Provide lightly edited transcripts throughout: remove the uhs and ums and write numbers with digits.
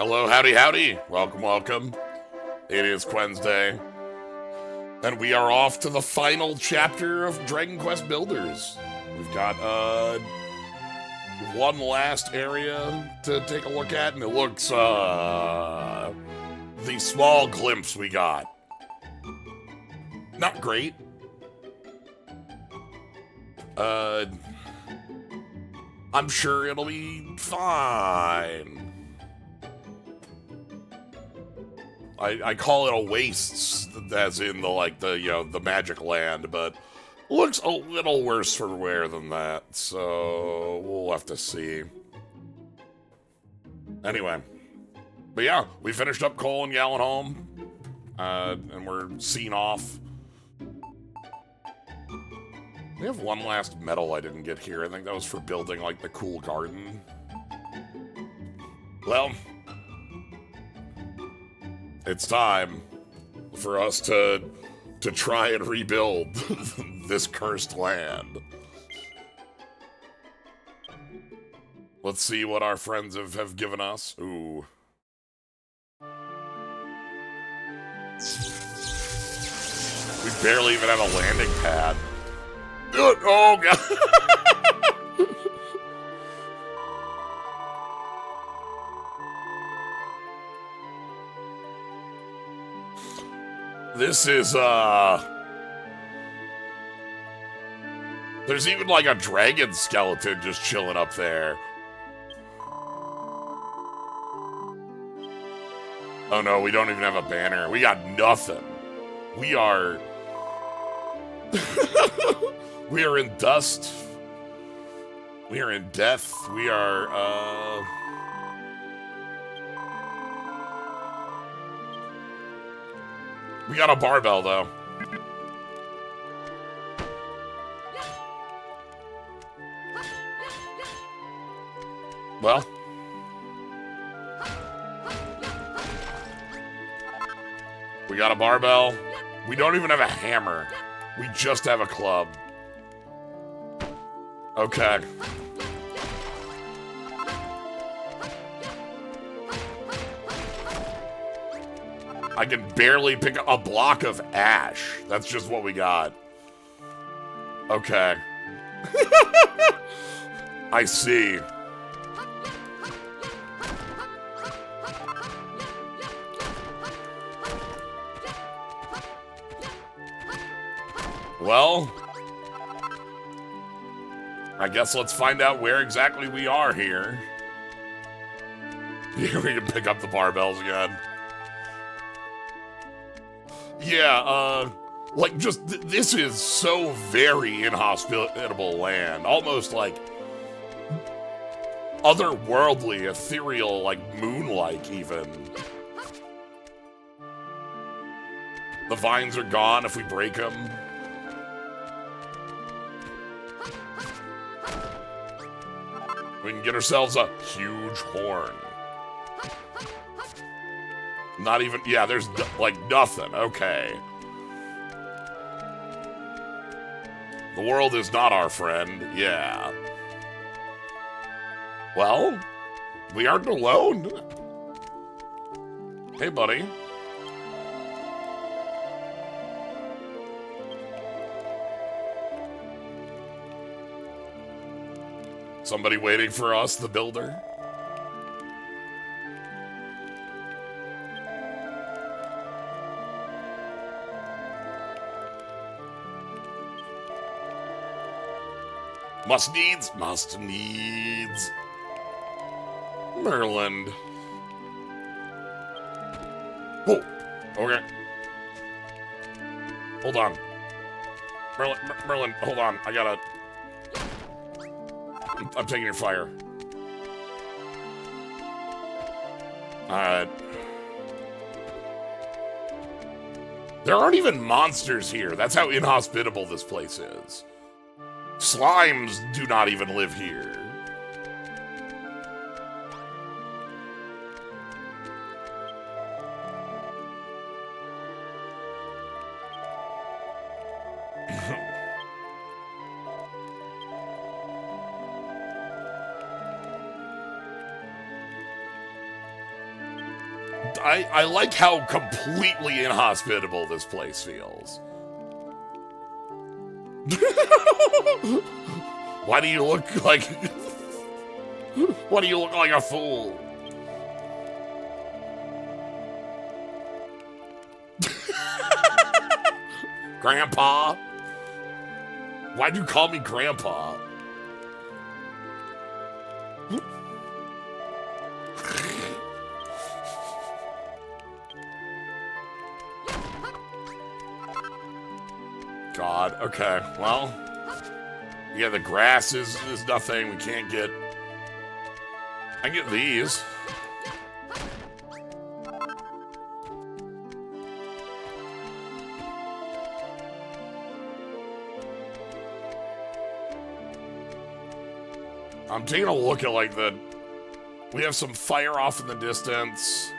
Hello, howdy, howdy. Welcome, welcome. It is Wednesday, and we are off to the final chapter of Dragon Quest Builders. We've got one last area to take a look at, and it looks the small glimpse we got, not great. I'm sure it'll be fine. I call it a wastes, as in the magic land, but looks a little worse for wear than that, so we'll have to see. Anyway, but yeah, we finished up Cole and Gallon home, and we're seeing off. We have one last medal I didn't get here. I think that was for building, like, the cool garden. Well, it's time for us to try and rebuild this cursed land. Let's see what our friends have given us. Ooh. We barely even have a landing pad. Oh, God. This is, there's even, like, a dragon skeleton just chilling up there. Oh, no, we don't even have a banner. We got nothing. We are... we are in dust. We are in death. We are, we got a barbell, though. Well. We got a barbell. We don't even have a hammer. We just have a club. Okay. I can barely pick up a block of ash. That's just what we got. Okay. I see. Well, I guess let's find out where exactly we are here. Here we can pick up the barbells again. Yeah, like, just, this is so very inhospitable land. Almost, like, otherworldly, ethereal, like, moon-like, even. The vines are gone if we break them. We can get ourselves a huge horn. Not even, yeah, there's, like, nothing. Okay. The world is not our friend. Yeah. Well, we aren't alone. Hey, buddy. Somebody waiting for us, the builder? Must needs, must needs. Merlin. Oh, okay. Hold on. Merlin, hold on. I gotta... I'm taking your fire. Alright. There aren't even monsters here. That's how inhospitable this place is. Slimes do not even live here. I like how completely inhospitable this place feels. Why do you look like... Why do you look like a fool? Grandpa? Why'd you call me Grandpa? God, okay, well. Yeah, the grass is nothing. We can't get... I can get these. I'm taking a look at, like, the... We have some fire off in the distance.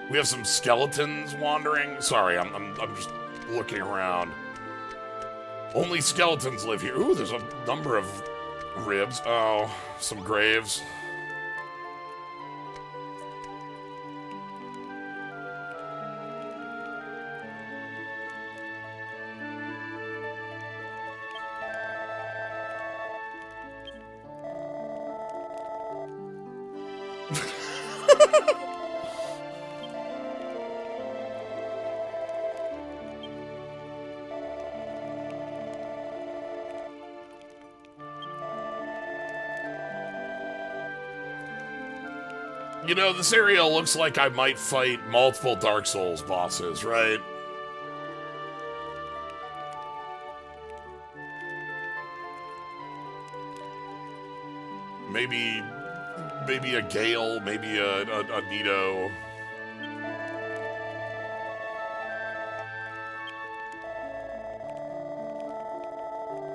We have some skeletons wandering. Sorry, I'm just looking around. Only skeletons live here. Ooh, there's a number of ribs. Oh, some graves. You know, this area looks like I might fight multiple Dark Souls bosses, right? Maybe a Gale, maybe a Nito.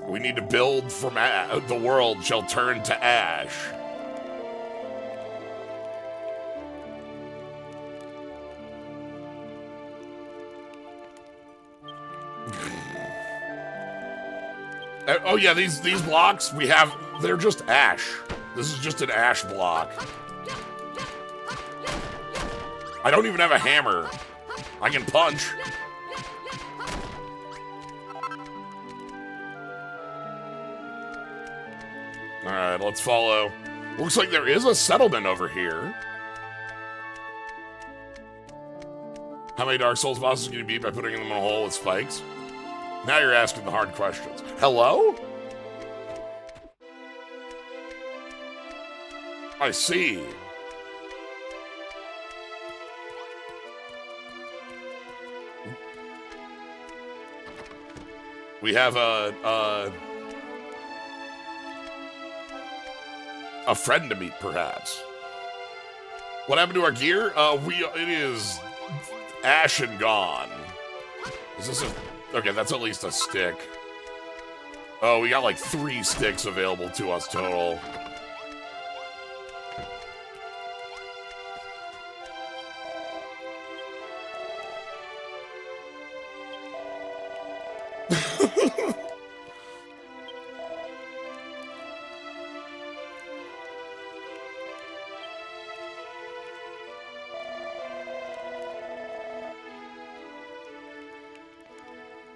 We need to build from the world shall turn to ash. Oh yeah, these blocks we have, they're just ash. This is just an ash block. I don't even have a hammer. I can punch. Alright, let's follow. Looks like there is a settlement over here. How many Dark Souls bosses can you beat by putting them in a hole with spikes? Now you're asking the hard questions. Hello? I see. We have a friend to meet, perhaps. What happened to our gear? It is ash and gone. Is this a... Okay, that's at least a stick. Oh, we got like 3 sticks available to us total.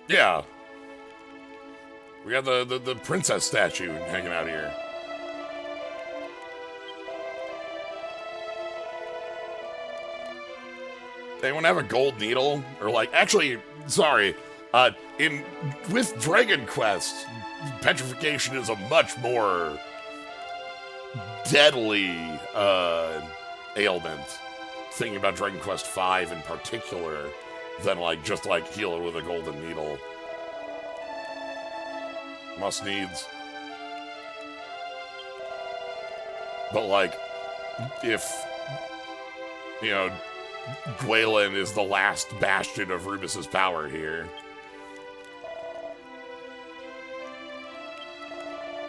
Yeah. We got the princess statue hanging out here. Anyone have a gold needle? Or like, actually, sorry, with Dragon Quest, petrification is a much more deadly ailment. Thinking about Dragon Quest V in particular, than like just like heal it with a golden needle. Must needs. But like, if you know, Gwalen is the last bastion of Rubus's power here.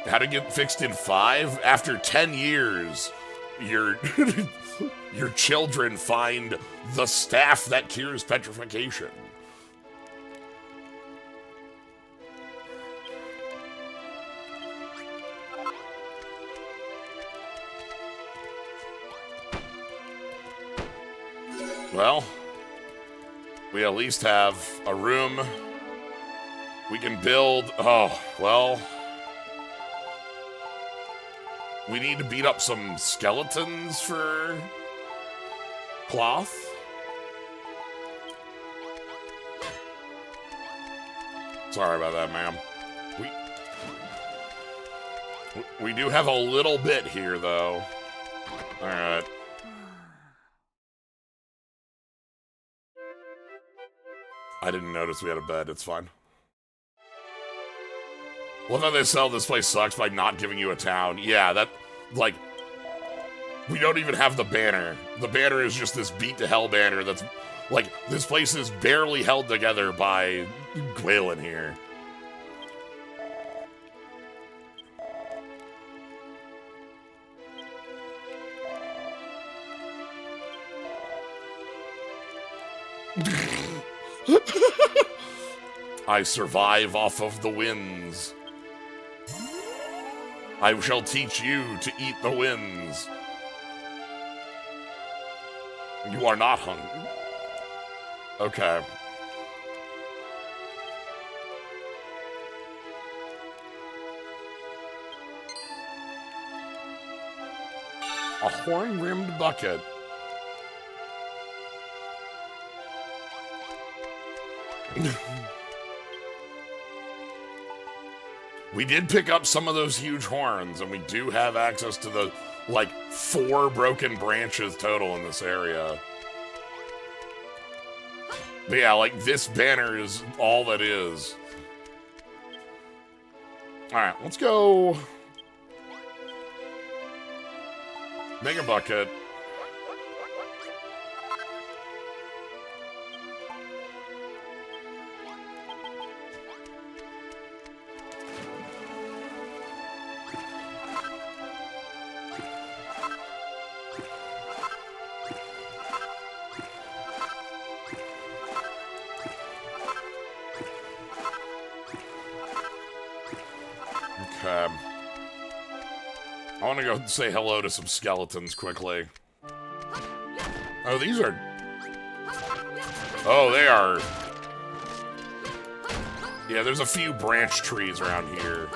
How to get fixed in 5? After 10 years, your your children find the staff that cures petrification. Well, we at least have a room. We can build... Oh, well... We need to beat up some skeletons for... cloth. Sorry about that, ma'am. We do have a little bit here, though. Alright. I didn't notice we had a bed. It's fine. Well, how they sell this place sucks by not giving you a town. Yeah, that, like, we don't even have the banner. The banner is just this beat to hell banner that's, like, this place is barely held together by Gwalen here. I survive off of the winds. I shall teach you to eat the winds. You are not hungry. Okay. A horn-rimmed bucket. We did pick up some of those huge horns, and we do have access to the, like, 4 broken branches total in this area. But yeah, like, this banner is all that is. Alright, let's go... Make a bucket. Okay. I want to go say hello to some skeletons quickly. Oh, these are... Oh, they are... Yeah, there's a few branch trees around here.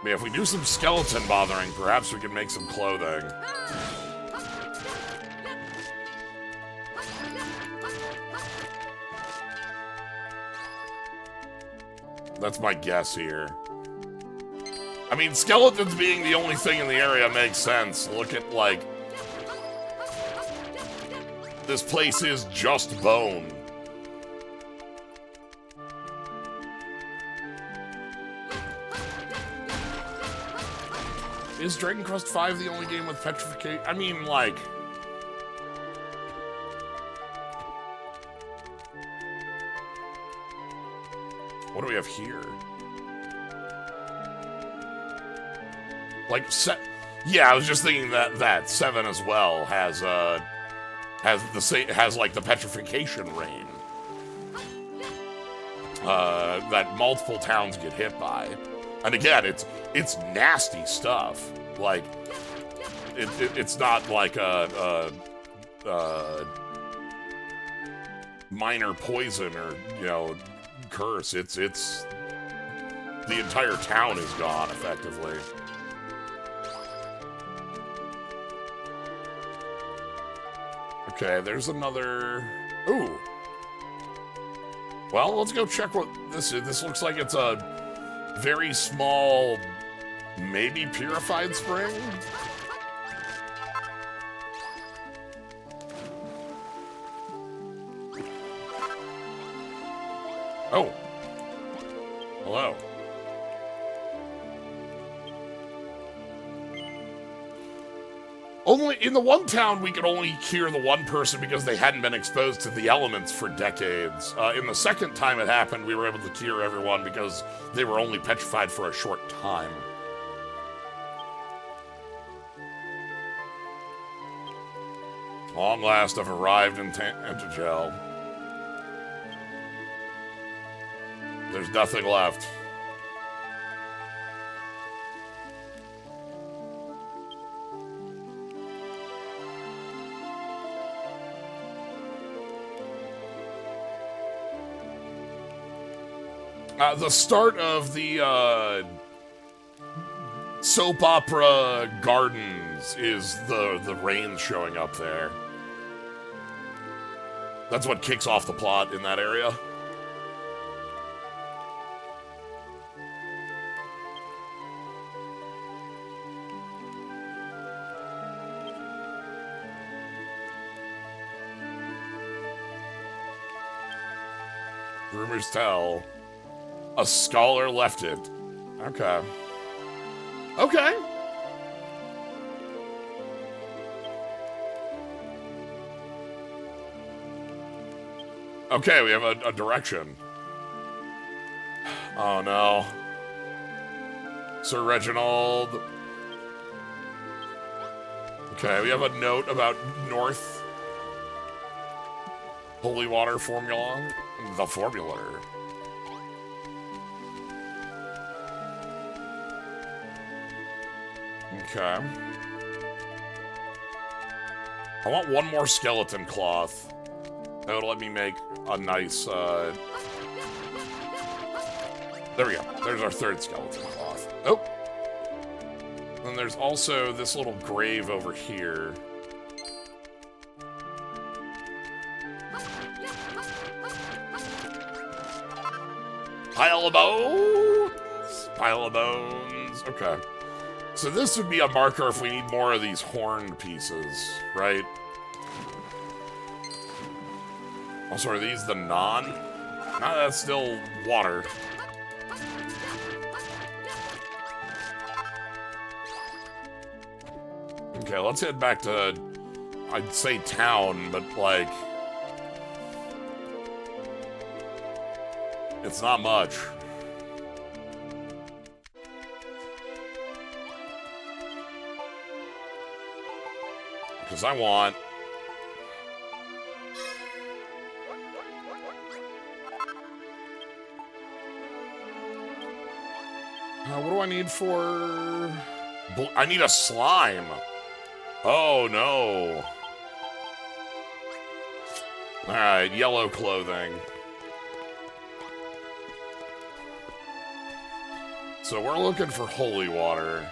Yeah, if we do some skeleton bothering, perhaps we can make some clothing. That's my guess here. I mean, skeletons being the only thing in the area makes sense. Look at, like... This place is just bone. Is Dragon Quest V the only game with petrification? I mean, like... What do we have here? Like, yeah, I was just thinking that 7 as well has like the petrification rain that multiple towns get hit by, and again, it's nasty stuff. Like, it's not like a minor poison or, you know, curse. It's the entire town is gone effectively. Okay, there's another... Ooh. Well, let's go check what this is. This looks like it's a very small, maybe purified spring? Oh. Hello. Only in the one town, we could only cure the one person because they hadn't been exposed to the elements for decades. In the second time it happened, we were able to cure everyone because they were only petrified for a short time. Long last, I've arrived in Tantegel. There's nothing left. The start of the soap opera gardens is the rain showing up there. That's what kicks off the plot in that area. Rumors tell a scholar left it. Okay. Okay. Okay, we have a direction. Oh no. Sir Reginald. Okay, we have a note about North Holy Water Formula. The formula. Okay. I want one more skeleton cloth. That'll let me make a nice, there we go. There's our third skeleton cloth. Oh! And there's also this little grave over here. Pile of bones! Pile of bones. Okay. So this would be a marker if we need more of these horned pieces, right? Also, are these the non? No, that's still water. Okay, let's head back to, I'd say town, but like, it's not much. Because I want... what do I need for... I need a slime. Oh, no. Alright, yellow clothing. So we're looking for holy water.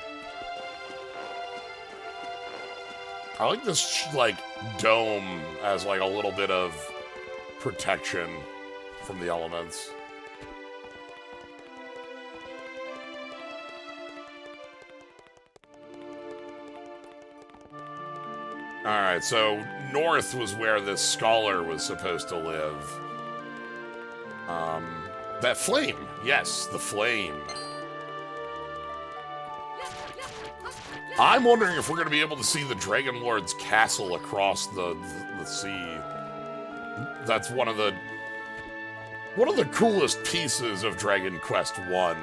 I like this, like, dome as, like, a little bit of protection from the elements. Alright, so north was where this scholar was supposed to live. That flame. Yes, the flame. I'm wondering if we're going to be able to see the Dragon Lord's castle across the sea. That's one of the coolest pieces of Dragon Quest 1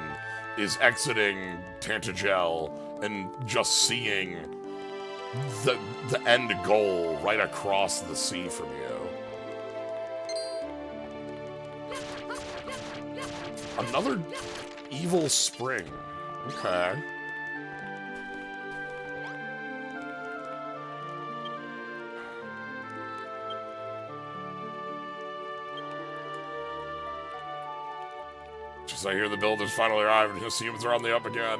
is exiting Tantegel and just seeing the end goal right across the sea from you. Another evil spring. Okay. Just I hear the builders finally arrived and just humans are on the up again.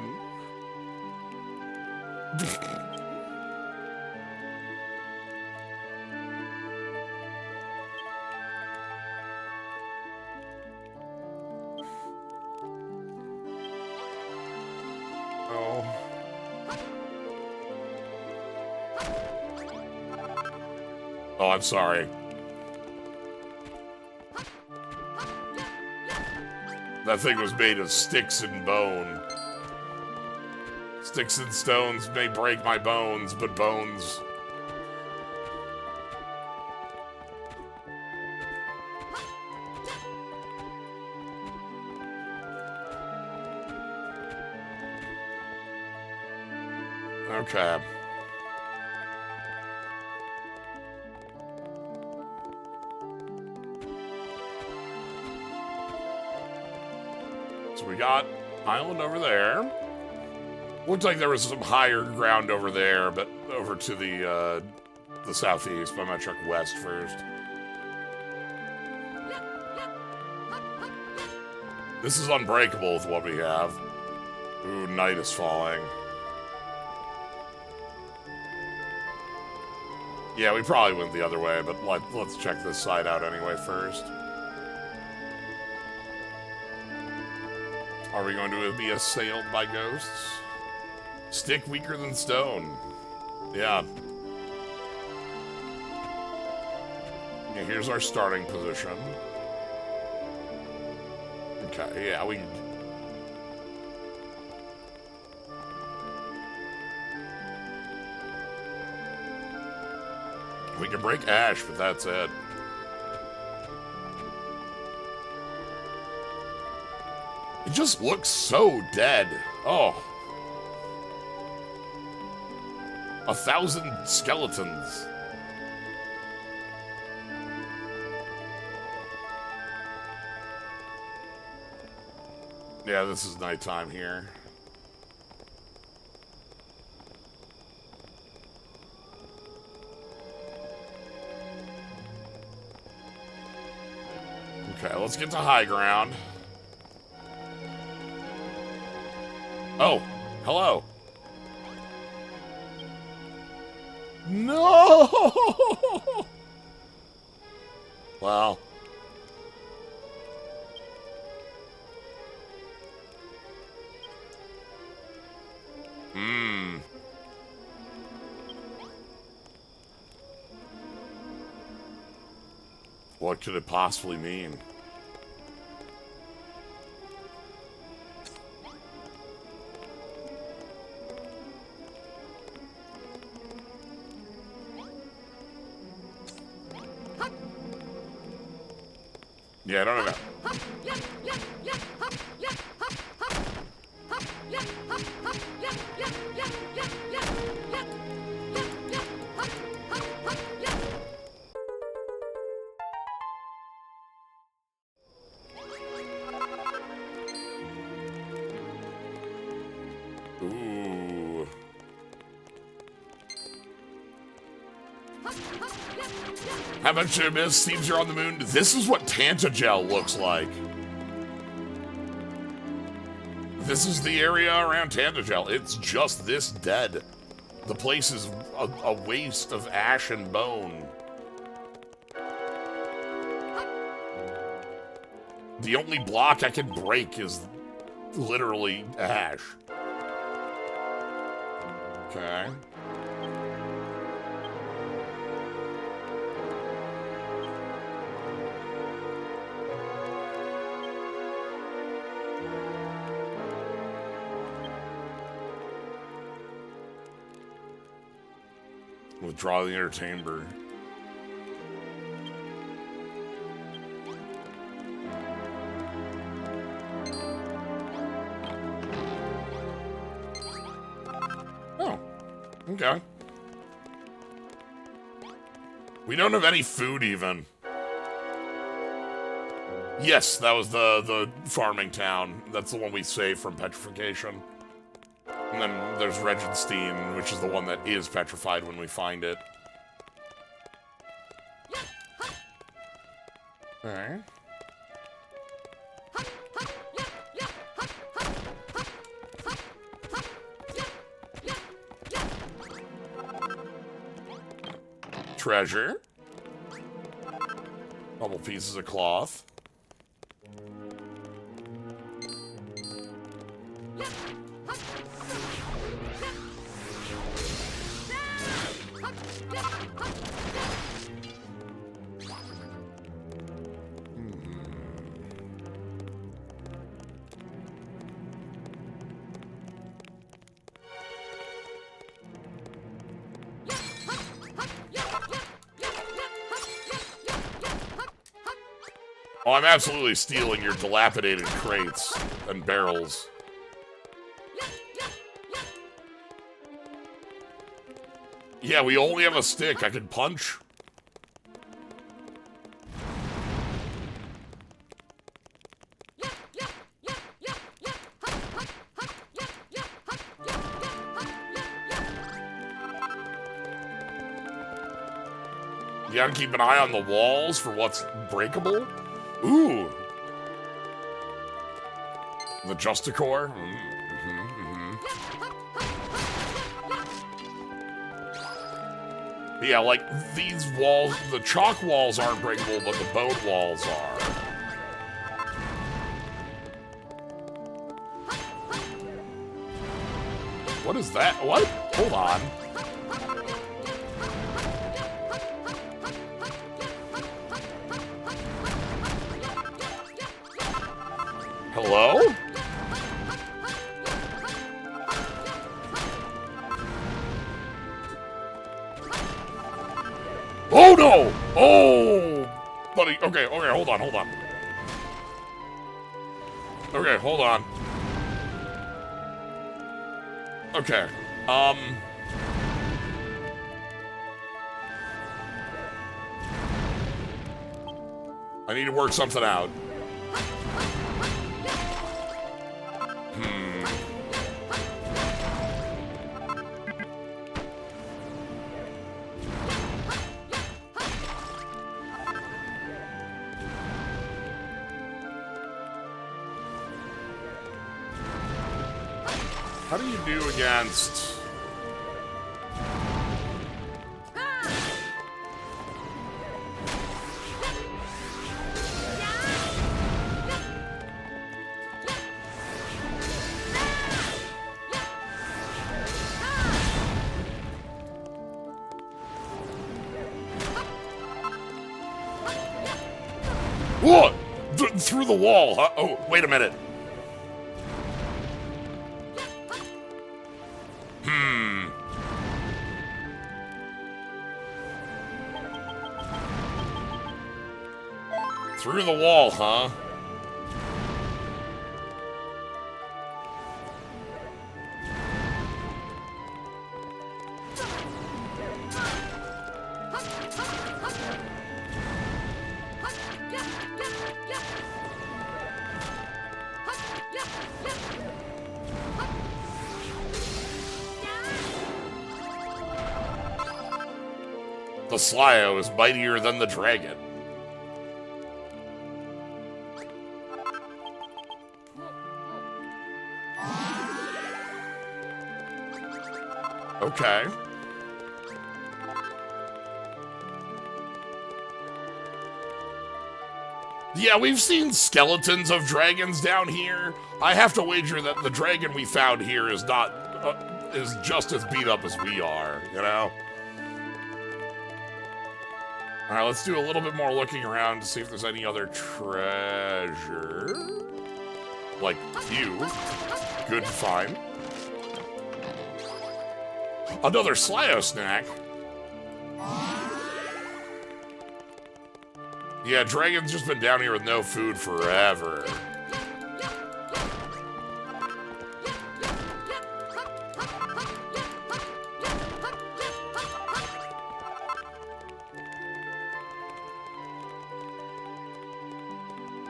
Oh, I'm sorry. That thing was made of sticks and bone. Sticks and stones may break my bones, but bones... Okay. So we got island over there. Looked like there was some higher ground over there, but over to the southeast. But I'm gonna check west first. This is unbreakable with what we have. Ooh, night is falling. Yeah, we probably went the other way, but let's check this side out anyway first. Are we going to be assailed by ghosts? Stick weaker than stone. Yeah. Yeah, here's our starting position. Okay, yeah, we can break ash, but that's it. It just looks so dead. Oh. 1,000 skeletons. Yeah, this is nighttime here. Okay, let's get to high ground. Oh, hello. No! Well. What could it possibly mean? Yeah, I don't know. Ooh. How much you miss? Seems you're on the moon. This is what Tantegel looks like. This is the area around Tantegel. It's just this dead. The place is a waste of ash and bone. The only block I can break is literally ash. Okay. Withdraw the entertainer. Oh, okay. We don't have any food even. Yes, that was the farming town. That's the one we saved from petrification. And then there's Regenstein, which is the one that is petrified when we find it. Alright. Treasure. Couple pieces of cloth. Oh, I'm absolutely stealing your dilapidated crates and barrels. Yeah, we only have a stick. I can punch. You gotta keep an eye on the walls for what's breakable. Ooh. The Justicore? Yeah, like, these walls, the chalk walls aren't breakable, but the bone walls are. What is that? What? Hold on. Hello? Oh no! Oh! Buddy, okay, hold on. Okay, hold on. Okay, I need to work something out. How do you do against... What? Through the wall, huh? Oh, wait a minute. Through the wall, huh? The Slyo is mightier than the dragon. Okay. Yeah, we've seen skeletons of dragons down here. I have to wager that the dragon we found here is not, is just as beat up as we are, you know? Alright, let's do a little bit more looking around to see if there's any other treasure. Like you. Good find. Another Slyo snack. Yeah, Dragon's just been down here with no food forever.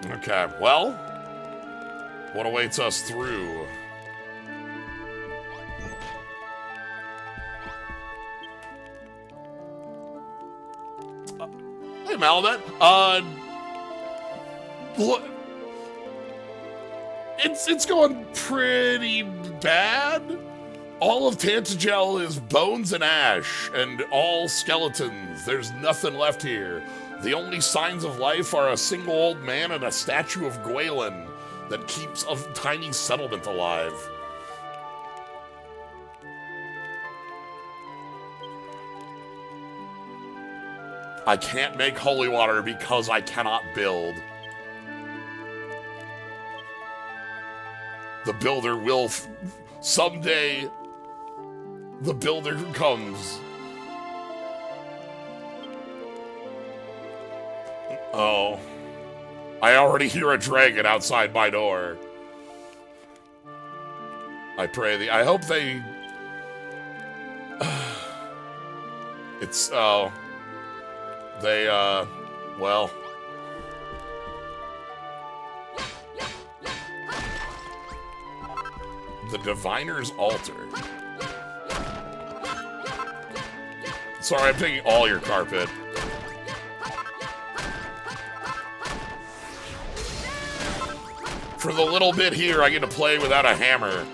Okay, well, what awaits us through? Hey, Malamet. It's going pretty bad. All of Tantegel is bones and ash, and all skeletons. There's nothing left here. The only signs of life are a single old man and a statue of Gwaelin that keeps a tiny settlement alive. I can't make holy water because I cannot build. The builder will... someday, the builder comes. Oh. I already hear a dragon outside my door. I hope they... It's, they, well... The Diviner's Altar. Sorry, I'm taking all your carpet. For the little bit here, I get to play without a hammer.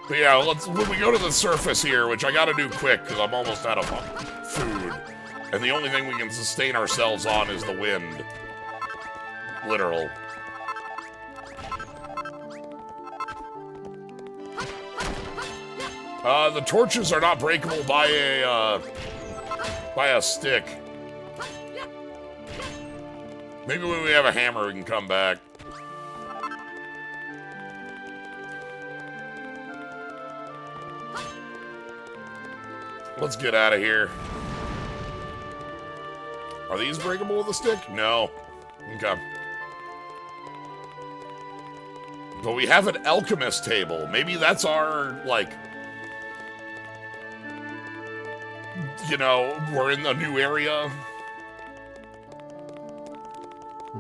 But yeah, when we go to the surface here, which I gotta do quick because I'm almost out of food, and the only thing we can sustain ourselves on is the wind. Literal. The torches are not breakable by a stick. Maybe when we have a hammer, we can come back. Let's get out of here. Are these breakable with a stick? No. Okay. But we have an alchemist table. Maybe that's our, like... You know, we're in the new area.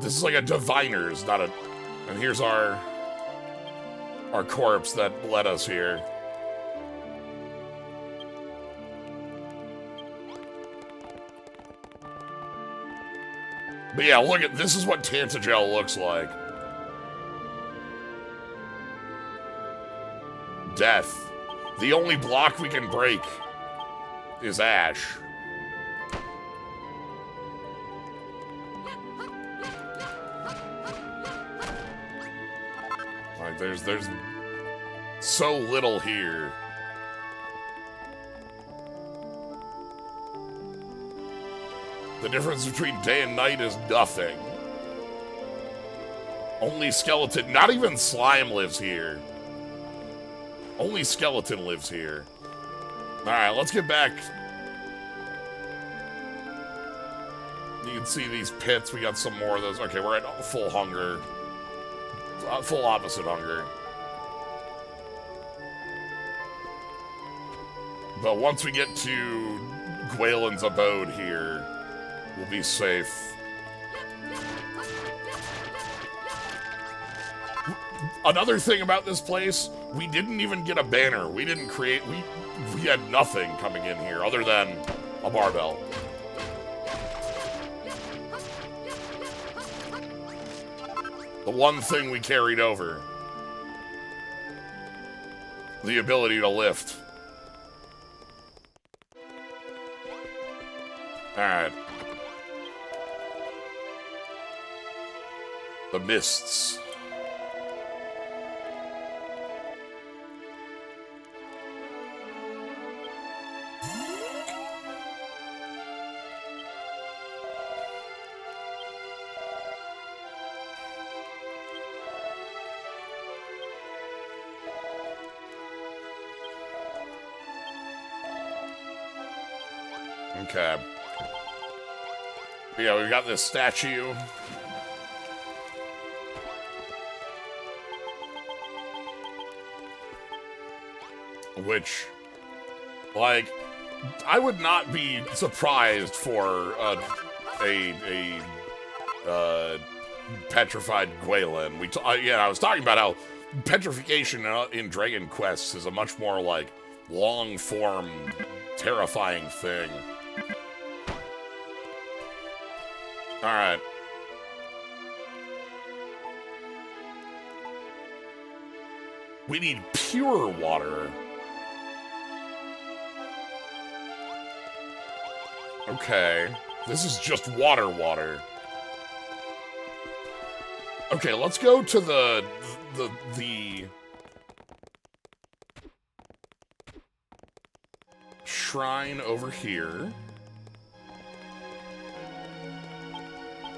This is like a diviner's, not a... And here's our corpse that led us here. But yeah, look at, this is what Tantegel looks like. Death. The only block we can break is ash. Like, there's so little here. The difference between day and night is nothing. Only skeleton, not even slime lives here. Only skeleton lives here. Alright, let's get back. You can see these pits, we got some more of those. Okay, we're at full hunger. Full opposite hunger. But once we get to Gwaelin's abode here, we'll be safe. Another thing about this place, we didn't even get a banner. We didn't create, we had nothing coming in here other than a barbell. The one thing we carried over. The ability to lift. Alright. The mists. Okay. Yeah, we've got this statue. Which, like, I would not be surprised for a petrified Gwaelin. I was talking about how petrification in Dragon Quest is a much more, like, long-form, terrifying thing. Alright. We need pure water. Okay. This is just water. Okay, let's go to the shrine over here.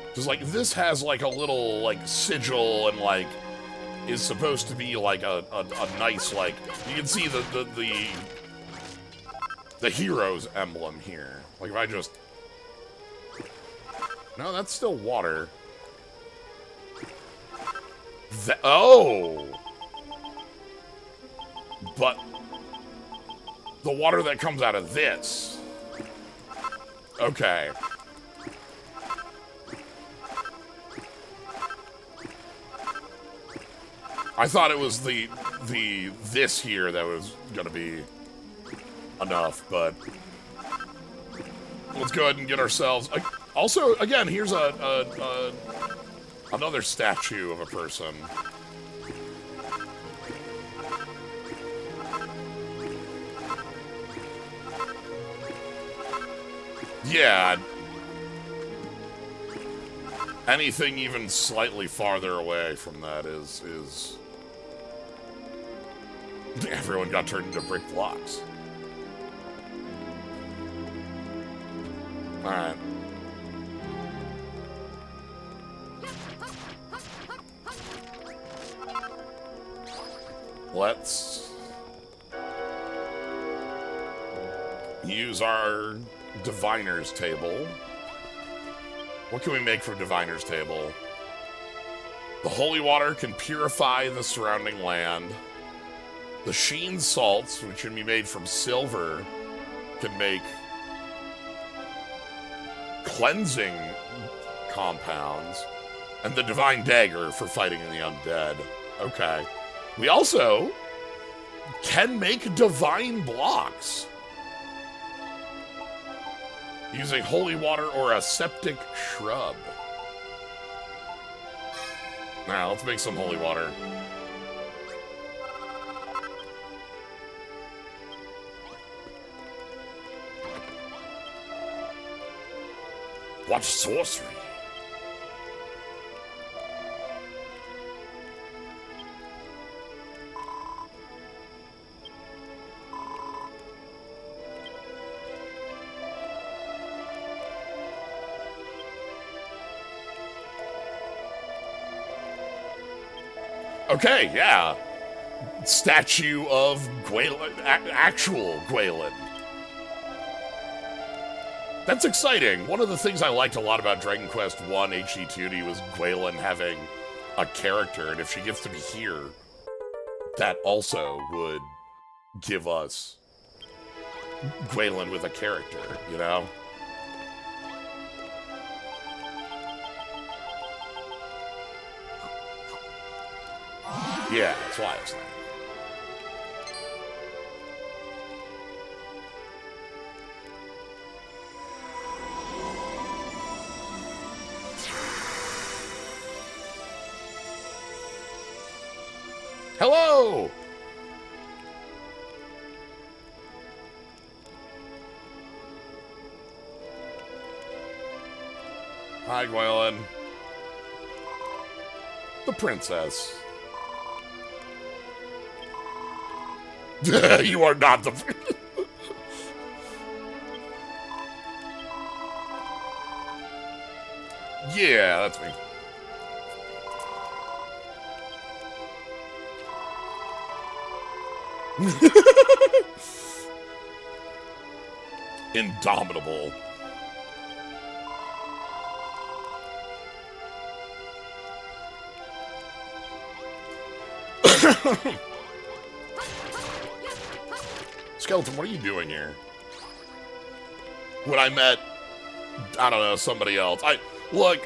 Because, like, this has, like, a little, like, sigil and, like, is supposed to be, like, a nice, like... You can see the hero's emblem here. Like, if I just... No, that's still water. Oh! But... The water that comes out of this. Okay. I thought it was the this here that was gonna be enough, but let's go ahead and get ourselves. Also, again, here's another statue of a person. Yeah. Anything even slightly farther away from that is everyone got turned into brick blocks. Alright. Let's use our diviner's table. What can we make from diviner's table? The holy water can purify the surrounding land. The sheen salts, which can be made from silver, can make cleansing compounds. And the divine dagger for fighting the undead. Okay. We also can make divine blocks using holy water or a septic shrub. Now, let's make some holy water. What sorcery? Okay, yeah. Statue of Gwaelin, actual Gwaelin. That's exciting. One of the things I liked a lot about Dragon Quest I HD 2D was Gwaelin having a character, and if she gets to be here, that also would give us Gwaelin with a character, you know? Yeah, that's why I was thinking. Hello! Hi, Gwaelin. The princess. You are not the... Yeah, that's me. Indomitable. Skeleton, what are you doing here? When I met, I don't know, somebody else. Look,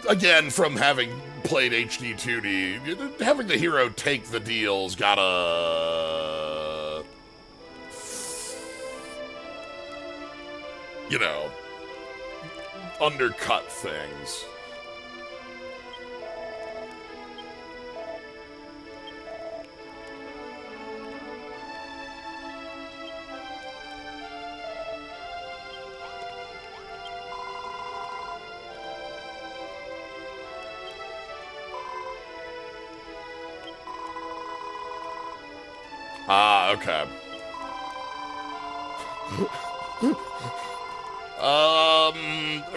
again, from having played HD 2D, having the hero take the deals gotta, you know, undercut things. Okay.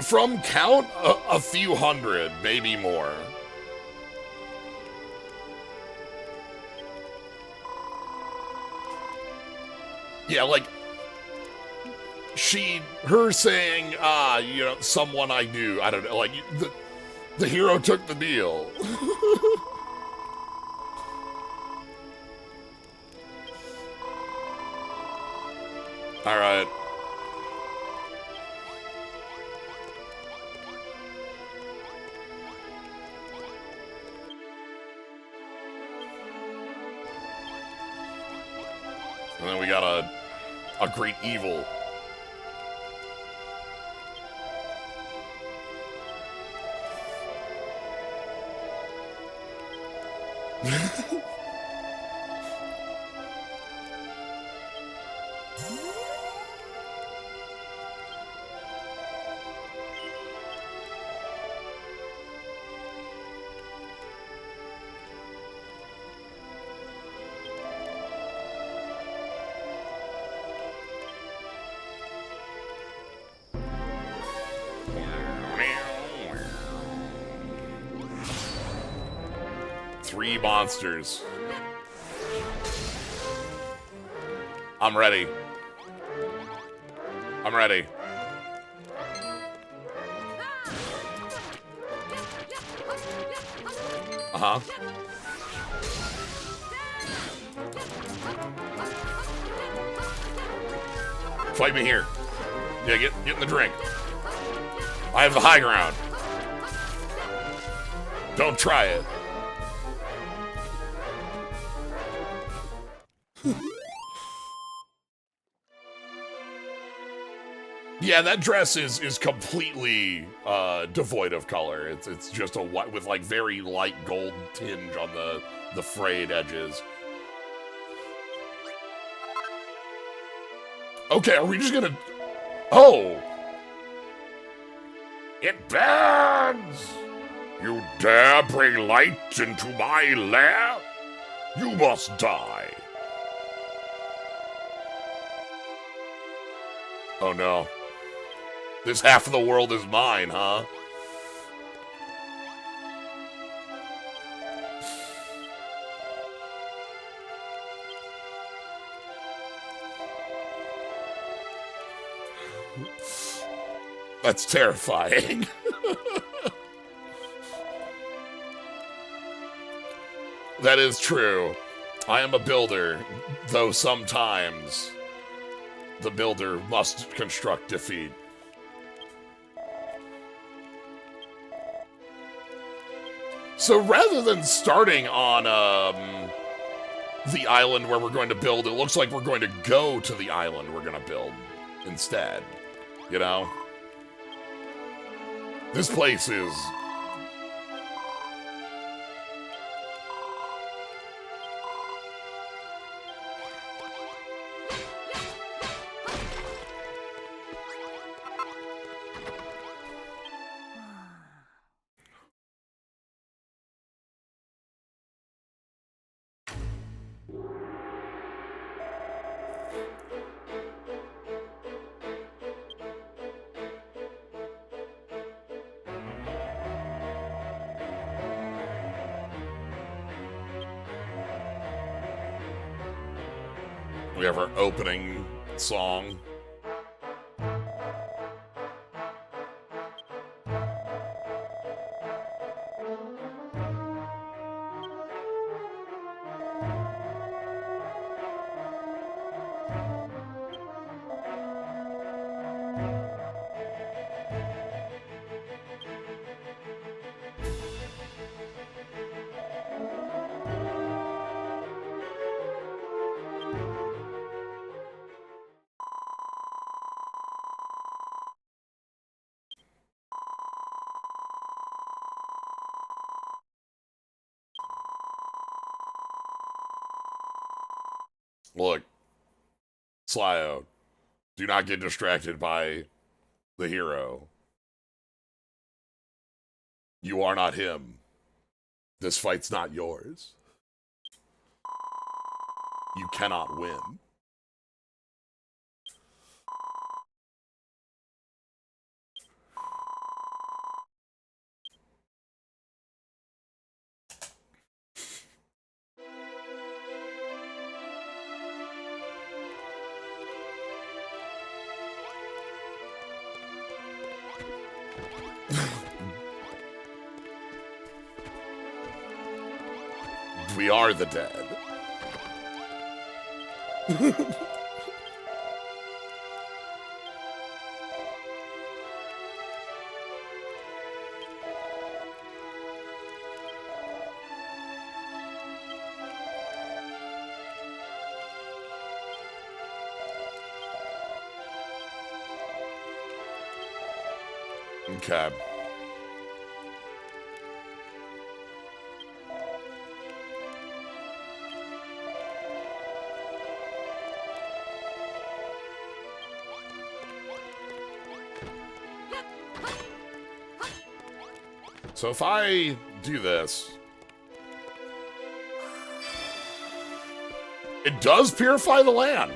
From count, a few hundred, maybe more. Yeah, like, her saying, you know, someone I knew, I don't know, like, the hero took the deal. All right. And then we got a great evil. Three monsters. I'm ready. I'm ready. Uh-huh. Fight me here. Yeah, get in the drink. I have the high ground. Don't try it. Yeah, that dress is completely devoid of color. It's just a white with like very light gold tinge on the frayed edges. Okay, are we just gonna? Oh, it burns! You dare bring light into my lair? You must die. Oh no. This half of the world is mine, huh? That's terrifying. That is true. I am a builder, though sometimes the builder must construct defeat. So rather than starting on the island where we're going to build, it looks like we're going to go to the island we're going to build instead. You know? This place is... We have our opening song. Look, Slyo, do not get distracted by the hero. You are not him. This fight's not yours. You cannot win. We are the dead. Okay. So if I do this, it does purify the land.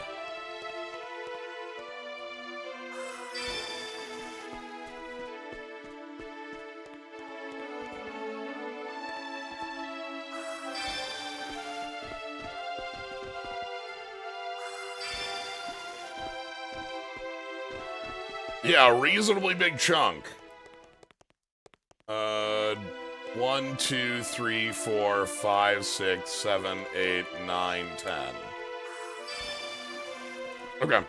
Yeah, a reasonably big chunk. 1, 2, 3, 4, 5, 6, 7, 8, 9, 10. Okay.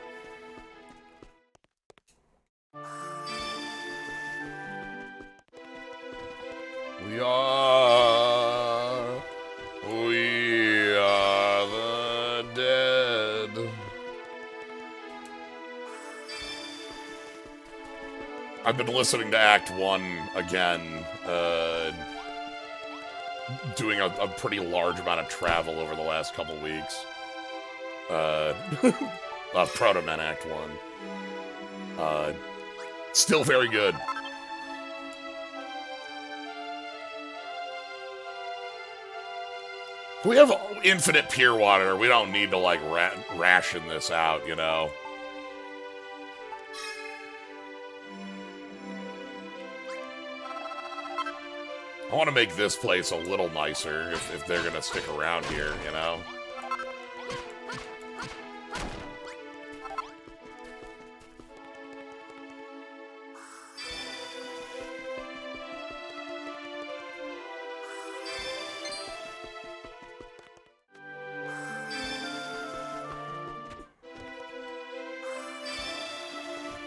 We are the dead. I've been listening to Act 1 again, doing a pretty large amount of travel over the last couple weeks. Proto Men Act 1. Still very good. We have infinite pure water. We don't need to, like, ration this out, you know? I want to make this place a little nicer if they're going to stick around here, you know?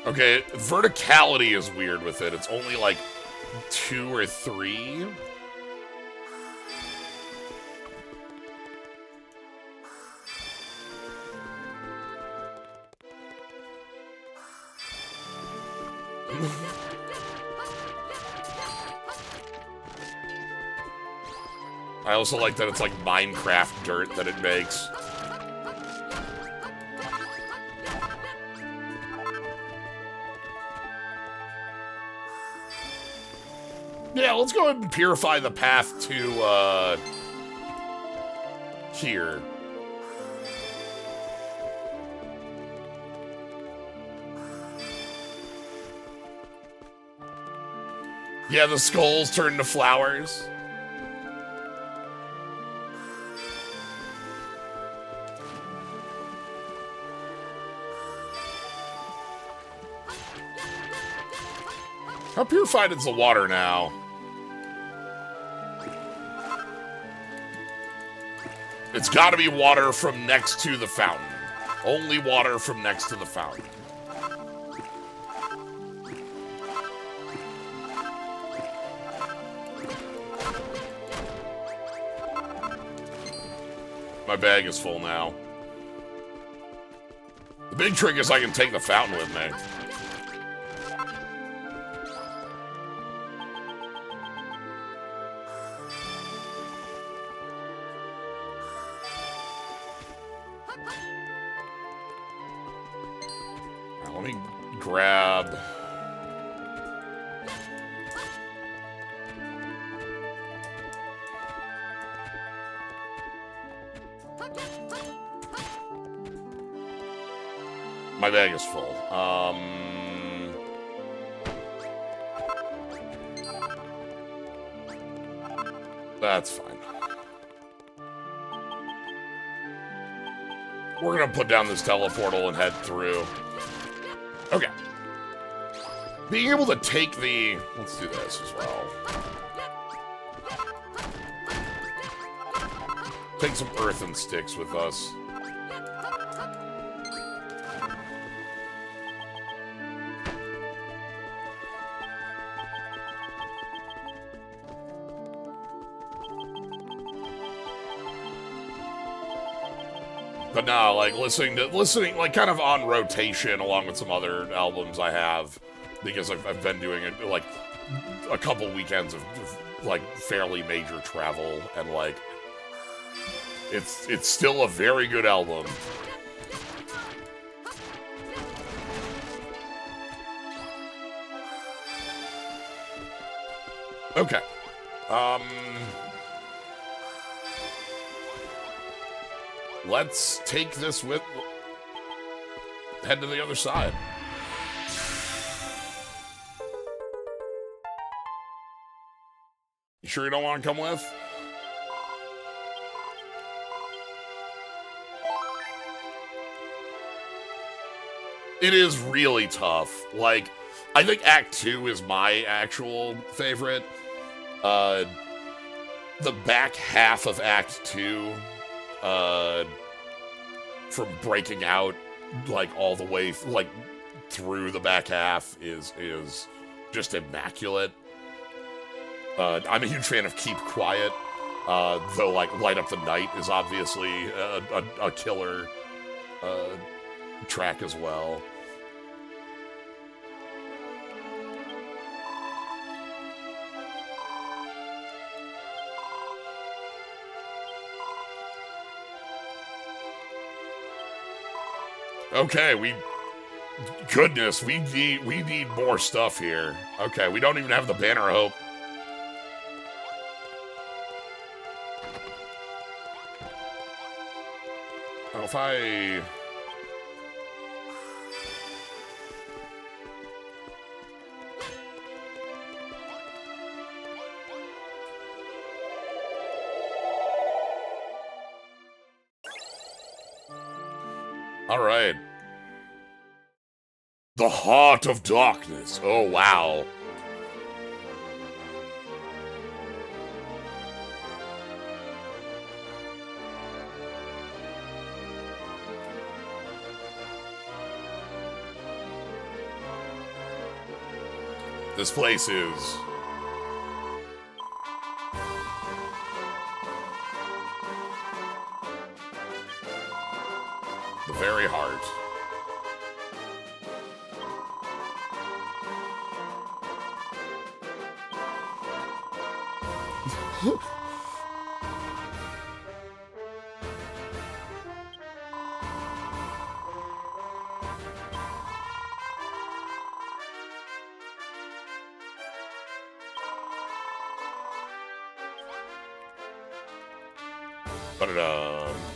Okay, verticality is weird with it. It's only like 2 or 3. I also like that it's like Minecraft dirt that it makes. Yeah, let's go ahead and purify the path to, here. Yeah, the skulls turn to flowers. How purified is the water now? It's gotta be water from next to the fountain. Only water from next to the fountain. My bag is full now. The big trick is I can take the fountain with me. Now, let me grab... My bag is full. That's fine. We're gonna put down this teleportal and head through. Okay. Being able to take the... Let's do this as well. Take some earthen sticks with us. But no, like listening like kind of on rotation along with some other albums I have. because I've been doing it, like, a couple weekends of like, fairly major travel, and, like, it's still a very good album. Okay. Let's take this with... Head to the other side. You sure you don't want to come with? It is really tough. Like, I think Act 2 is my actual favorite. The back half of Act 2, from breaking out, like, all the way, like, through the back half is just immaculate. I'm a huge fan of Keep Quiet, though, like, Light Up the Night is obviously a killer track as well. Okay, goodness, we need more stuff here. Okay, we don't even have the Banner of Hope. Oh, if I... All right. The Heart of Darkness. Oh, wow. This place is... the very heart.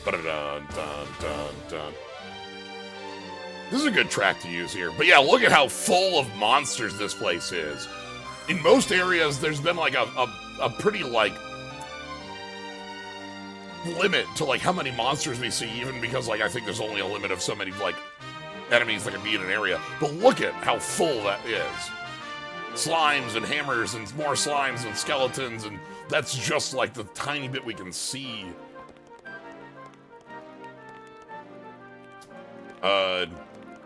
Ba-da-dun, This is a good track to use here. But yeah, look at how full of monsters this place is. In most areas, there's been like a pretty, like, limit to, like, how many monsters we see, even because, like, I think there's only a limit of so many, like, enemies that can be in an area. But look at how full that is. Slimes and hammers and more slimes and skeletons, and that's just, like, the tiny bit we can see.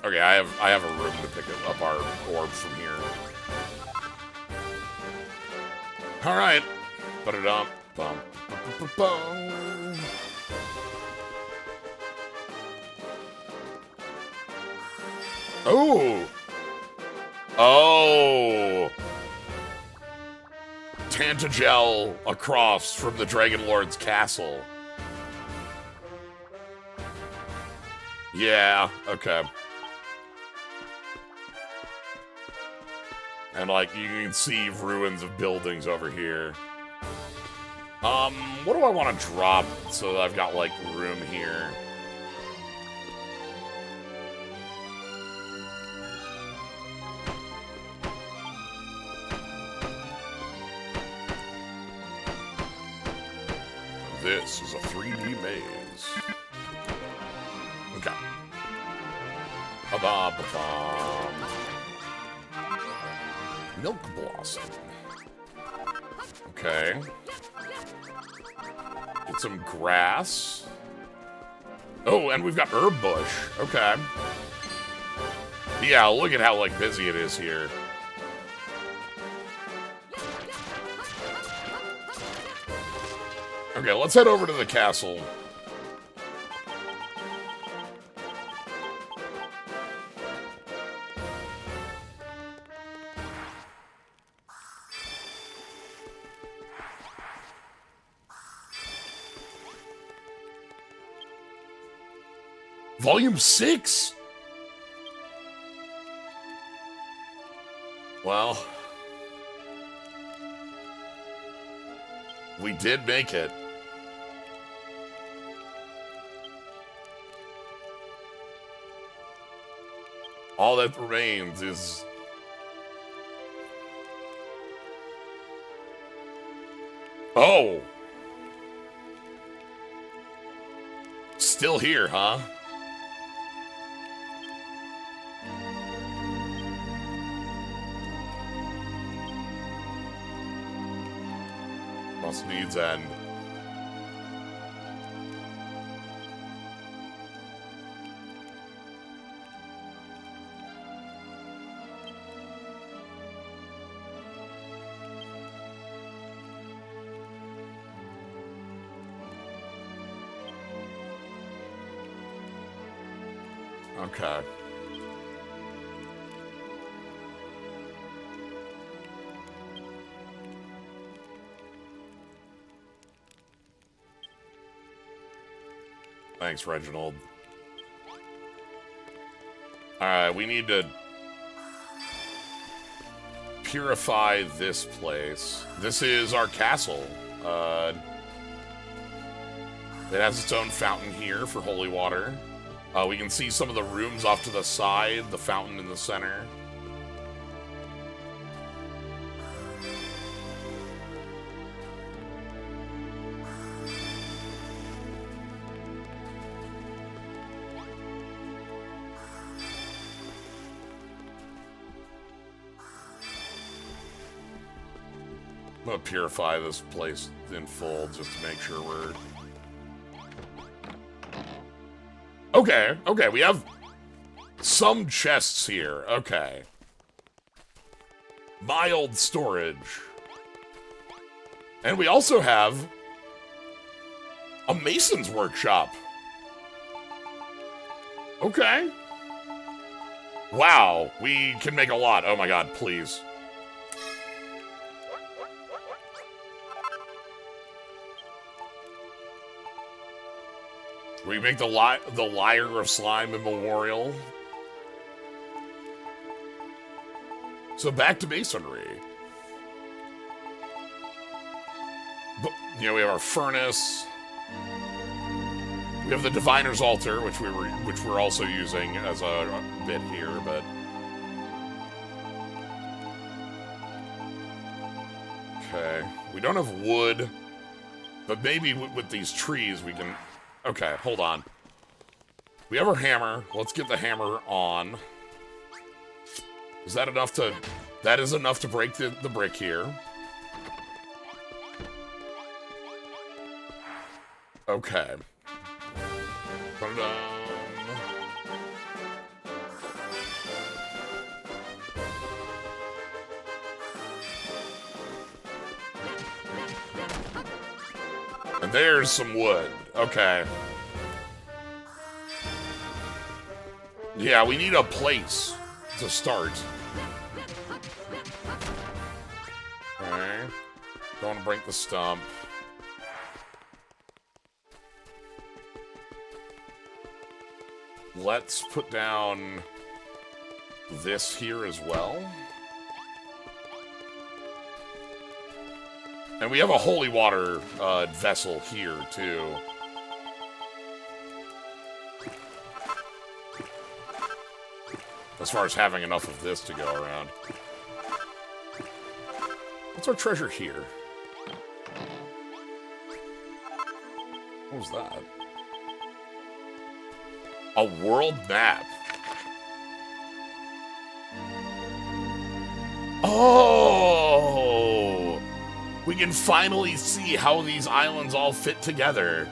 Okay, I have a room to pick up our orbs from here. All right. Ba-da-dum, bum, ba-ba-ba-bum. Oh. Oh. Tantegel across from the Dragon Lord's castle. Yeah, okay. And, like, you can see ruins of buildings over here. What do I want to drop so that I've got, like, room here? This is a 3D maze. Okay. Ba-ba-ba-bum. Milk Blossom. Okay. Get some grass. Oh, and we've got Herb Bush. Okay. Yeah, look at how, like, busy it is here. Okay, let's head over to the castle. Volume 6? Well, we did make it. All that remains is... Oh! Still here, huh? Must needs end. Okay. Thanks, Reginald. Alright, we need to purify this place. This is our castle. It has its own fountain here for holy water. We can see some of the rooms off to the side, the fountain in the center. I'm gonna purify this place in full just to make sure we're... Okay, we have some chests here. Okay. Mild storage. And we also have a mason's workshop. Okay. Wow, we can make a lot. Oh my god, please. We make the Liar of Slime a memorial. So back to masonry. But, you know, we have our furnace. We have the Diviner's Altar, which we're also using as a bit here, but okay. We don't have wood, but maybe with these trees we can. Okay, hold on. We have our hammer. Let's get the hammer on. Is that enough to... That is enough to break the brick here. Okay. And there's some wood. Okay. Yeah, we need a place to start. Okay. Don't want to break the stump. Let's put down this here as well. And we have a holy water vessel here, too. As far as having enough of this to go around. What's our treasure here? What was that? A world map. Oh! We can finally see how these islands all fit together.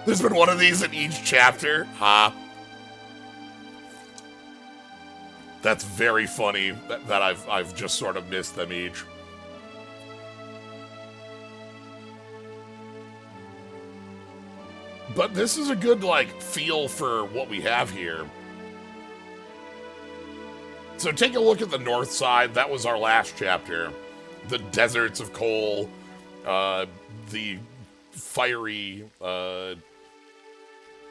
There's been one of these in each chapter, huh? That's very funny that I've just sort of missed them each. But this is a good, like, feel for what we have here. So take a look at the north side. That was our last chapter. The deserts of coal, the fiery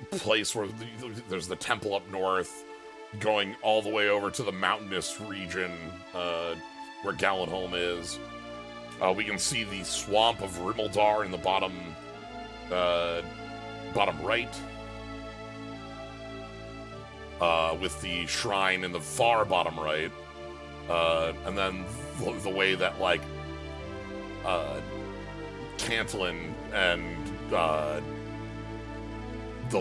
place where there's the temple up north, going all the way over to the mountainous region where Galenholm is. We can see the swamp of Rimmaldar in the bottom right, with the shrine in the far bottom right, and then the way that, like, Cantillon and the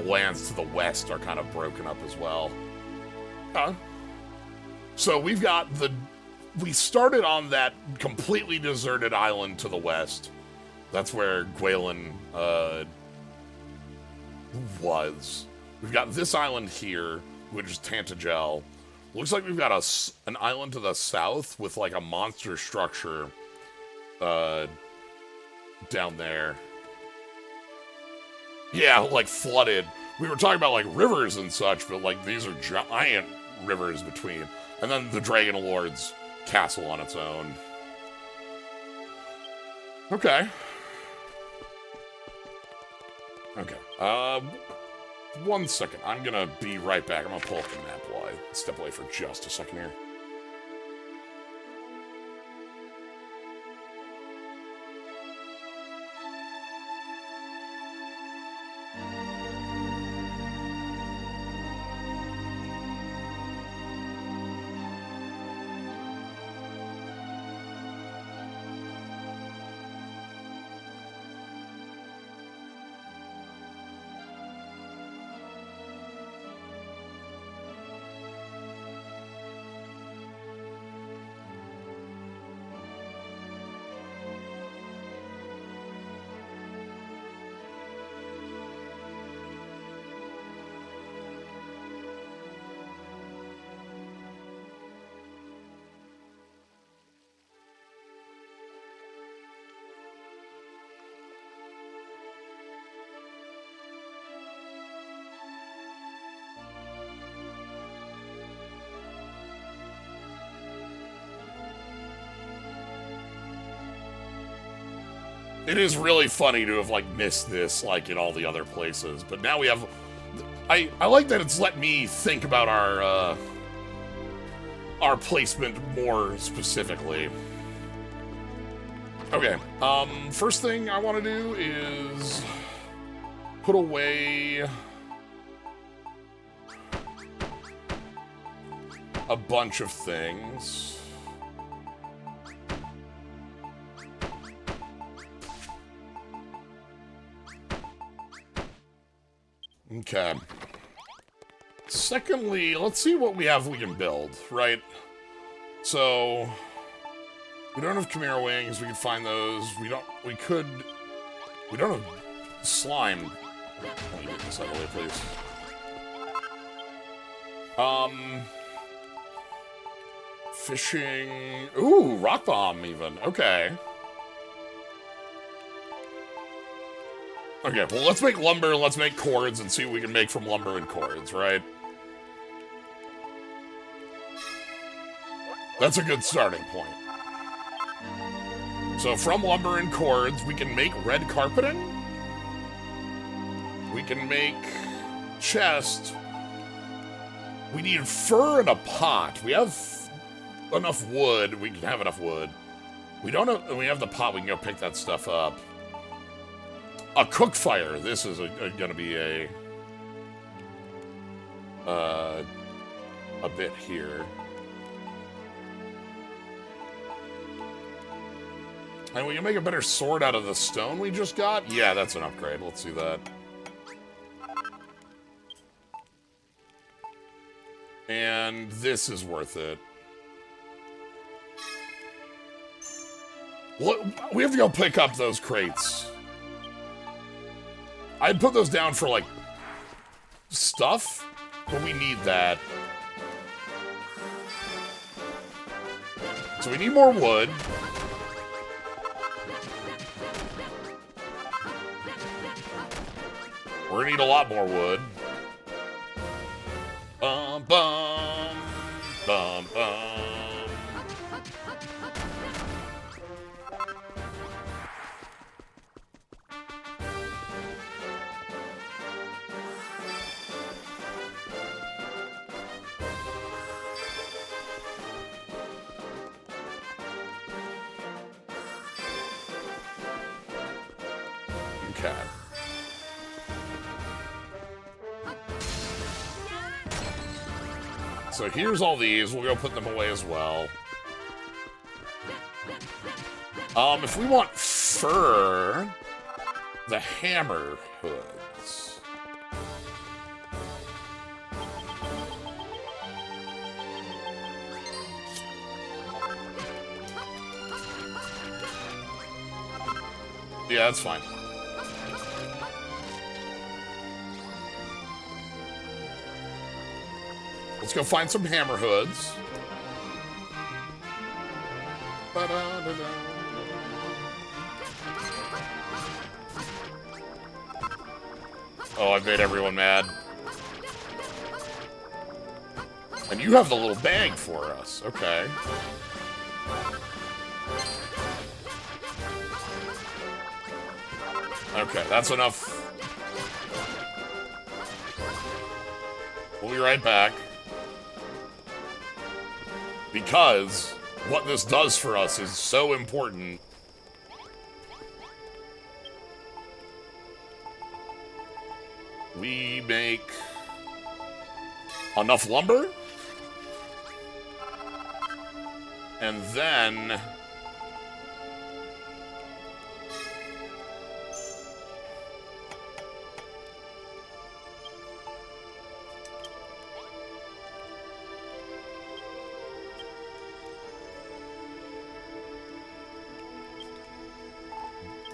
lands to the west are kind of broken up as well. So we've got we started on that completely deserted island to the west. That's where Gwaelin was. We've got this island here, which is Tantegel. Looks like we've got an island to the south with, like, a monster structure down there. Yeah, like, flooded. We were talking about, like, rivers and such, but, like, these are giant rivers between. And then the Dragon Lord's castle on its own. Okay. Okay. 1 second. I'm gonna be right back. I'm gonna pull up the map while I step away for just a second here. It is really funny to have, like, missed this, like, in all the other places. But now we have... I like that it's let me think about our placement more specifically. Okay, first thing I want to do is put away a bunch of things. Okay. Secondly, let's see what we can build, right? So, we don't have Chimera Wings, we can find those. We don't have slime. Let me get this out of the way, please. Fishing. Ooh, rock bomb even. Okay. Okay, well, let's make lumber, let's make cords, and see what we can make from lumber and cords, right? That's a good starting point. So from lumber and cords, we can make red carpeting. We can make chest. We need fur and a pot. We have enough wood. We can have enough wood. We have the pot. We can go pick that stuff up. A cook fire. This is gonna be a bit here. And we can make a better sword out of the stone we just got? Yeah, that's an upgrade. Let's do that. And this is worth it. We have to go pick up those crates. I'd put those down for, like, stuff, but we need that. So we need more wood. We're gonna need a lot more wood. Bum, bum, bum, bum. Okay. So here's all these. We'll go put them away as well. If we want fur, the hammer hoods. Yeah, that's fine. Let's go find some hammer hoods. Oh, I made everyone mad. And you have the little bag for us. Okay. Okay, that's enough. We'll be right back. Because what this does for us is so important. We make enough lumber. And then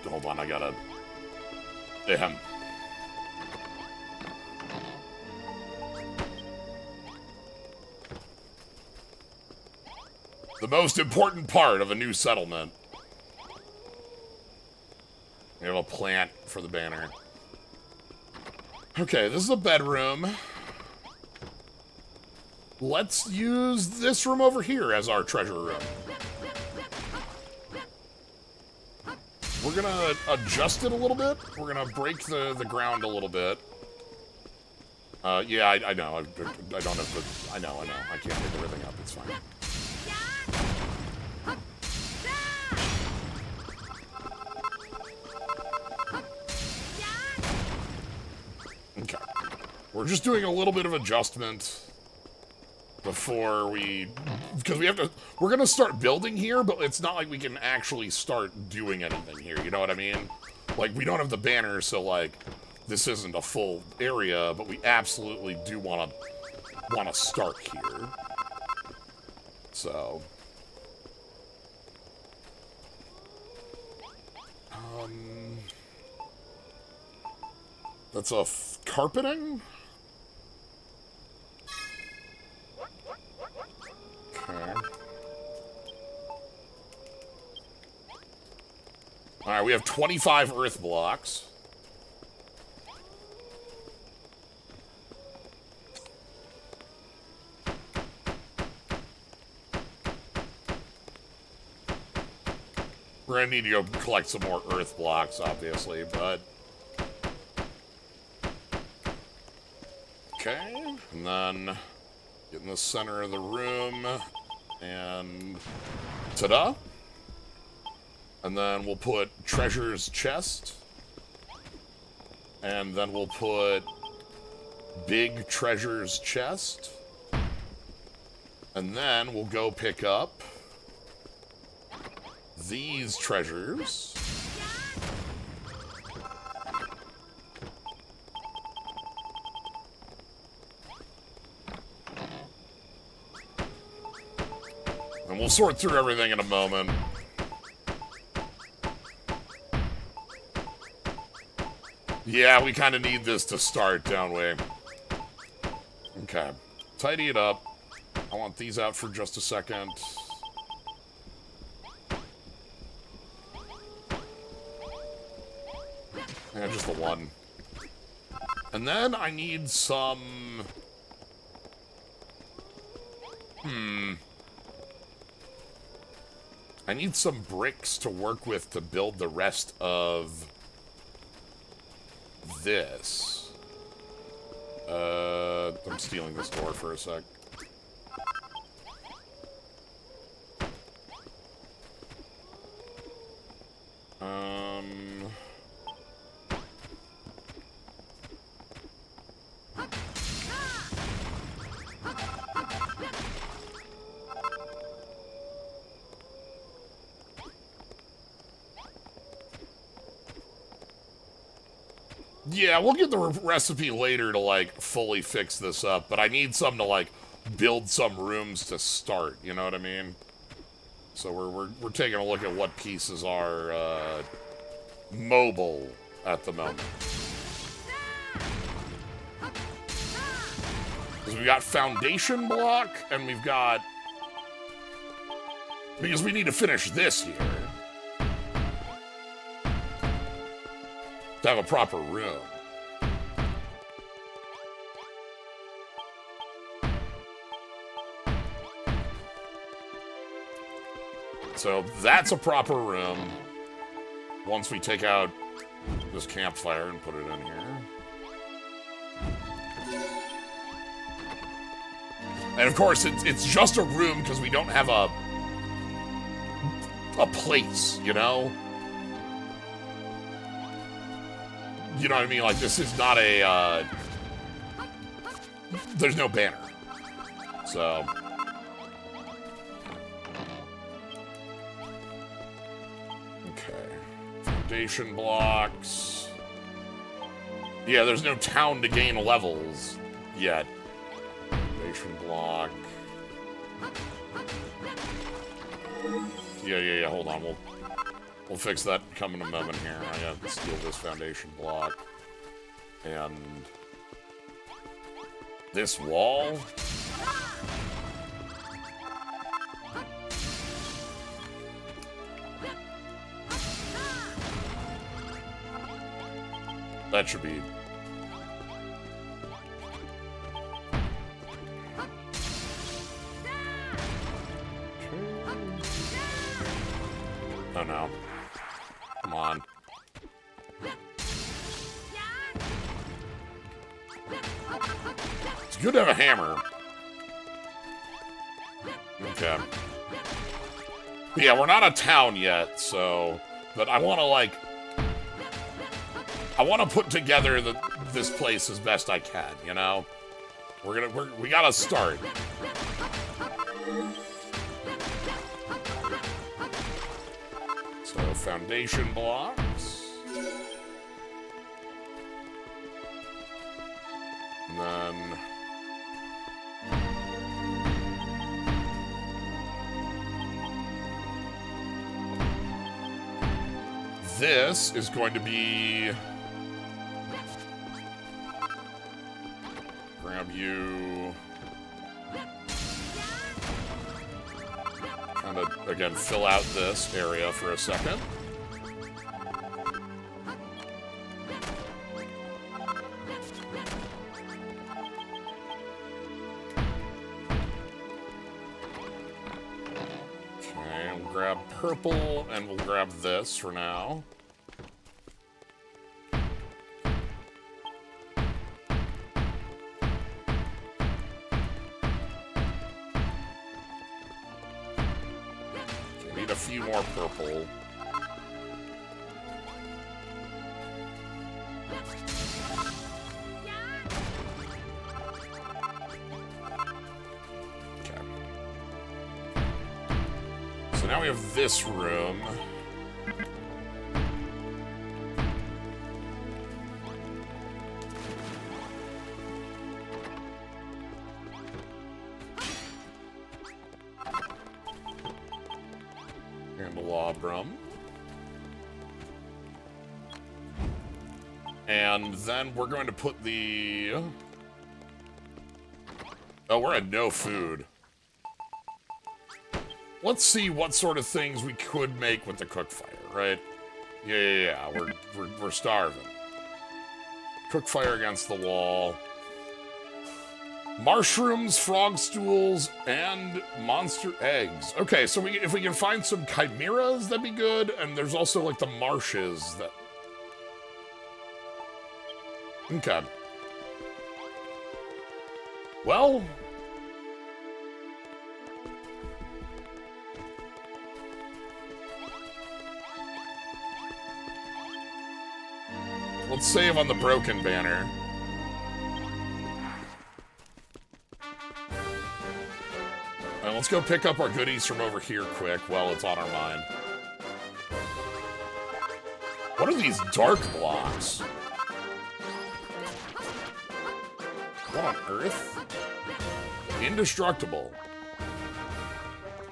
hold on, I gotta damn. The most important part of a new settlement. We have a plant for the banner. Okay, this is a bedroom. Let's use this room over here as our treasure room. We're gonna adjust it a little bit. We're gonna break the ground a little bit. Yeah, I know. I don't have to. I know. I can't pick everything up. It's fine. Okay. We're just doing a little bit of adjustment before because we have to, we're gonna start building here, but it's not like we can actually start doing anything here, you know what I mean? Like, we don't have the banner, so, like, this isn't a full area, but we absolutely do want to start here. So. That's a carpeting? Okay. Alright, we have 25 earth blocks. We're gonna need to go collect some more earth blocks, obviously, but... Okay, and then get in the center of the room, and ta-da! And then we'll put treasure's chest, and then we'll put big treasure's chest, and then we'll go pick up these treasures. And we'll sort through everything in a moment. Yeah, we kind of need this to start, don't we? Okay. Tidy it up. I want these out for just a second. Yeah, just the one. And then I need some... I need some bricks to work with to build the rest of this. I'm stealing this door for a sec. Yeah, we'll get the recipe later to, like, fully fix this up, but I need some to, like, build some rooms to start, you know what I mean? So we're taking a look at what pieces are, mobile at the moment. Because we've got foundation block, and we've got... Because we need to finish this here. To have a proper room. So that's a proper room. Once we take out this campfire and put it in here. And of course, it's just a room because we don't have a place, you know? You know what I mean? Like, this is not a, there's no banner. So... Foundation blocks. Yeah, there's no town to gain levels yet. Foundation block. Yeah, hold on. We'll fix that come in a moment here. I gotta steal this foundation block. And this wall. That should be... Oh no. Come on. It's good to have a hammer. Okay. Yeah, we're not a town yet, so... But I want to, like... I want to put together this place as best I can, you know? We gotta start. So, foundation blocks. And then... This is going to be... Grab you. Trying to, again, fill out this area for a second. Okay, we'll grab purple, and we'll grab this for now. A few more purple. Okay. So now we have this room. Candelabrum. And then we're going to put the... Oh, we're at no food. Let's see what sort of things we could make with the cook fire, right? Yeah. We're starving. Cook fire against the wall. Mushrooms, frog stools, and monster eggs. Okay, so if we can find some chimeras, that'd be good. And there's also, like, the marshes that... Okay. Well... Let's save on the broken banner. And let's go pick up our goodies from over here quick while it's on our mind. What are these dark blocks? What on earth? Indestructible.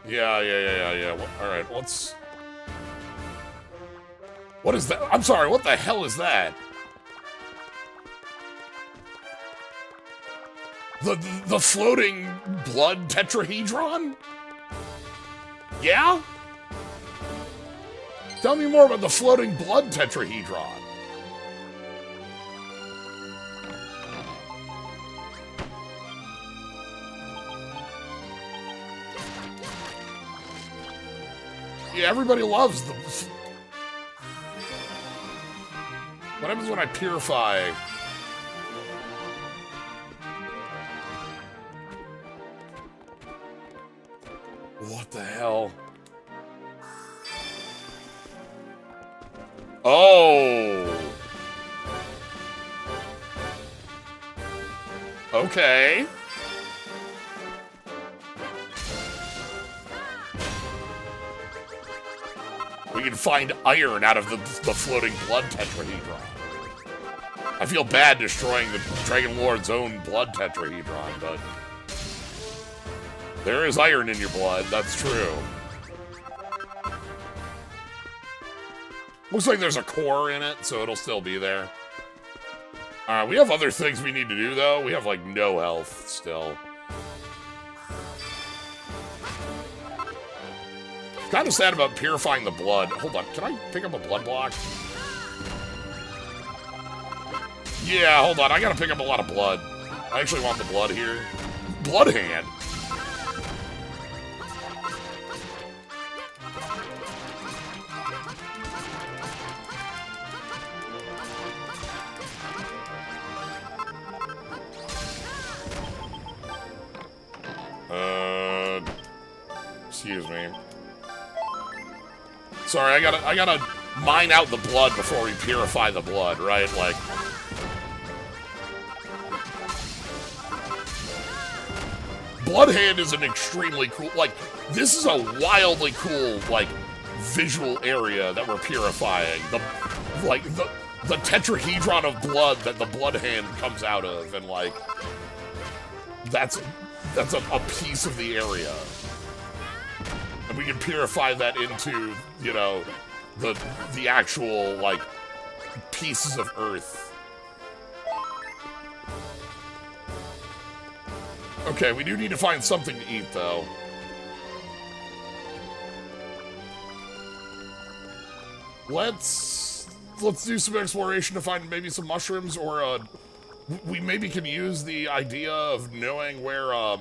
Yeah. Alright, let's... What is that? I'm sorry, what the hell is that? The floating blood tetrahedron? Yeah? Tell me more about the floating blood tetrahedron. Yeah, everybody loves them. What happens when I purify? What the hell? Oh! Okay. We can find iron out of the floating blood tetrahedron. I feel bad destroying the Dragon Lord's own blood tetrahedron, but... There is iron in your blood, that's true. Looks like there's a core in it, so it'll still be there. Alright, we have other things we need to do, though. We have, like, no health still. Kind of sad about purifying the blood. Hold on, can I pick up a blood block? Yeah, hold on, I gotta pick up a lot of blood. I actually want the blood here. Blood hand? Excuse me. Sorry, I gotta mine out the blood before we purify the blood, right? Like... Bloodhand is an extremely cool... Like, this is a wildly cool, like, visual area that we're purifying. The tetrahedron of blood that the blood hand comes out of, and, like... That's a piece of the area. And we can purify that into, you know, the actual, like, pieces of earth. Okay, we do need to find something to eat, though. Let's do some exploration to find maybe some mushrooms, or, we maybe can use the idea of knowing where,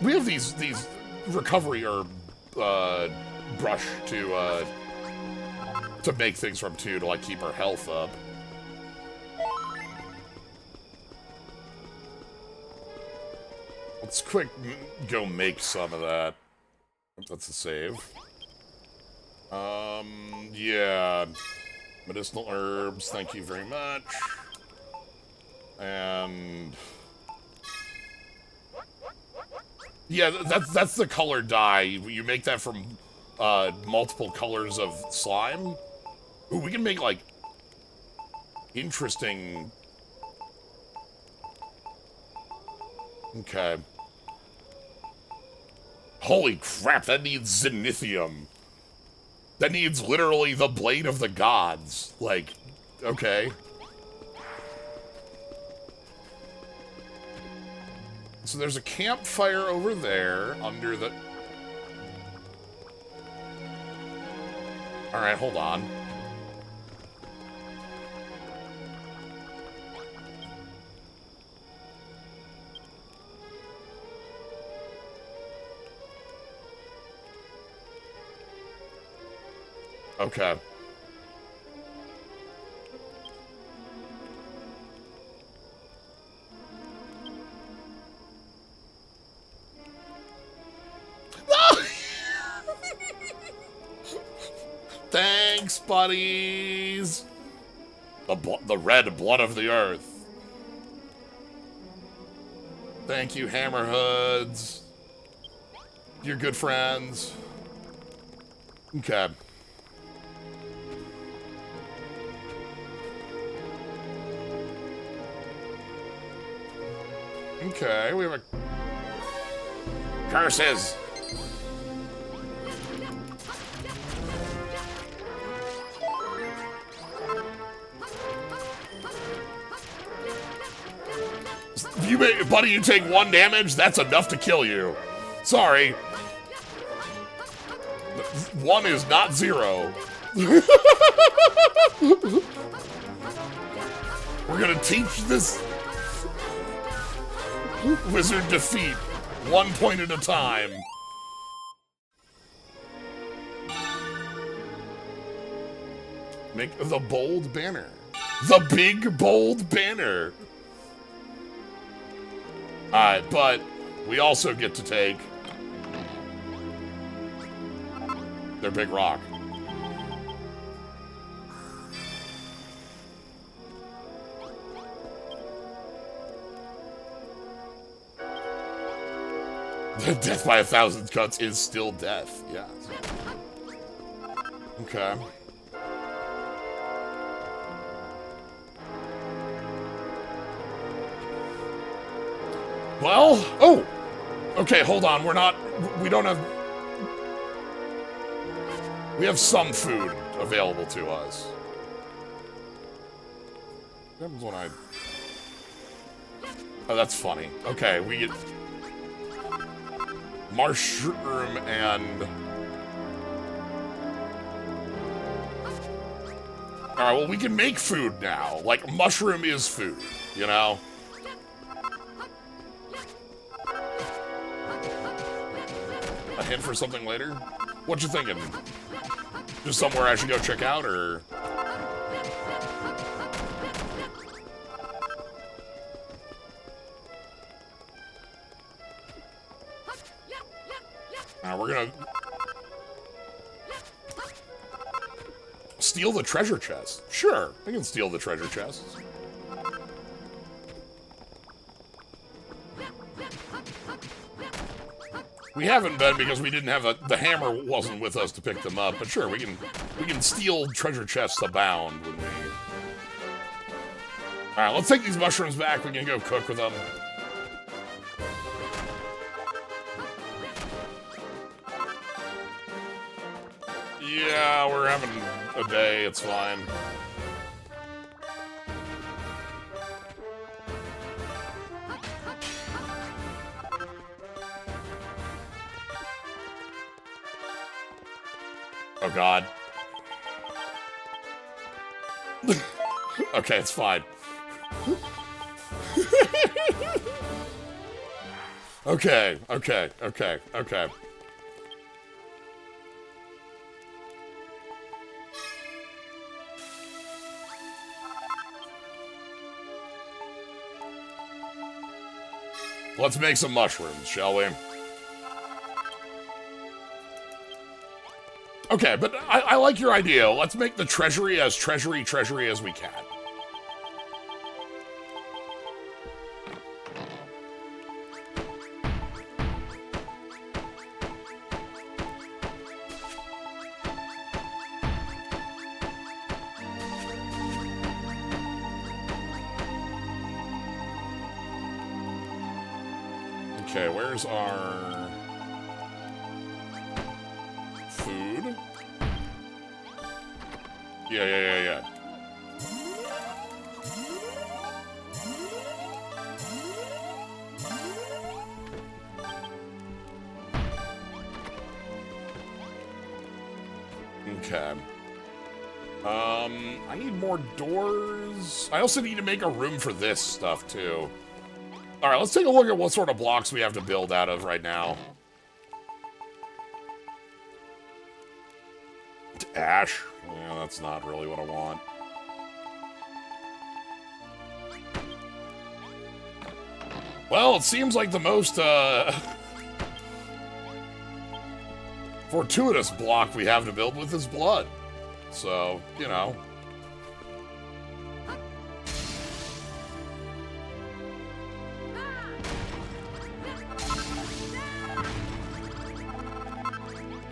we have these recovery herb brush to make things from too, to like keep our health up. Let's quick go make some of that. That's a save. Yeah. Medicinal herbs, thank you very much. And... Yeah, that's the color dye. You make that from multiple colors of slime. Ooh, we can make, like, interesting... Okay. Holy crap, that needs zenithium. That needs literally the blade of the gods. Like, okay. So there's a campfire over there under the... Alright, hold on. Okay. Thanks, buddies! The red blood of the earth. Thank you, Hammerhoods. You're good friends. Okay. Okay, we have a... Curses! Buddy, you take 1 damage, that's enough to kill you. Sorry. 1 is not 0. We're gonna teach this wizard defeat 1 point at a time. Make the bold banner. The big bold banner. Alright, but we also get to take their big rock. Death by 1,000 cuts is still death, yeah. Okay. Well, oh! Okay, hold on, we don't have... We have some food available to us. What happens when I... Oh, that's funny. Okay, we get... Mushroom and... Alright, well, we can make food now. Like, mushroom is food, you know? A hint for something later? What you thinking? Just somewhere I should go check out, or...? We're gonna... Steal the treasure chest. Sure, I can steal the treasure chest. We haven't been because we didn't have the hammer wasn't with us to pick them up, but sure, we can steal treasure chests abound when we... Alright, let's take these mushrooms back, we can go cook with them. Yeah, we're having a day, it's fine. Oh god. Okay, it's fine. Okay. Let's make some mushrooms, shall we? Okay, but I like your idea. Let's make the treasury as treasury as we can. Okay, where's our food? Yeah. Okay. I need more doors. I also need to make a room for this stuff, too. Alright, let's take a look at what sort of blocks we have to build out of right now. Ash? Yeah, that's not really what I want. Well, it seems like the most, fortuitous block we have to build with is blood. So, you know.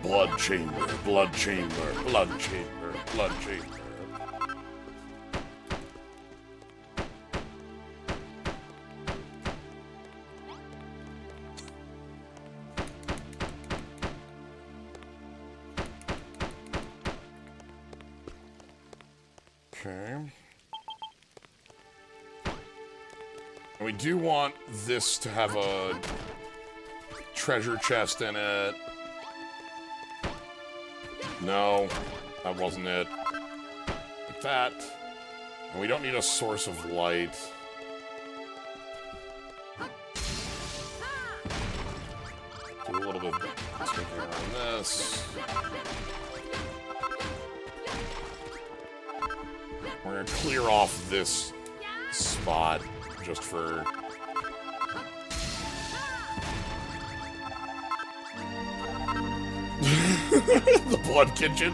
Blood chamber, blood chamber, blood chamber, blood chamber. Okay. And we do want this to have a treasure chest in it. No, that wasn't it. Like that. And we don't need a source of light. Do a little bit of taking around this. We're gonna clear off this spot just for... the blood kitchen.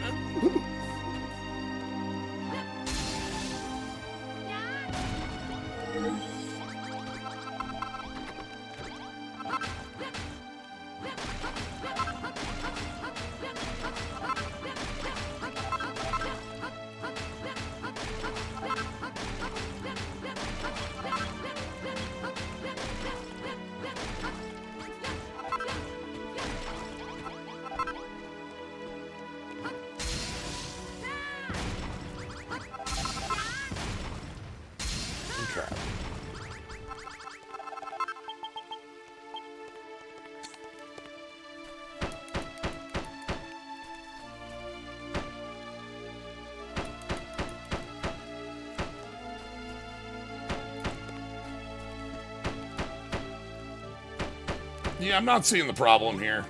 Yeah, I'm not seeing the problem here.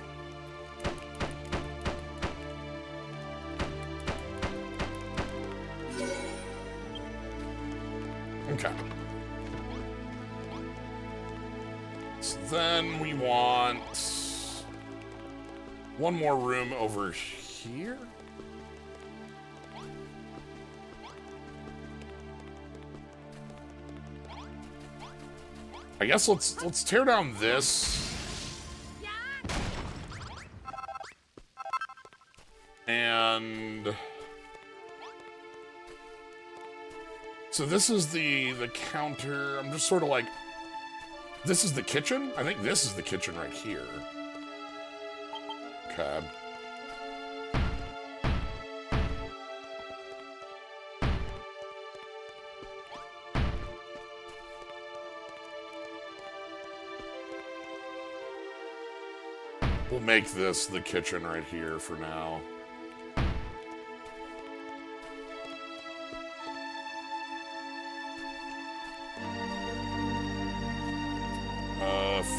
Okay. So then we want one more room over here. I guess let's tear down this. And so this is the counter. I'm just sort of like, this is the kitchen? I think this is the kitchen right here. Okay. We'll make this the kitchen right here for now.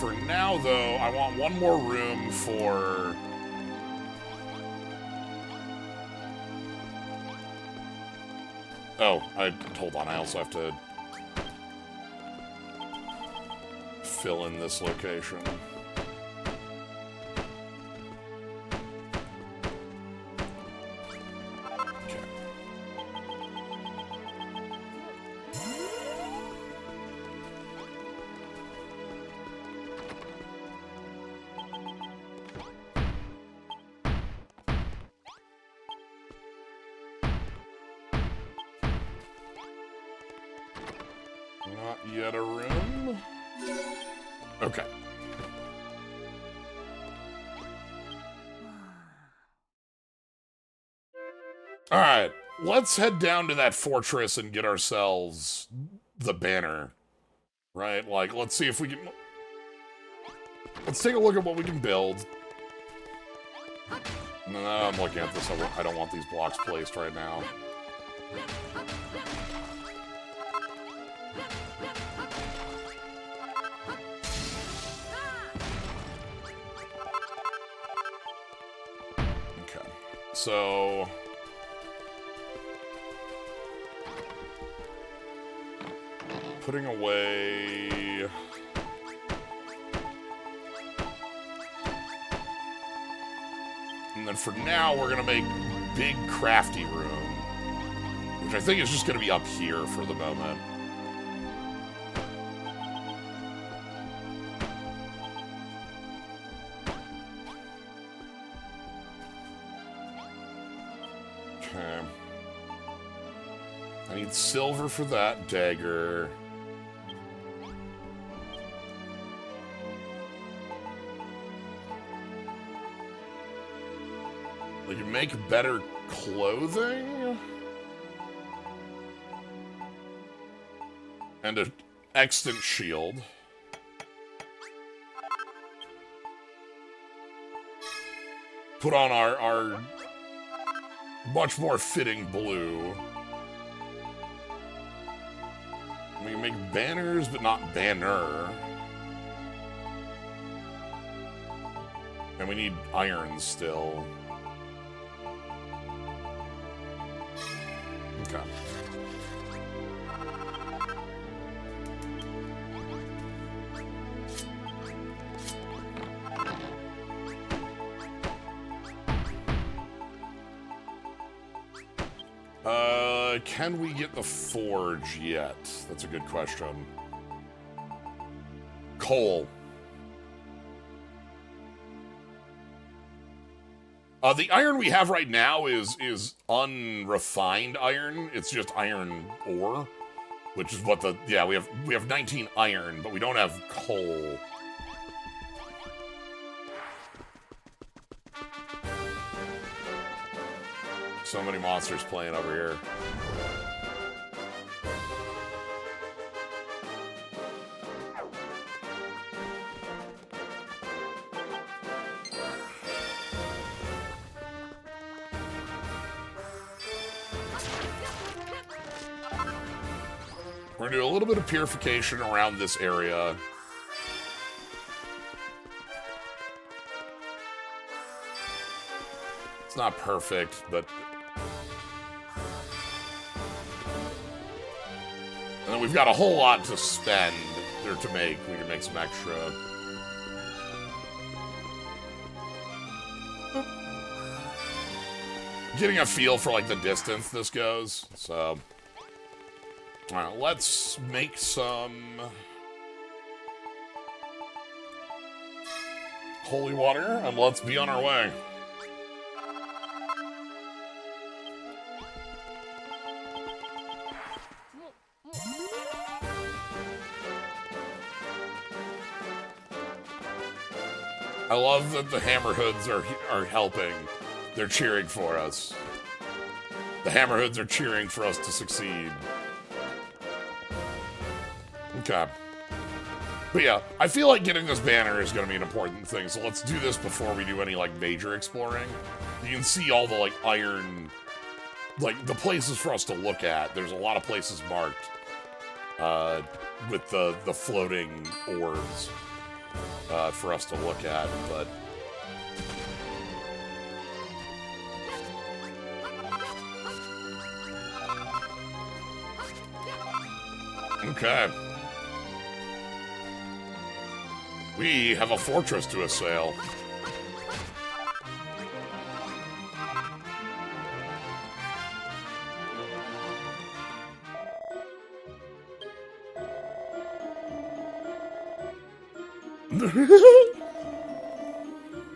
For now, though, I want one more room for... Oh, hold on, I also have to fill in this location. Not yet a room. Okay. Alright, let's head down to that fortress and get ourselves the banner. Right? Like, let's see if we can... Let's take a look at what we can build. No, I'm looking at this. I don't want these blocks placed right now. Okay. So... putting away... And then for now, we're going to make big crafty room. Which I think is just going to be up here for the moment. Okay. I need silver for that dagger. We can make better clothing? And an extant shield. Put on our much more fitting blue. We can make banners, but not banner. And we need iron still. Okay. Can we get the forge yet? That's a good question. Coal. The iron we have right now is unrefined iron. It's just iron ore, which is what we have 19 iron, but we don't have coal. So many monsters playing over here. We're gonna do a little bit of purification around this area. It's not perfect, but... And then we've got a whole lot to spend, or to make. We can make some extra. Getting a feel for, like, the distance this goes, so... Alright, let's make some... holy water, and let's be on our way. I love that the Hammerhoods are helping. They're cheering for us. The Hammerhoods are cheering for us to succeed. Okay. But yeah, I feel like getting this banner is going to be an important thing, so let's do this before we do any, like, major exploring. You can see all the, like, iron... like, the places for us to look at. There's a lot of places marked with the floating ores. For us to look at, but... Okay. We have a fortress to assail.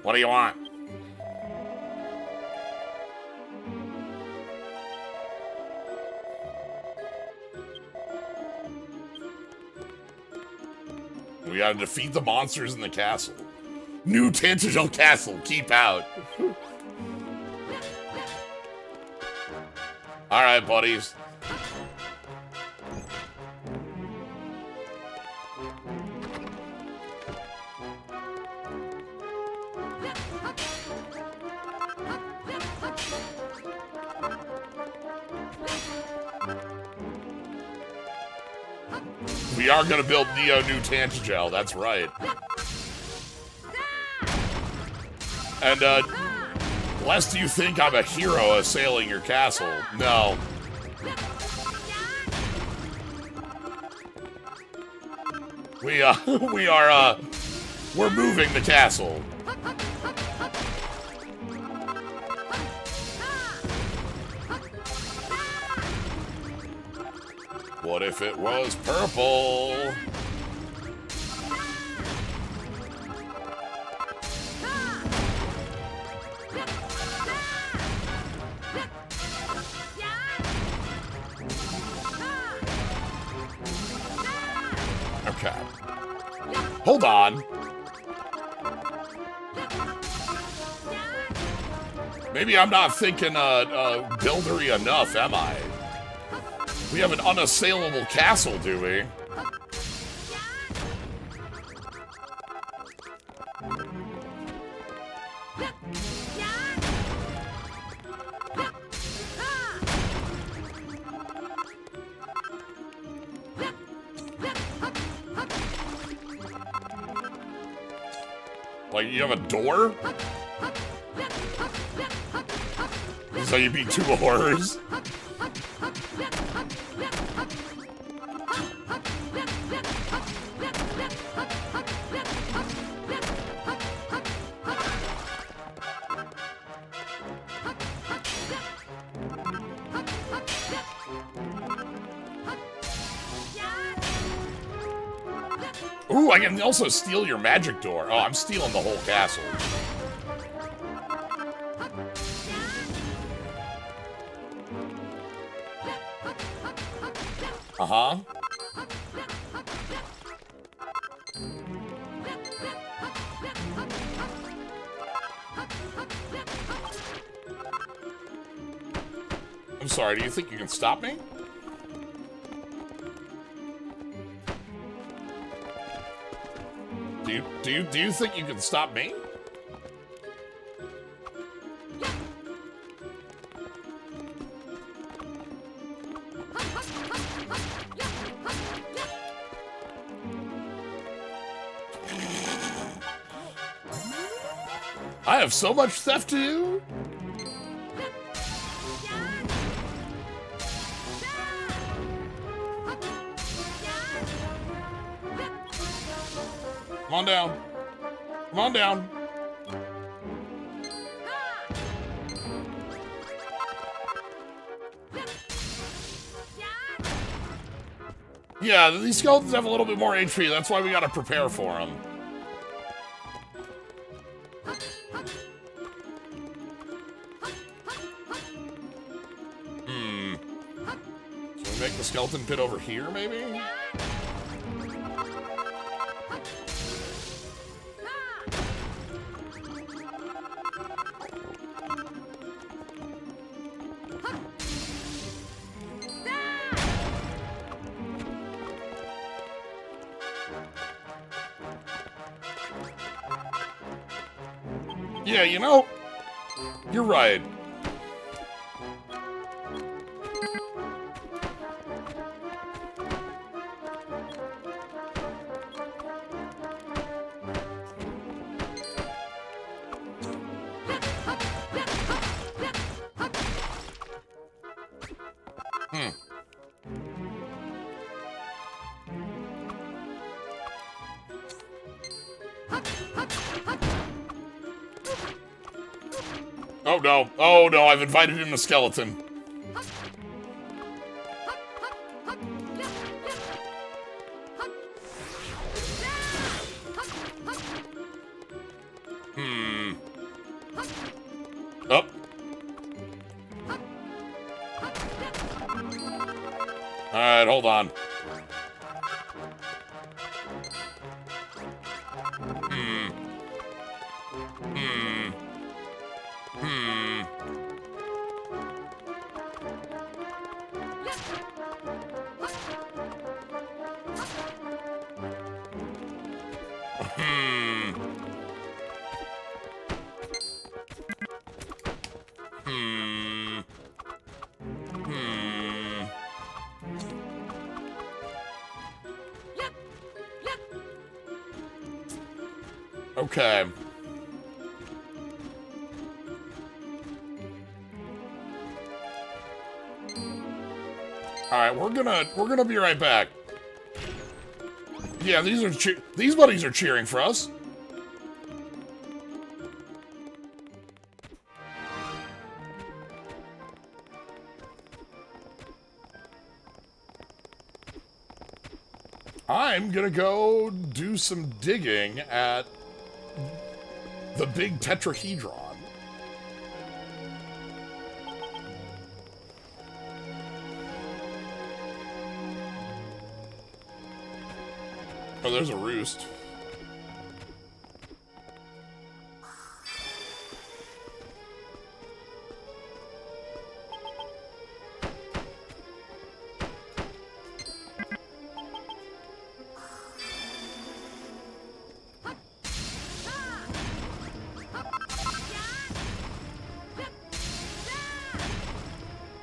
What do you want? We gotta defeat the monsters in the castle. New Tantegel Castle, keep out. Alright, buddies. We are going to build Neo New Tantegel, that's right. And, lest you think I'm a hero assailing your castle, no. We're moving the castle. What if it was purple? Okay. Hold on. Maybe I'm not thinking buildery enough, am I? We have an unassailable castle, do we? Like, you have a door? This is how you beat two horrors? Ooh, I can also steal your magic door. Oh, I'm stealing the whole castle. Uh-huh. I'm sorry, do you think you can stop me? Do you think you can stop me? I have so much theft to do. Come on down. Come on down. Yeah, these skeletons have a little bit more HP. That's why we gotta prepare for them. Can we make the skeleton pit over here, maybe? Yeah, you know, you're right. Oh no, oh no, I've invited in a skeleton. Oh. Alright, hold on. Okay. All right, we're gonna be right back. Yeah, these buddies are cheering for us. I'm gonna go do some digging at the big tetrahedron. Oh, there's a roost.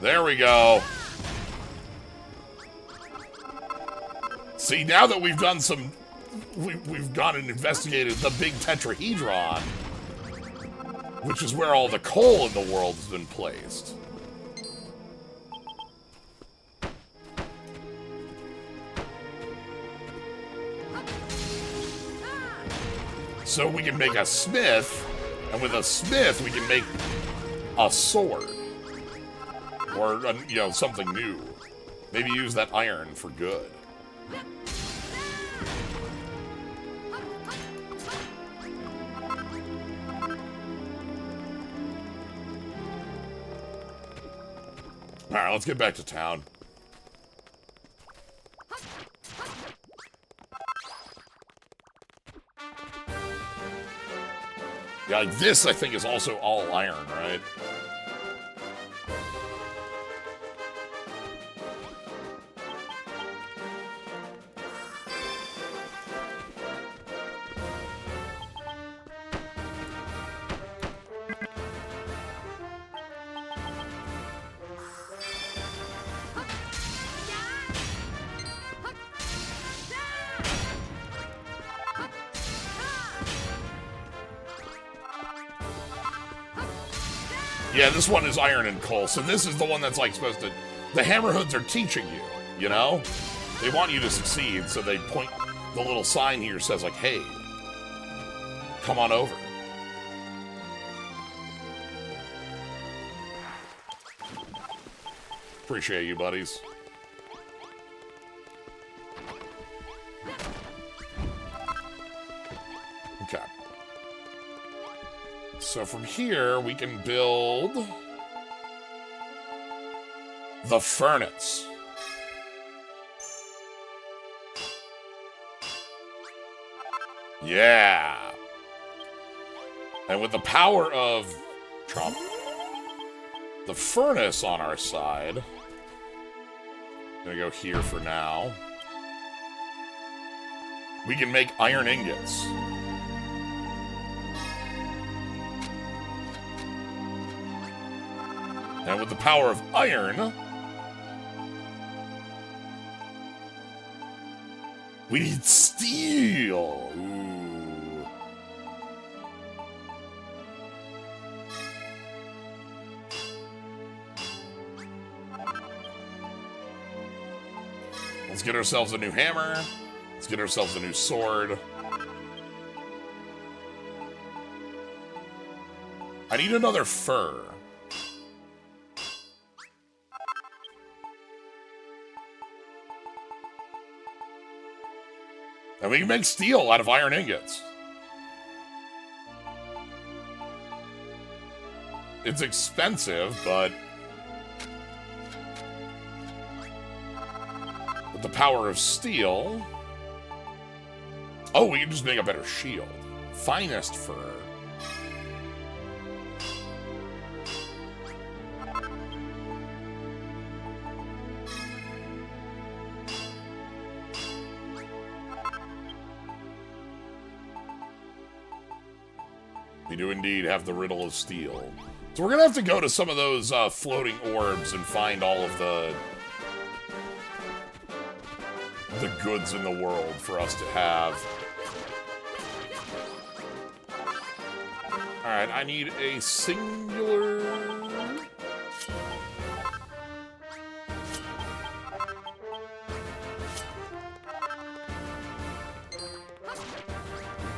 There we go. See, now that we've done some we've gone and investigated the big tetrahedron, which is where all the coal in the world has been placed. So we can make a smith, and with a smith we can make a sword. Or, you know, something new. Maybe use that iron for good. Alright, let's get back to town. Yeah, like this, I think, is also all iron, right? Yeah, this one is iron and coal, so this is the one that's like supposed to... The Hammerhoods are teaching you, you know? They want you to succeed, so they point... The little sign here says like, hey, come on over. Appreciate you, buddies. Okay. So from here, we can build the furnace. Yeah. And with the power of the furnace on our side, I'm gonna go here for now. We can make iron ingots. And with the power of iron, we need steel. Ooh. Let's get ourselves a new hammer. Let's get ourselves a new sword. I need another fur. And we can make steel out of iron ingots. It's expensive, but with the power of steel... Oh, we can just make a better shield. Finest fur. We do indeed have the riddle of steel. So we're gonna have to go to some of those floating orbs and find all of the goods in the world for us to have. Alright, I need a singular...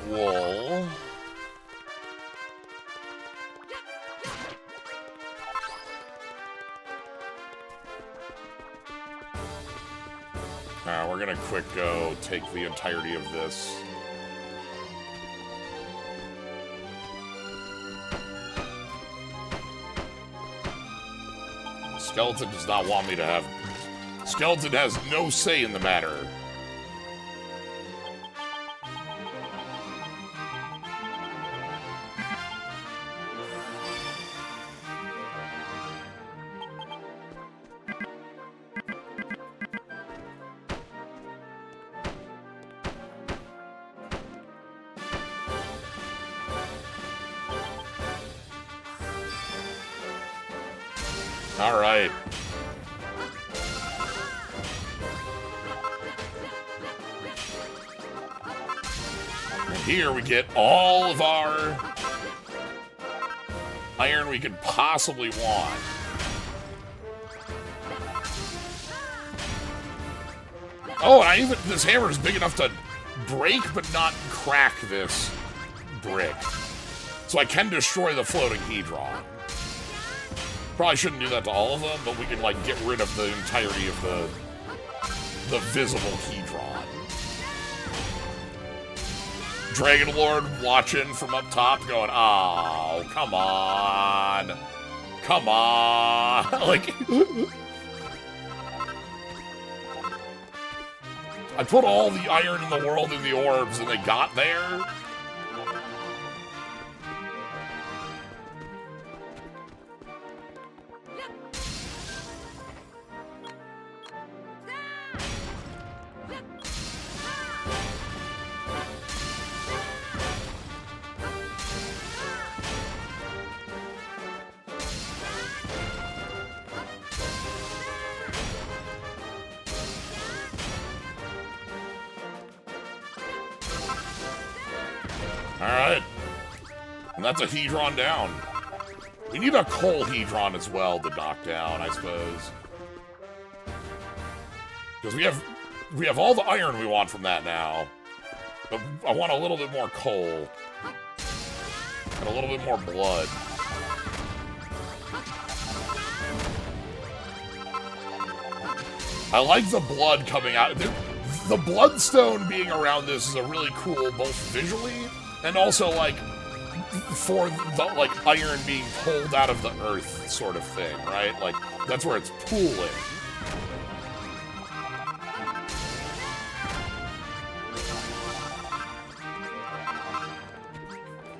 wool. Alright, we're gonna quick go take the entirety of this. Skeleton does not want me to have... Skeleton has no say in the matter. All right. here we get all of our iron we could possibly want. Oh, and this hammer is big enough to break but not crack this brick. So I can destroy the floating hedron. Probably shouldn't do that to all of them, but we can, like, get rid of the entirety of the visible hedron. Dragon Lord watching from up top going, oh, come on. Come on. Like, I put all the iron in the world in the orbs and they got there. Alright. And that's a hedron down. We need a coal hedron as well to knock down, I suppose. Because we have all the iron we want from that now. But I want a little bit more coal. And a little bit more blood. I like the blood coming out. The bloodstone being around this is a really cool, both visually and also, like, for the, like, iron being pulled out of the earth sort of thing, right? Like, that's where it's pooling.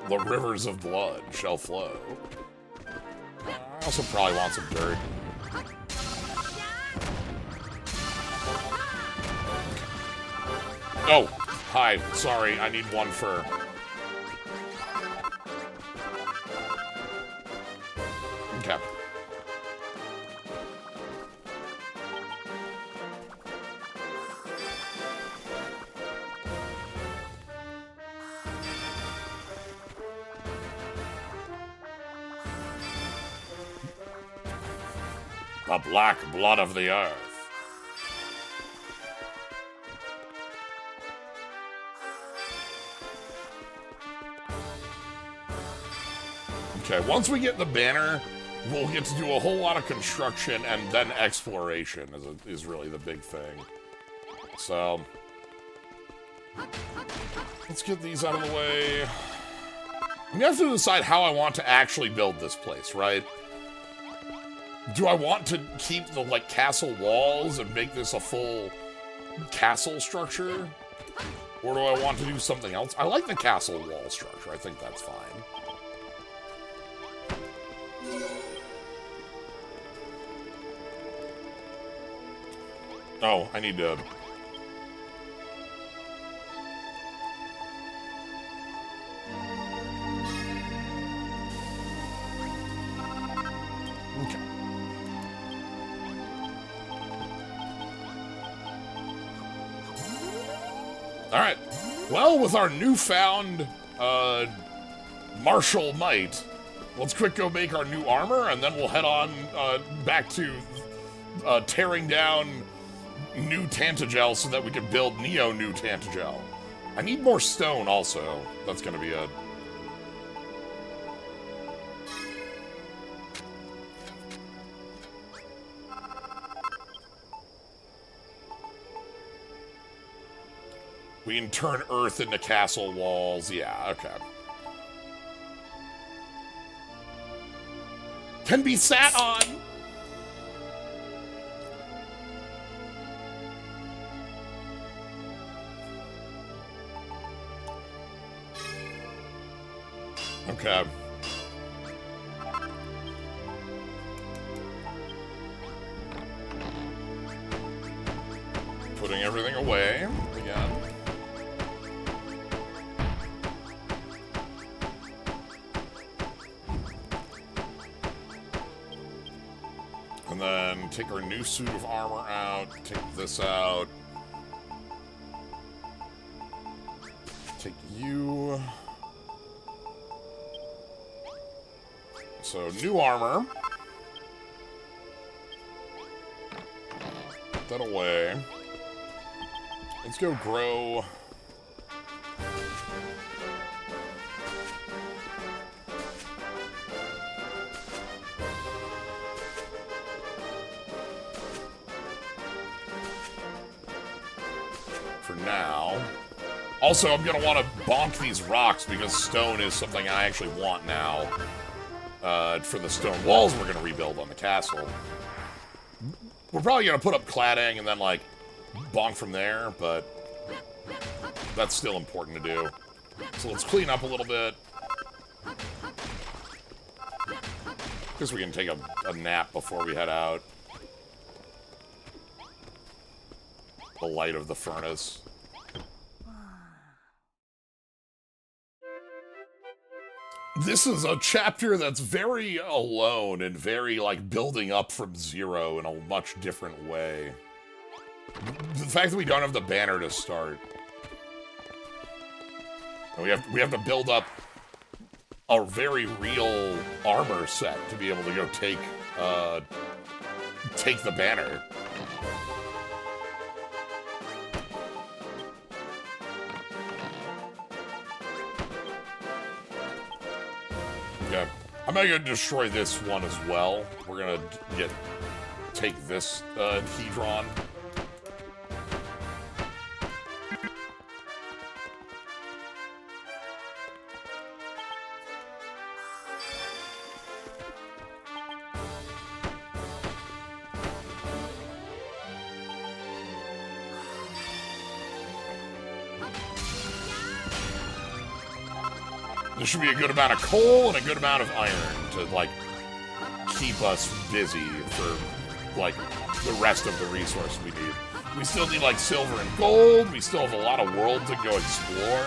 The rivers of blood shall flow. I also probably want some dirt. Oh, hi. Sorry, I need one fur. Okay. The black blood of the earth. Okay, once we get the banner, we'll get to do a whole lot of construction, and then exploration is really the big thing. So, let's get these out of the way. We have to decide how I want to actually build this place, right? Do I want to keep the, like, castle walls and make this a full castle structure? Or do I want to do something else? I like the castle wall structure. I think that's fine. Oh, I need to... Okay. Alright. Well, with our newfound, martial might, let's quick go make our new armor, and then we'll head on, back to, tearing down new Tantegel so that we can build Neo new Tantegel. I need more stone also. That's gonna be a... We can turn earth into castle walls. Yeah, okay. Can be sat on! Okay. Putting everything away again. And then take our new suit of armor out, take this out. Take you. so new armor. Put that away. Let's go grow. For now. Also, I'm gonna want to bonk these rocks because stone is something I actually want now. For the stone walls we're gonna rebuild on the castle. We're probably gonna put up cladding and then, like, bonk from there, but that's still important to do. So let's clean up a little bit. Guess we can take a nap before we head out. The light of the furnace. This is a chapter that's very alone and very, like, building up from zero in a much different way. The fact that we don't have the banner to start. And we have to build up a very real armor set to be able to go take the banner. Yeah, I'm not gonna destroy this one as well. We're gonna take this Hedron. There should be a good amount of coal and a good amount of iron to, like, keep us busy for, like, the rest of the resources we need. We still need, like, silver and gold. We still have a lot of world to go explore.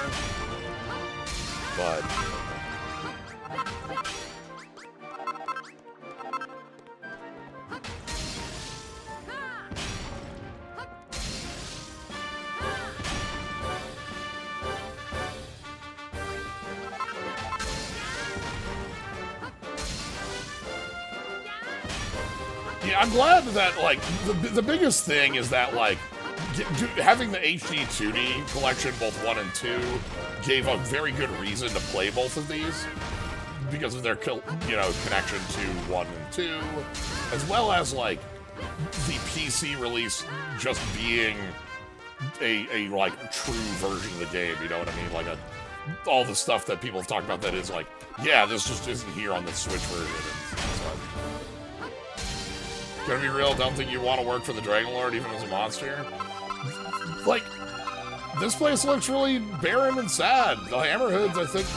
But yeah, I'm glad that, like, the biggest thing is that, like, having the HD 2D collection, both 1 and 2, gave a very good reason to play both of these. Because of their, you know, connection to 1 and 2. As well as, like, the PC release just being a like, true version of the game, you know what I mean? Like, all the stuff that people have talked about that is like, yeah, this just isn't here on the Switch version. Gonna be real, don't think you want to work for the Dragon Lord even as a monster? Like, this place looks really barren and sad. The Hammerhoods, I think,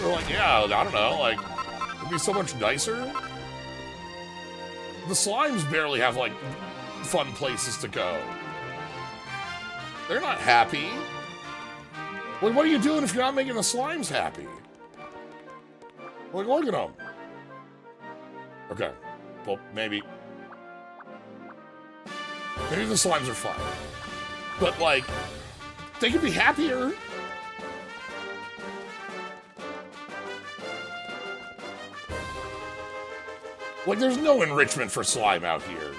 are like, yeah, I don't know, like, it'd be so much nicer. The Slimes barely have, like, fun places to go. They're not happy. Like, what are you doing if you're not making the Slimes happy? Like, look at them. Okay, well, maybe the Slimes are fine. But, like, they could be happier. Like, there's no enrichment for slime out here.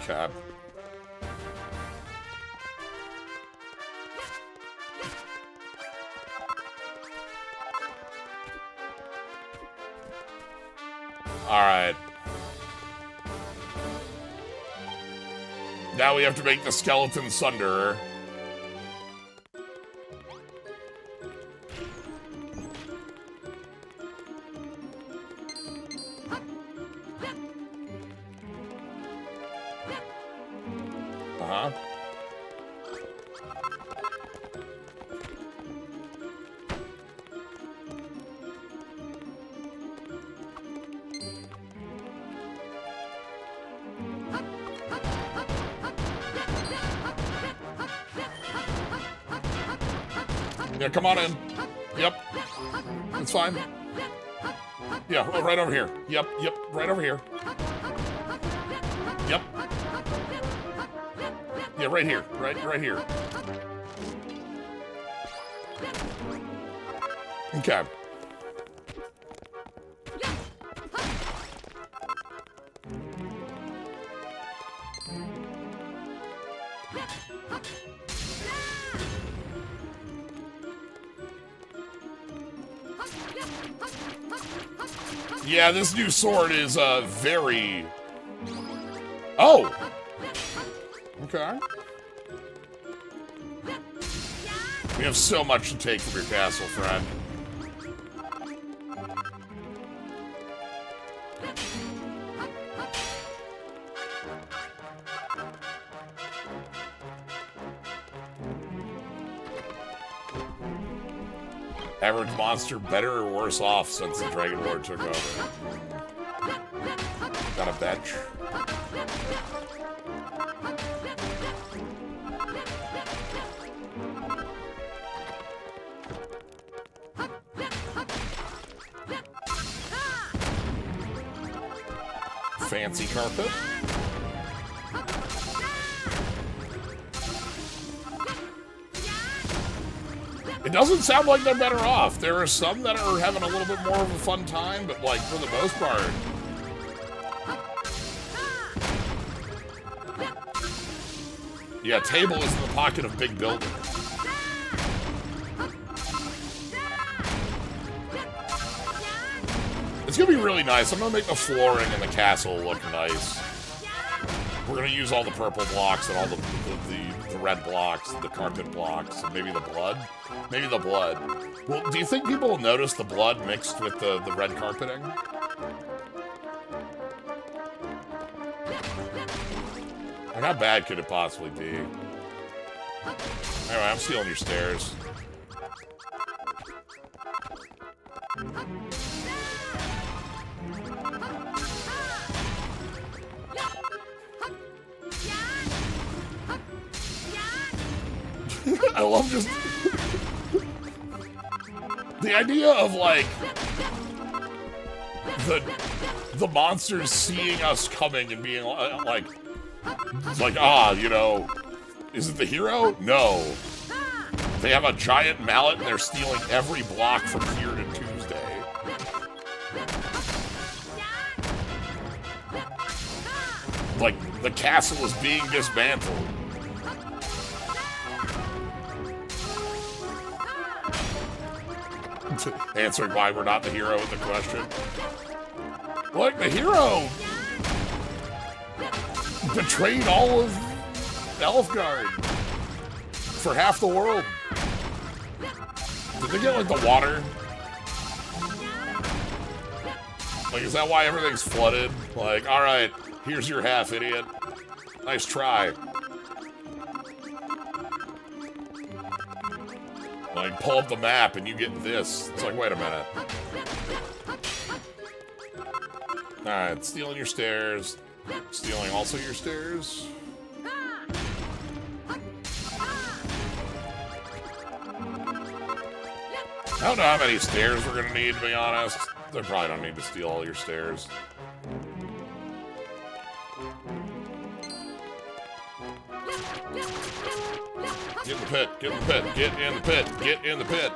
Okay. Alright. Now we have to make the skeleton sunderer. Uh-huh. Yeah, come on in. Yep. It's fine. Yeah, right over here. Yep, right over here. Yep. Yeah, right here. Right here. Okay. Yeah, this new sword is very... Oh! Okay. We have so much to take from your castle, friend. Average monster better or worse off since the Dragon Lord took over? Got a bench? Fancy carpet? It doesn't sound like they're better off. There are some that are having a little bit more of a fun time, but like for the most part. Yeah, table is in the pocket of big builder. It's gonna be really nice. I'm gonna make the flooring in the castle look nice. We're gonna use all the purple blocks and all the red blocks, the carpet blocks, and maybe the blood. Maybe the blood. Well, do you think people will notice the blood mixed with the red carpeting? Like, how bad could it possibly be? Anyway, I'm stealing your stairs. I love just... the idea of, like... the monsters seeing us coming and being like... It's like, ah, you know... Is it the hero? No. They have a giant mallet and they're stealing every block from here to Tuesday. Like, the castle is being dismantled. Answering why we're not the hero with the question. Look, the hero betrayed all of Elfgard for half the world. Did they get, like, the water? Like, is that why everything's flooded? Like, alright, here's your half, idiot. Nice try. Like, pull up the map and you get this. It's like, wait a minute. Alright, stealing your stairs. Stealing also your stairs. I don't know how many stairs we're gonna need, to be honest. They probably don't need to steal all your stairs. Get in the pit, get in the pit, get in the pit, get in the pit.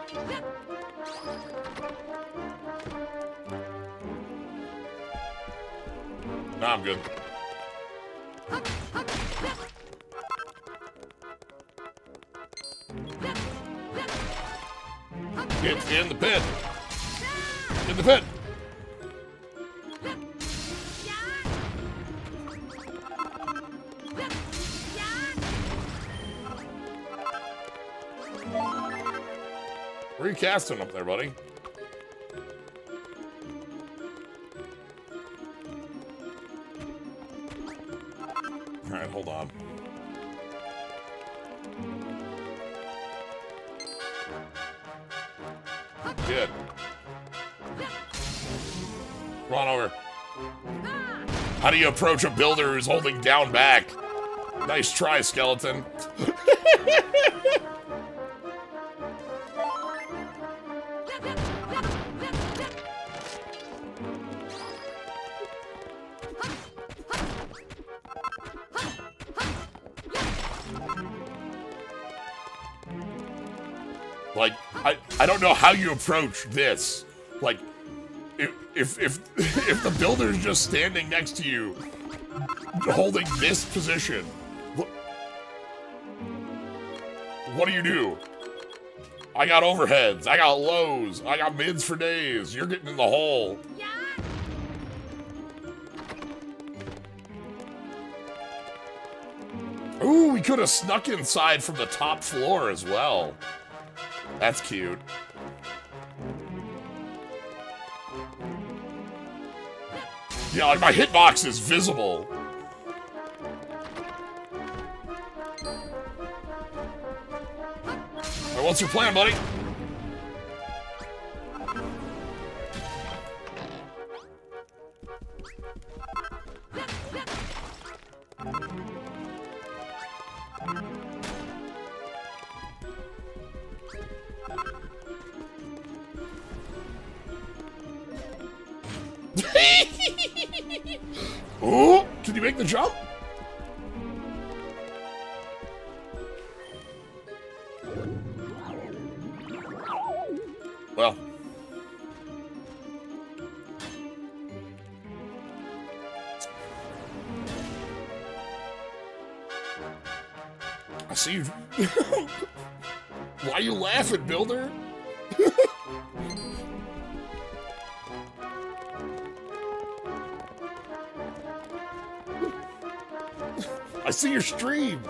Nah, I'm good. Get in the pit. In the pit. Where are you casting up there, buddy? Alright, hold on. Good. Come on over. How do you approach a builder who's holding down back? Nice try, skeleton. Like, I don't know how you approach this. Like, if the builder's just standing next to you, holding this position, what do you do? I got overheads, I got lows, I got mids for days. You're getting in the hole. Ooh, we could have snuck inside from the top floor as well. That's cute. Yeah, like my hitbox is visible. Right, what's your plan, buddy? Ooh, can you make the jump? Well. I see you. Why are you laughing, builder? I see your stream.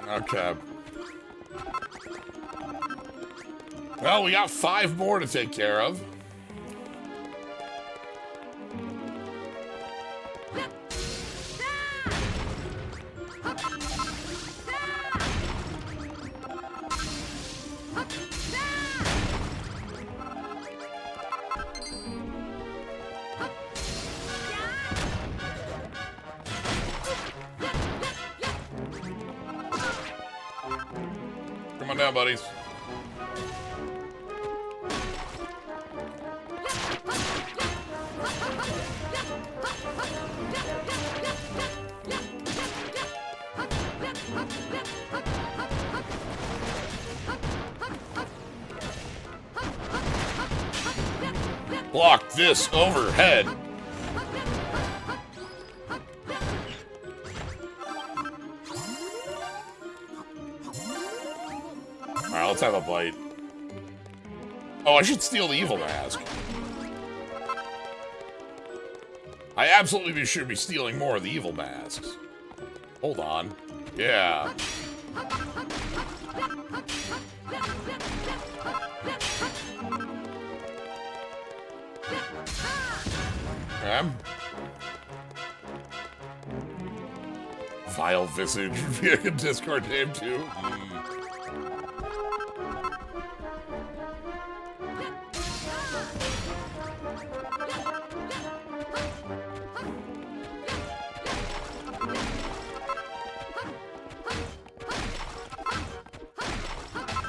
Okay. Well, we got 5 more to take care of. Come on down, buddies. Block this overhead. Alright, let's have a bite. Oh, I should steal the evil mask. I absolutely should be stealing more of the evil masks. Hold on. Yeah. Okay. Vile visage via discard name too.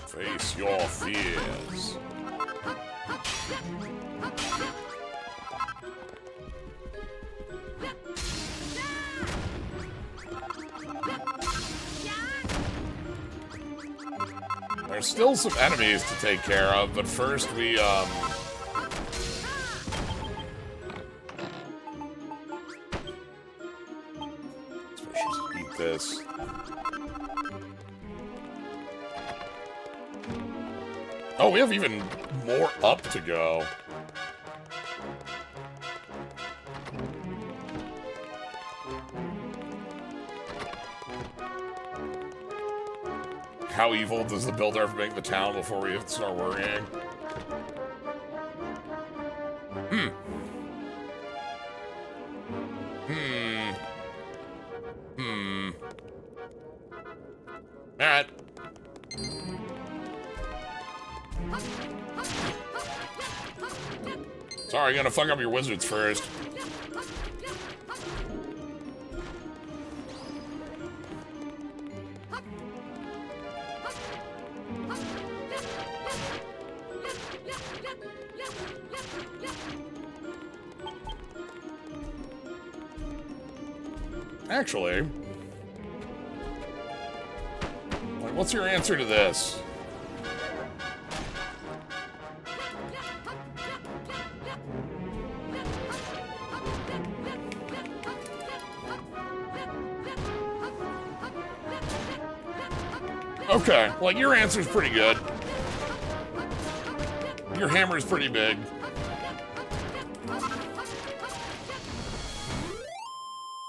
Face your fears. There's still some enemies to take care of, but first we, let's eat this. Oh, we have even more up to go. How evil does the builder ever make the town before we have to start worrying? Alright. Sorry, I'm gonna fuck up your wizards first. Actually, like, what's your answer to this? Okay, like, your answer's pretty good. Your hammer's pretty big.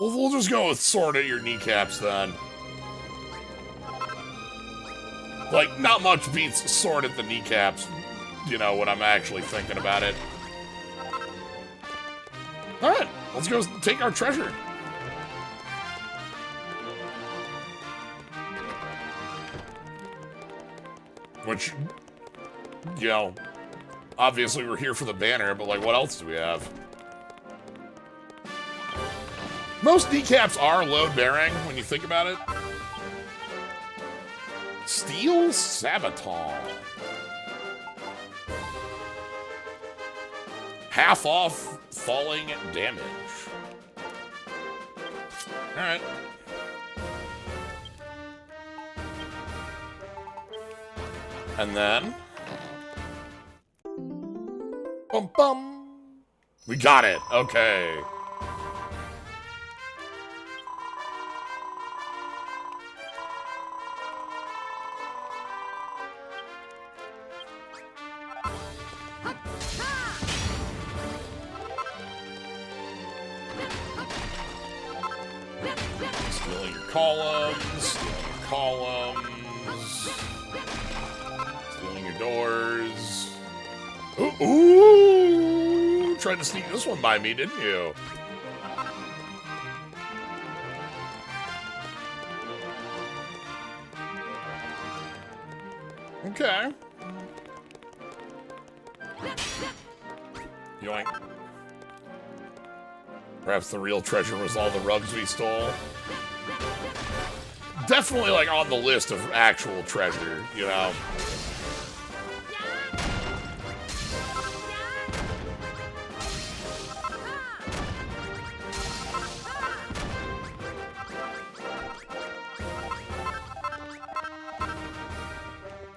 We'll just go with sword at your kneecaps then. Like, not much beats sword at the kneecaps, you know, when I'm actually thinking about it. Alright, let's go take our treasure. Which, you know, obviously we're here for the banner, but, like, what else do we have? Most kneecaps are load-bearing when you think about it. Steel Sabaton. Half off falling damage. Alright. And then... Bum bum! We got it! Okay. Stealing your columns, stealing your doors. Ooh! Tried to sneak this one by me, didn't you? Okay. Yoink. Perhaps the real treasure was all the rugs we stole. Definitely, like, on the list of actual treasure, you know?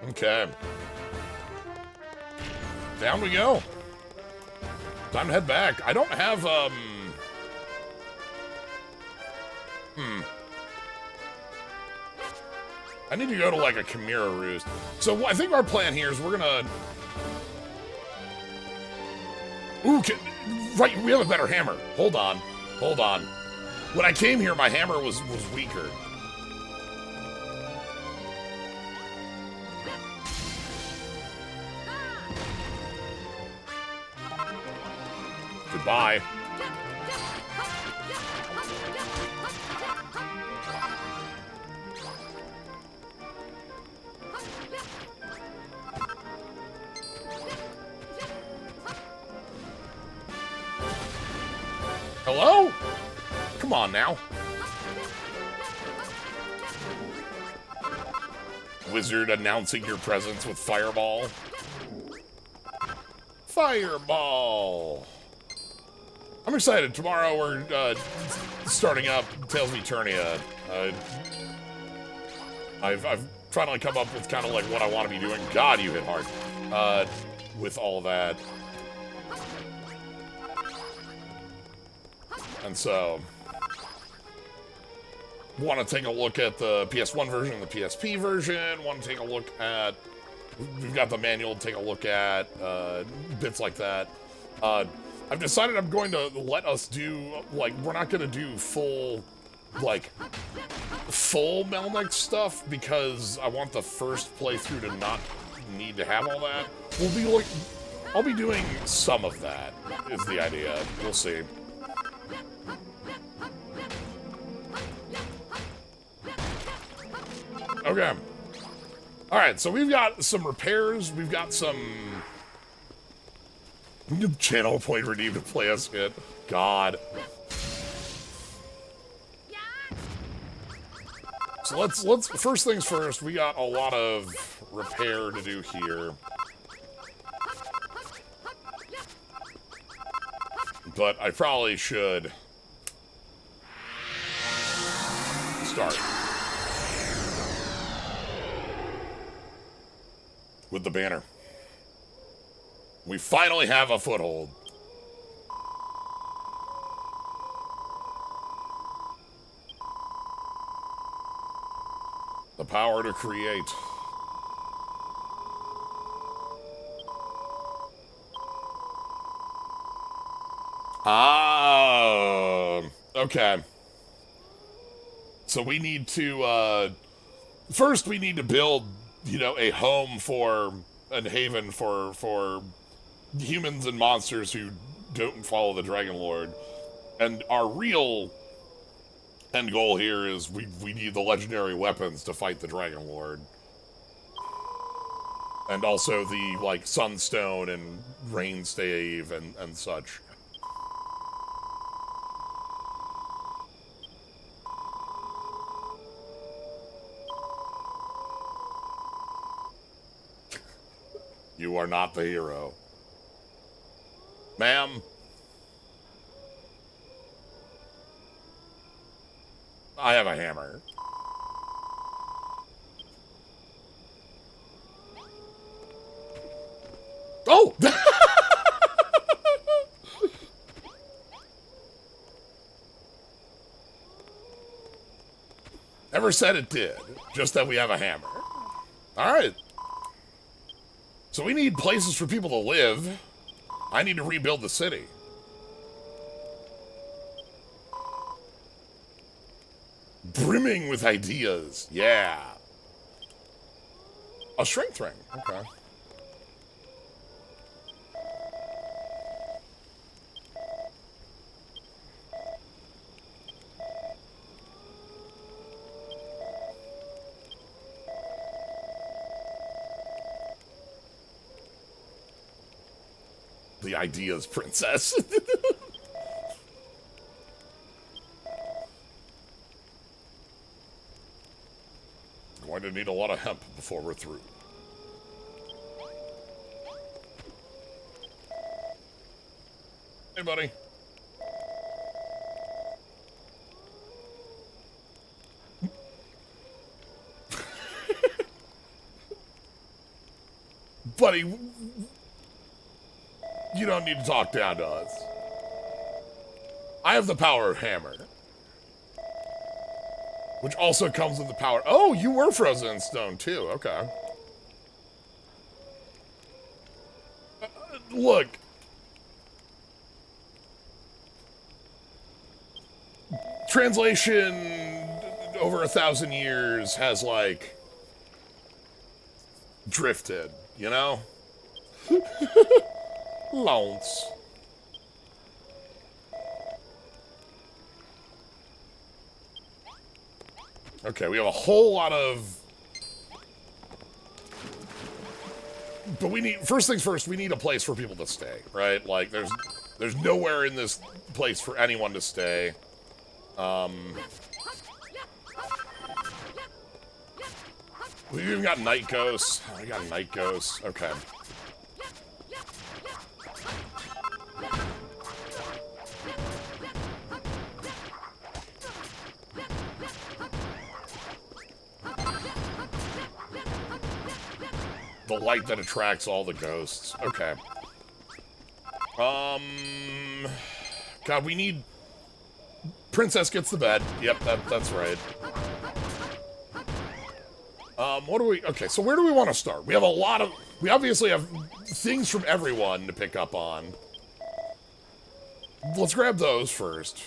Okay. Down we go. Time to head back. I don't have, I need to go to, like, a Chimera Roost. So I think our plan here is we're gonna... Ooh, right, we have a better hammer. Hold on. Hold on. When I came here, my hammer was weaker. Goodbye. Hello? Come on now. Wizard announcing your presence with Fireball. Fireball! I'm excited. Tomorrow we're starting up Tales of Eternia. I've finally come up with kind of like what I want to be doing. God, you hit hard. With all that. And so, want to take a look at the PS1 version and the PSP version. Want to take a look at, we've got the manual to take a look at, bits like that. I've decided I'm going to let us do, like, we're not going to do full Melnick stuff because I want the first playthrough to not need to have all that. We'll be like, I'll be doing some of that, is the idea. We'll see. Okay. Alright, so we've got some repairs, we've got some... channel point redeemed to play us good. God. So let's first things first, we got a lot of repair to do here. But I probably should start with the banner. We finally have a foothold. The power to create. Ah, okay. So we need to, first we need to build, you know, a home for, a haven for humans and monsters who don't follow the Dragon Lord. And our real end goal here is we need the legendary weapons to fight the Dragon Lord. And also the, like, Sunstone and Rain Stave and such. You are not the hero. Ma'am. I have a hammer. Oh! Never said it did. Just that we have a hammer. Alright. So we need places for people to live. I need to rebuild the city. Brimming with ideas. Yeah. A strength ring. Okay. The ideas princess. Going to need a lot of hemp before we're through. Hey, buddy. Buddy, you don't need to talk down to us. I have the power of hammer. Which also comes with the power... Oh, you were frozen in stone, too. Okay. Look. Translation over 1,000 years has, like... drifted, you know? Lounce. Okay, we have a whole lot of... But we need... First things first, we need a place for people to stay, right? Like, there's nowhere in this place for anyone to stay. We've even got night ghosts. We got night ghosts. Okay. The light that attracts all the ghosts. Okay. God, we need... Princess gets the bed. Yep, that's right. What do we... Okay, so where do we want to start? We have a lot of... We obviously have things from everyone to pick up on. Let's grab those first.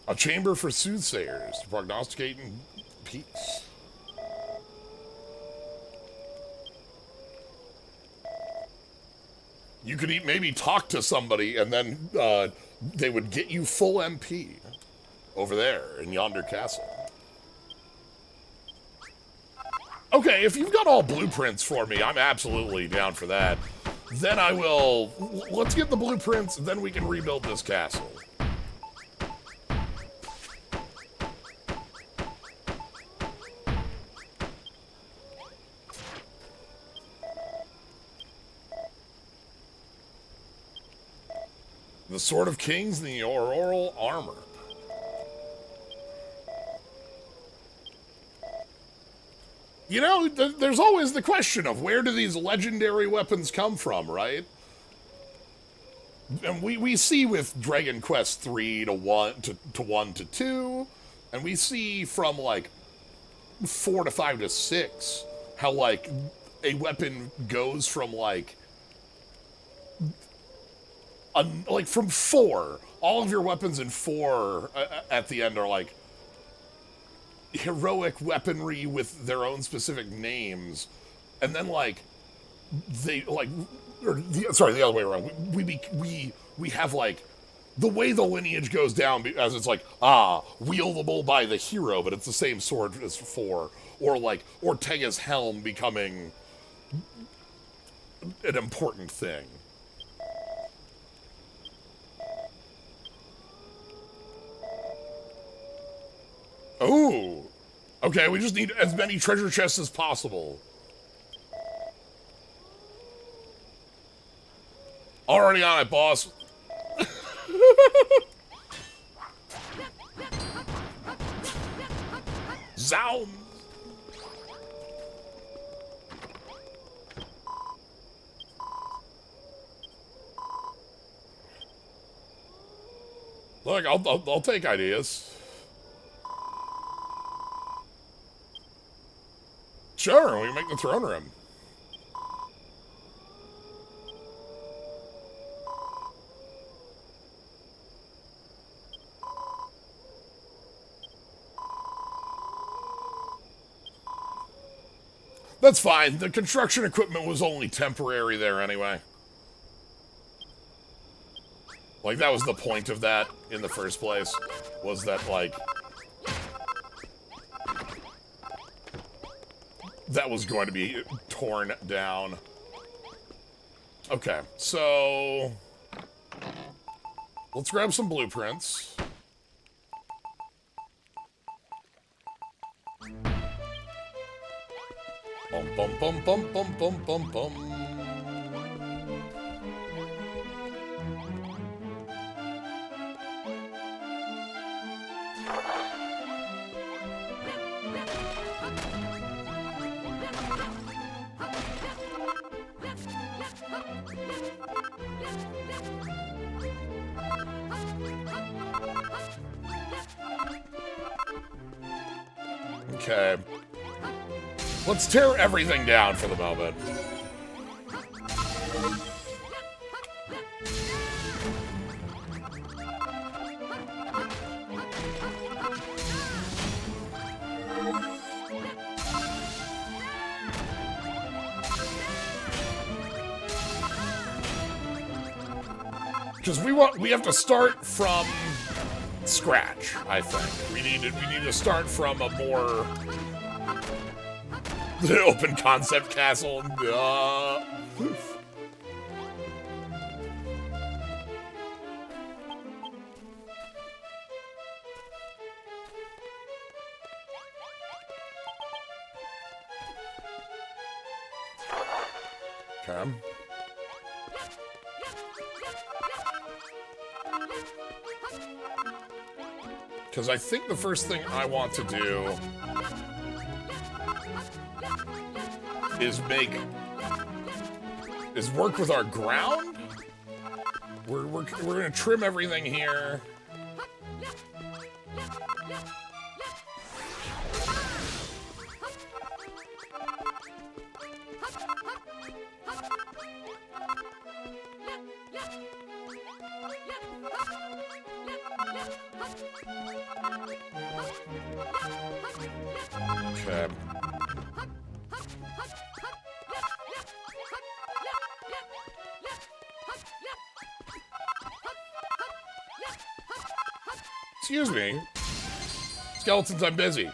A chamber for soothsayers, prognosticating peace. You could maybe talk to somebody, and then they would get you full MP over there in yonder castle. Okay, if you've got all blueprints for me, I'm absolutely down for that. Then I will... Let's get the blueprints, and then we can rebuild this castle. The Sword of Kings and the Auroral Armor. You know, there's always the question of where do these legendary weapons come from, right? And we see with Dragon Quest 3 to 1 to 1 to 2, and we see from like 4 to 5 to 6 how like a weapon goes from like from 4, all of your weapons in 4 at the end are like heroic weaponry with their own specific names, and then like they like, sorry, the other way around. We have like the way the lineage goes down, as it's like wieldable by the hero, but it's the same sword as 4, or like Ortega's helm becoming an important thing. Oh, okay, we just need as many treasure chests as possible. Already on it, boss. Zounds! Look, I'll take ideas. Sure, we can make the throne room. That's fine. The construction equipment was only temporary there anyway. Like, that was the point of that in the first place. Was that, like... that was going to be torn down. Okay, so... let's grab some blueprints. Bum bum bum bum bum bum bum bum. Okay. Let's tear everything down for the moment. Because we have to start from scratch, I think. We need to start from a more open concept castle. Okay. Because I think the first thing I want to do is work with our ground. We're gonna trim everything here. Okay. Excuse me. Skeletons, I'm busy.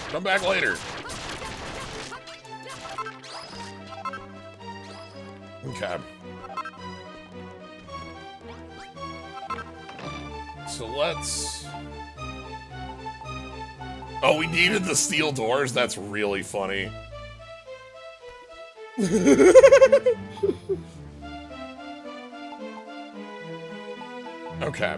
Come back later. Okay. So let's... oh, we needed the steel doors? That's really funny. Okay.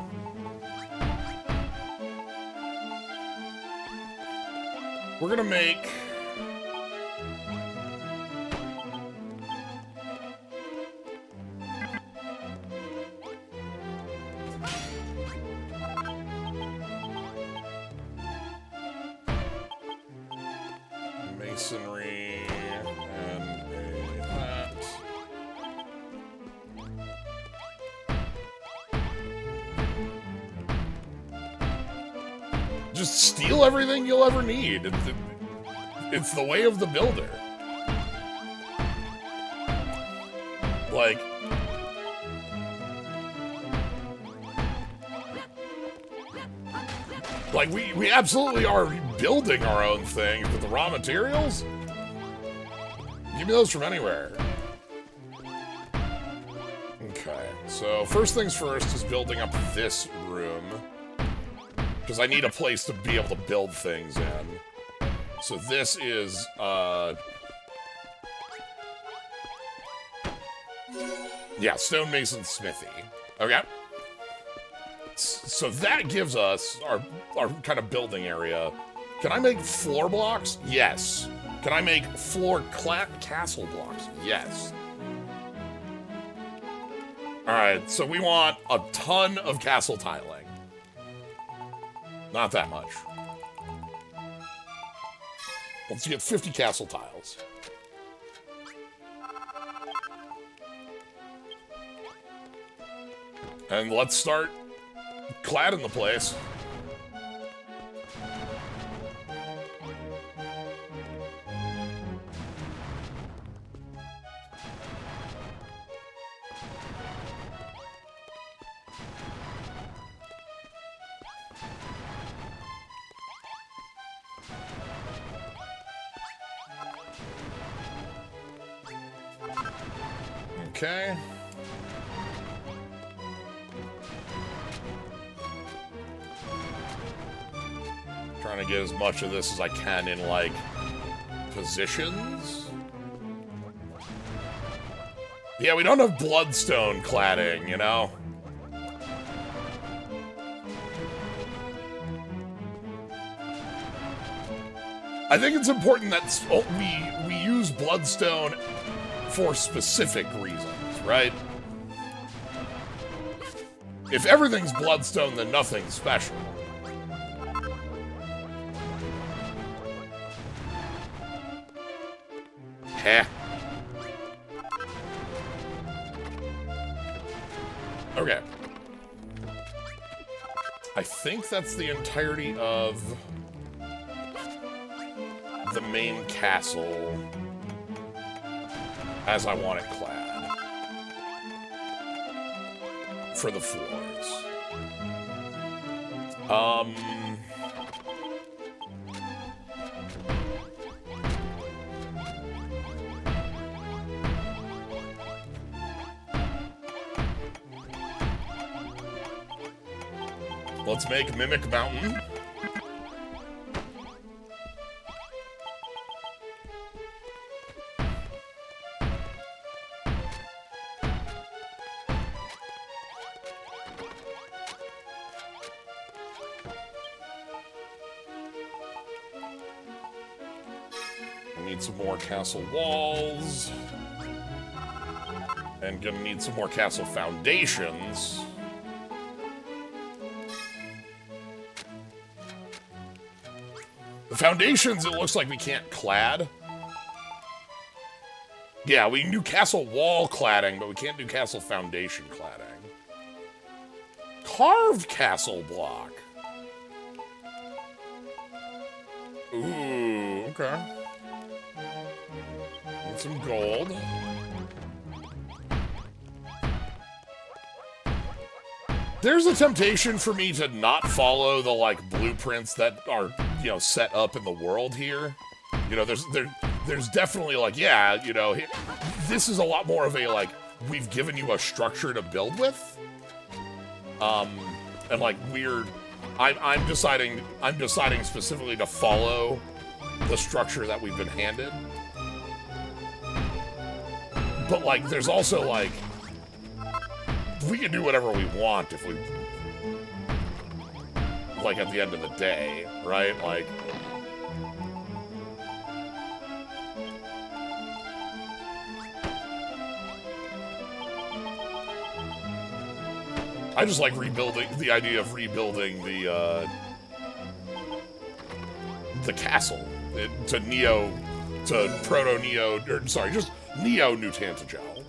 We're gonna make... masonry and a hat. Just steal everything you'll ever need. It's the way of the builder. Like we absolutely are building our own things, but the raw materials? Give me those from anywhere. Okay, so first things first is building up this room. Because I need a place to be able to build things in. So this is, yeah, stonemason smithy. Okay. So that gives us our kind of building area. Can I make floor blocks? Yes. Can I make floor castle blocks? Yes. Alright, so we want a ton of castle tiling. Not that much. Let's get 50 castle tiles. And let's start cladding the place. Okay. Trying to get as much of this as I can in, like, positions. Yeah, we don't have bloodstone cladding, you know? I think it's important that we use bloodstone for specific reasons, right? If everything's bloodstone, then nothing's special. Heh. Okay. I think that's the entirety of the main castle as I want it clad for the floors. Let's make Mimic Mountain. Need some more castle walls. And gonna need some more castle foundations. The foundations, it looks like we can't clad. Yeah, we can do castle wall cladding, but we can't do castle foundation cladding. Carved castle block. Ooh, okay. Need some gold. There's a temptation for me to not follow the, like, blueprints that are, you know, set up in the world here. You know, there's definitely, like, yeah, you know, this is a lot more of a, like, we've given you a structure to build with. And, like, I'm deciding specifically to follow the structure that we've been handed. But, like, there's also, like, we can do whatever we want if we, like, at the end of the day, right? Like, I just like rebuilding, the idea of rebuilding the castle to proto-Neo, or sorry, just Neo-New Tantegel.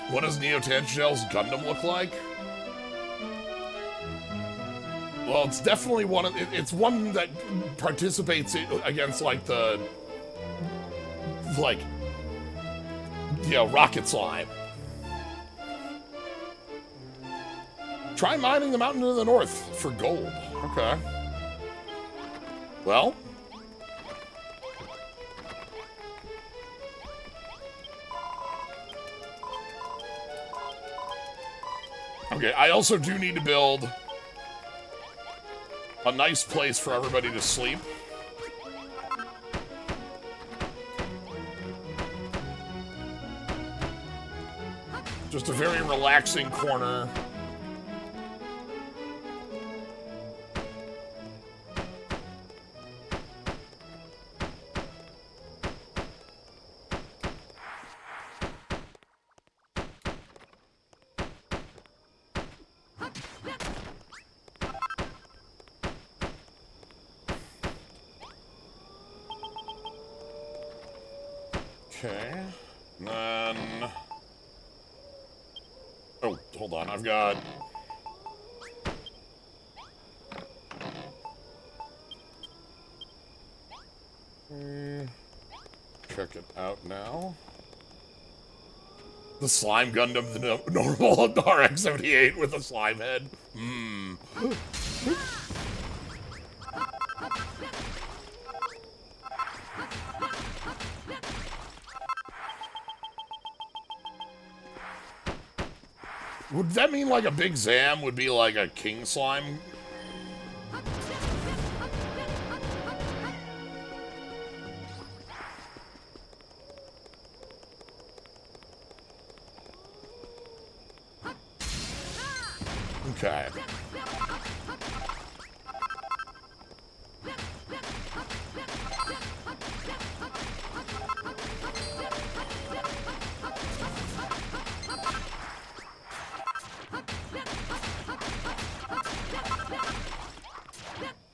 What does Neo Tantegel's Gundam look like? Well, it's definitely one of it's one that participates against like the rocket slime. Try mining the mountain to the north for gold. Okay. Well. Okay, I also do need to build a nice place for everybody to sleep. Just a very relaxing corner. Okay, and then... Oh, hold on, I've got... Check it out now. The Slime Gundam, the normal RX-78 with a slime head. Would that mean like a big Zam would be like a king slime? Okay.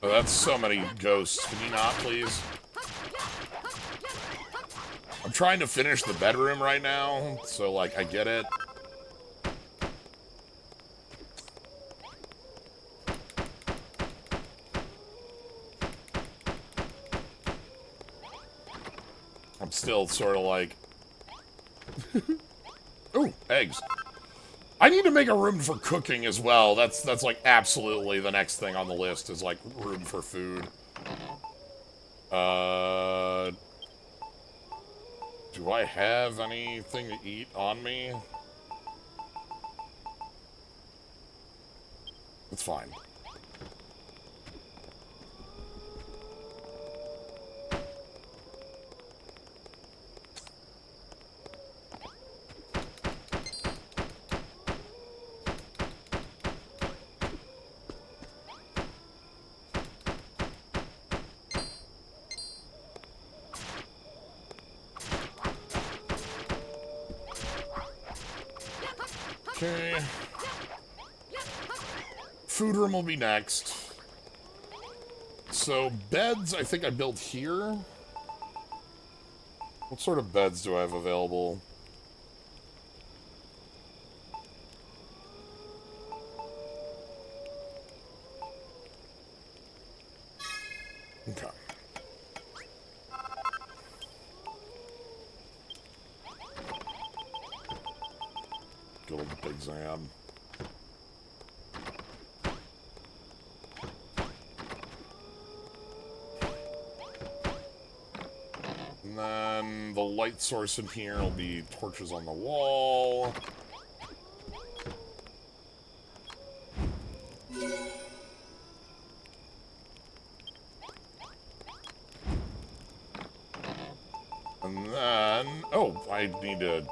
Oh, that's so many ghosts. Can you not, please? I'm trying to finish the bedroom right now, so, like, I get it. I'm still sort of like... Ooh, eggs. I need to make a room for cooking as well. That's like absolutely the next thing on the list is like room for food. Do I have anything to eat on me? It's fine. Okay. Food room will be next. So, beds, I think I built here. What sort of beds do I have available? Okay. Good old Big Zam. And then the light source in here will be torches on the wall. And then... Oh, I need to...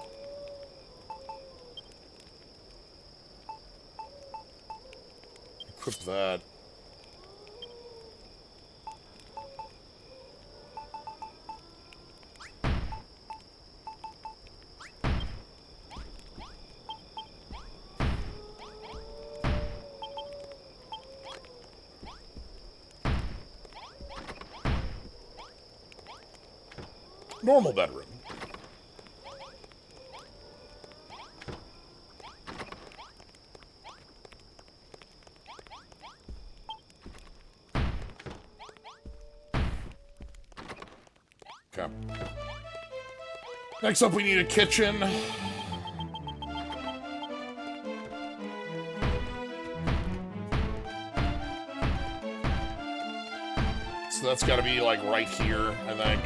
equip that. Normal bedroom. Okay. Next up, we need a kitchen. So that's got to be, like, right here, I think.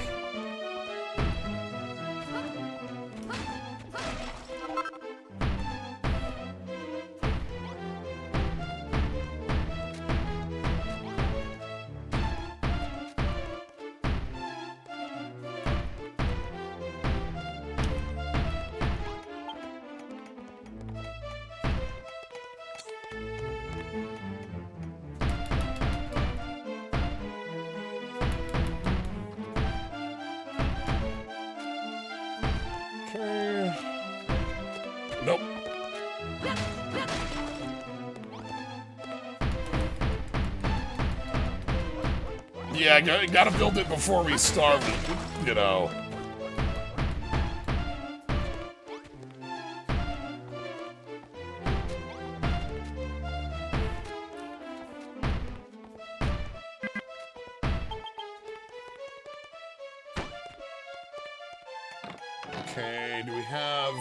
Nope. Yeah, gotta build it before we starve, you know. Okay, do we have...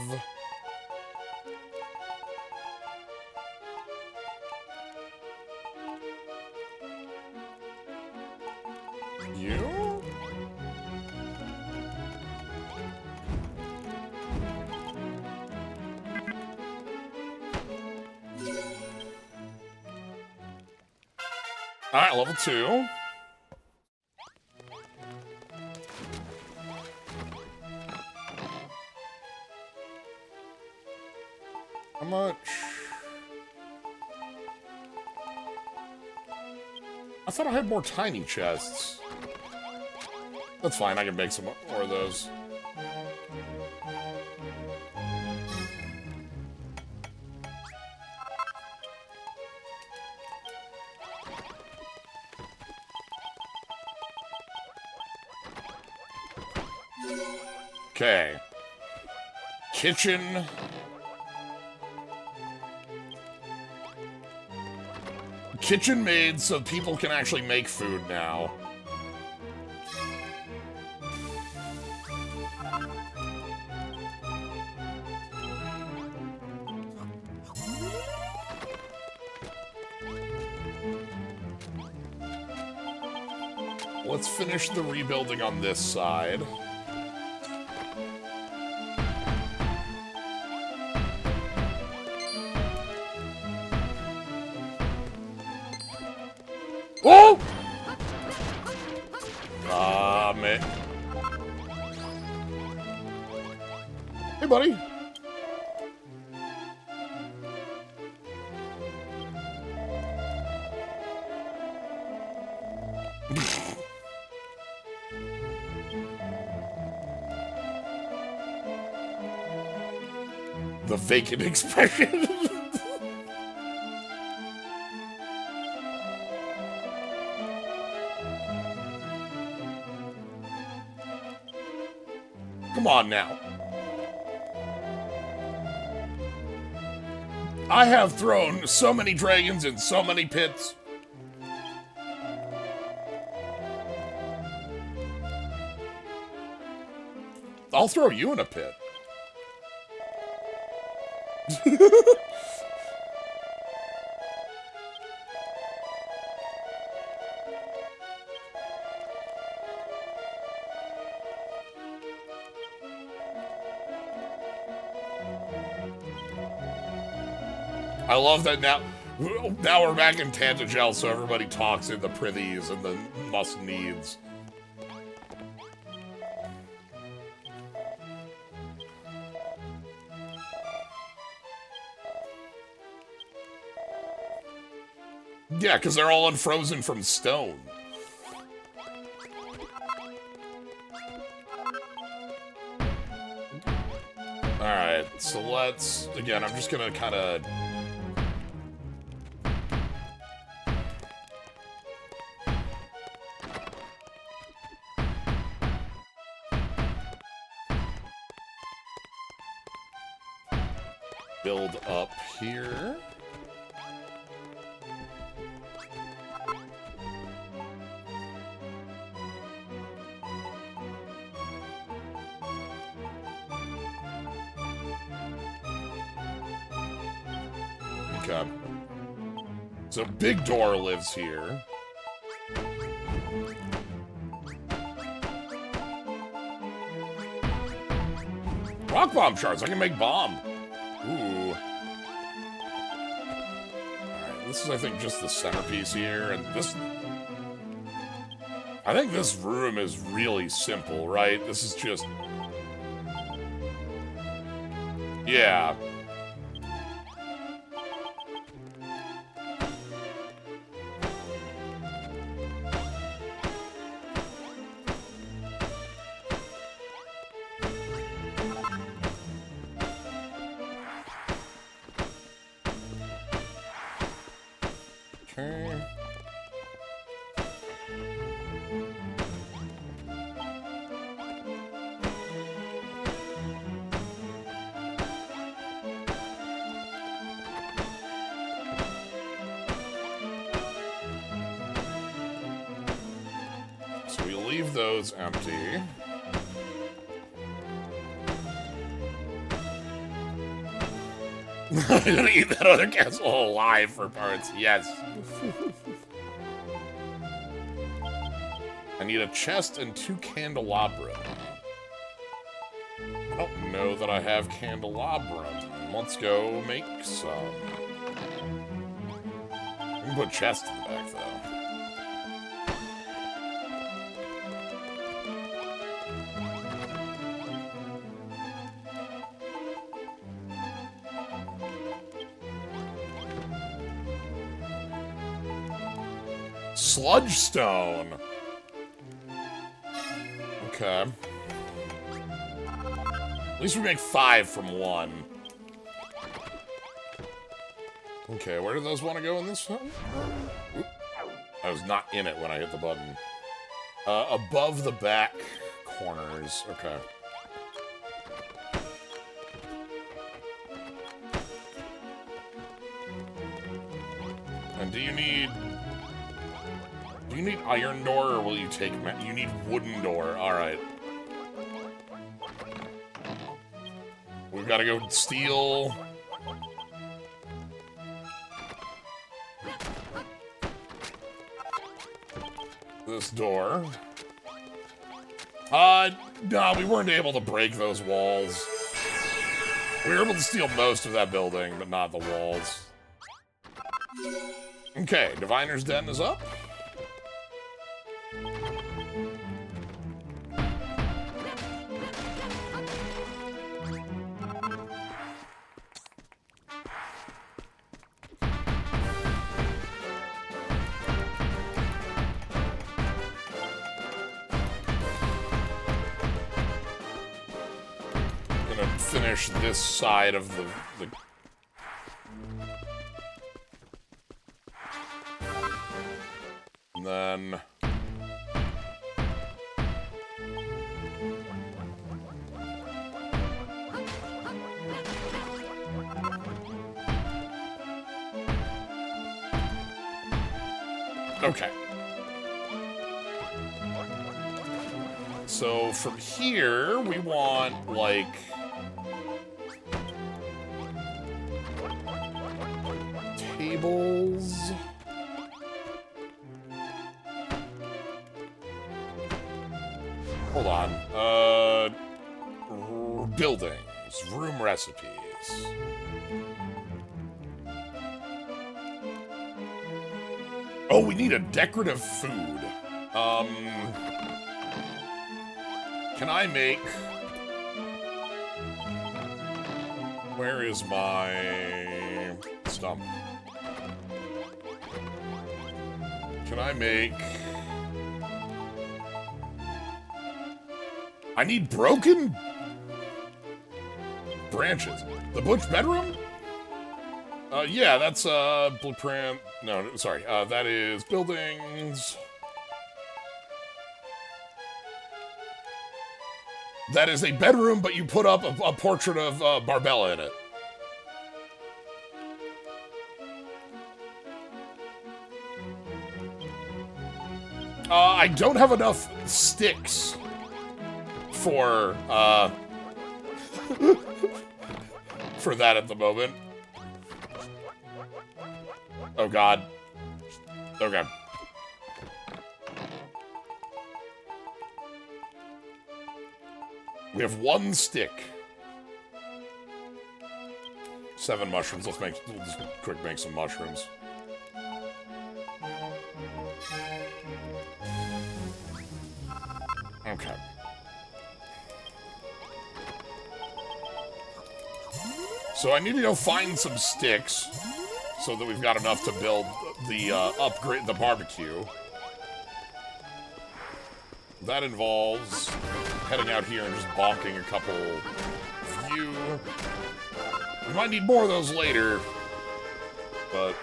you? Alright, level 2. How much? I thought I had more tiny chests. That's fine, I can make some more of those. Okay. Kitchen. Kitchen made so people can actually make food now. Let's finish the rebuilding on this side. Oh! Ah, man. Hey, buddy. The vacant expression. Come on now. I have thrown so many dragons in so many pits. I'll throw you in a pit. I love that now. Now we're back in Tantegel, so everybody talks in the prithys and the must-needs. Yeah, because they're all unfrozen from stone. Alright, so let's... Again, I'm just gonna kind of... build up here. Okay. So Big Door lives here. Rock bomb shards. I can make bomb. Ooh. Alright, this is, I think, just the centerpiece here, and this... I think this room is really simple, right? This is just... Yeah. Okay. So we leave those empty. I'm gonna eat that other castle alive for parts, yes. I need a chest and 2 candelabra. I don't know that I have candelabra. Let's go make some. I can put chest in the back, though. Sludge stone. Okay. At least we make 5 from 1. Okay, where do those want to go in this one? Oop. I was not in it when I hit the button. Above the back corners. Okay. And do you need iron door, or will you take... You need wooden door. Alright. We've got to go steal... this door. No, we weren't able to break those walls. We were able to steal most of that building, but not the walls. Okay, Diviner's Den is up. Finish this side of the... And then... Okay. So from here, we want, like... tables. Hold on. Buildings. Room recipes. Oh, we need a decorative food. Can I make... Where is my stump? Can I make... I need broken branches. The butch bedroom? Yeah, that's, blueprint. No, sorry, that is buildings. That is a bedroom, but you put up a portrait of, Barbella in it. I don't have enough sticks for, for that at the moment. Oh god. Okay. We have one stick. 7 mushrooms. We'll just quick make some mushrooms. Okay. So I need to go find some sticks so that we've got enough to build the upgrade the barbecue. That involves heading out here and just bonking a couple few. We might need more of those later, but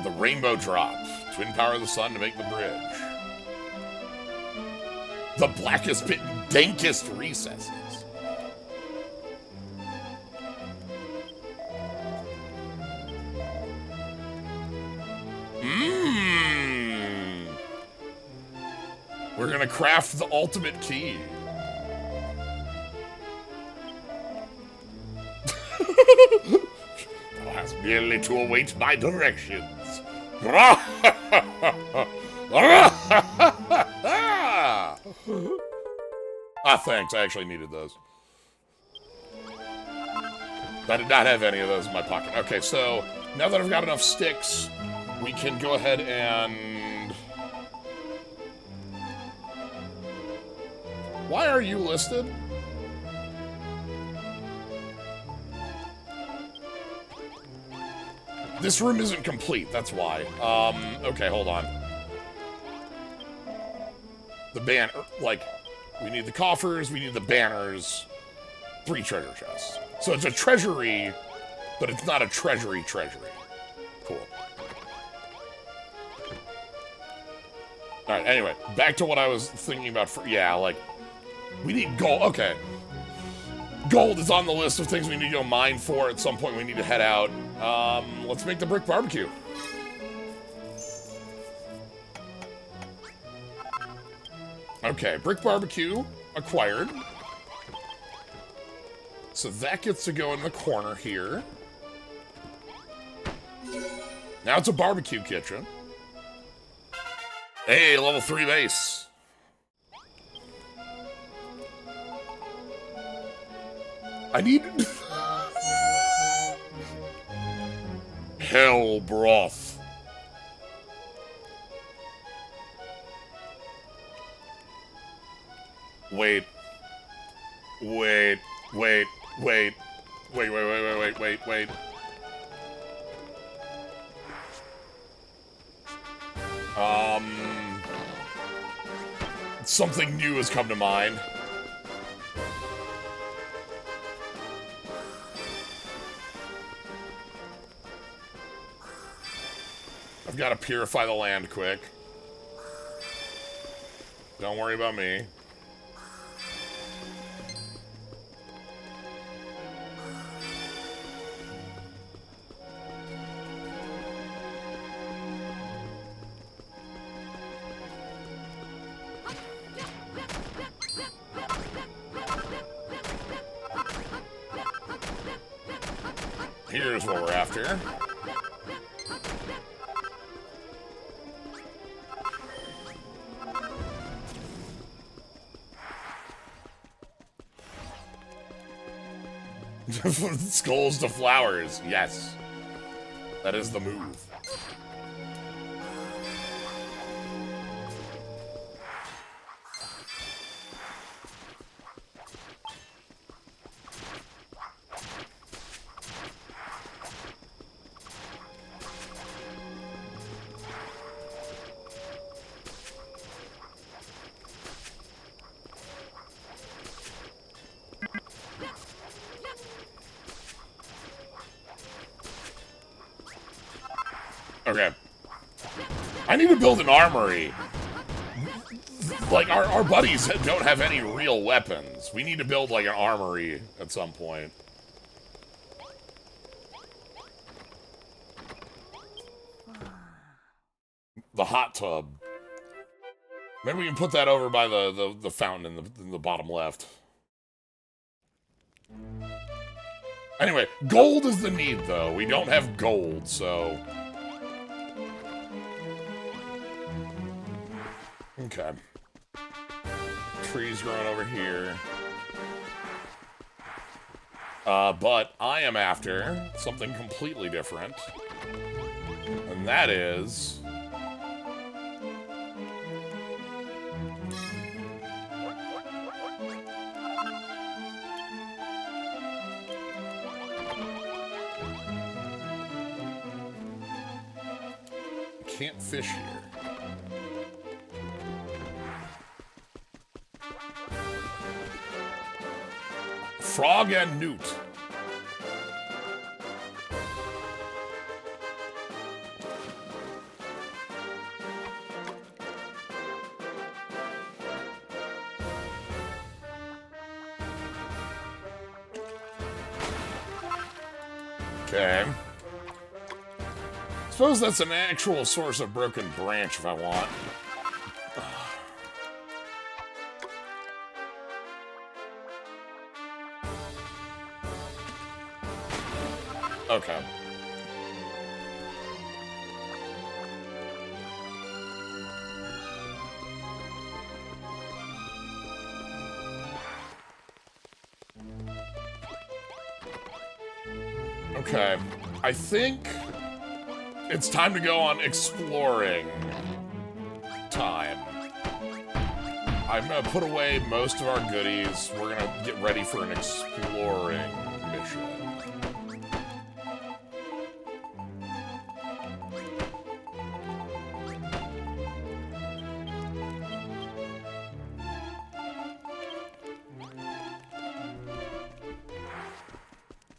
the rainbow drop. Twin power of the sun to make the bridge. The blackest pit, dankest recesses. We're gonna craft the ultimate key. Thou hast merely to await my directions. Thanks. I actually needed those. I did not have any of those in my pocket. Okay, so now that I've got enough sticks, we can go ahead and... Why are you listed? This room isn't complete, that's why. Okay, hold on. The banner, like, we need the coffers, we need the banners, 3 treasure chests. So it's a treasury, but it's not a treasury. Cool. Alright, anyway, back to what I was thinking about for, yeah, like, we need gold, okay. Gold is on the list of things we need to go mine for. At some point we need to head out. Let's make the brick barbecue. Okay, brick barbecue acquired. So that gets to go in the corner here. Now it's a barbecue kitchen. Hey, level 3 base. I need... Hell broth. Wait. Something new has come to mind. I've got to purify the land quick. Don't worry about me. Here's what we're after. Skulls to flowers. Yes. That is the move. Okay. I need to build an armory. Like, our buddies don't have any real weapons. We need to build, like, an armory at some point. The hot tub. Maybe we can put that over by the fountain in the bottom left. Anyway, gold is the need, though. We don't have gold, so... Okay. Trees growing over here. But I am after something completely different. And that is... Can't fish here. Frog and newt. Okay. Suppose that's an actual source of broken branch if I want. Okay. Okay. I think it's time to go on exploring time. I'm gonna put away most of our goodies. We're gonna get ready for an exploring mission.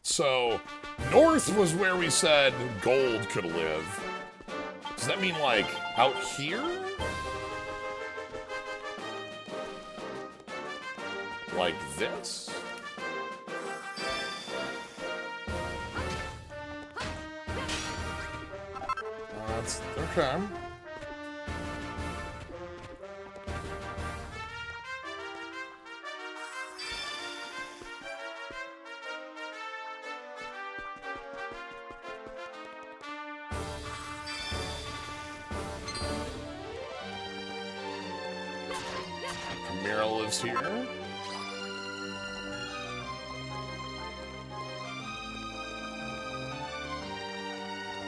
So, north was where we said gold could live. Does that mean, like, out here? Like this? That's okay. Mira lives here.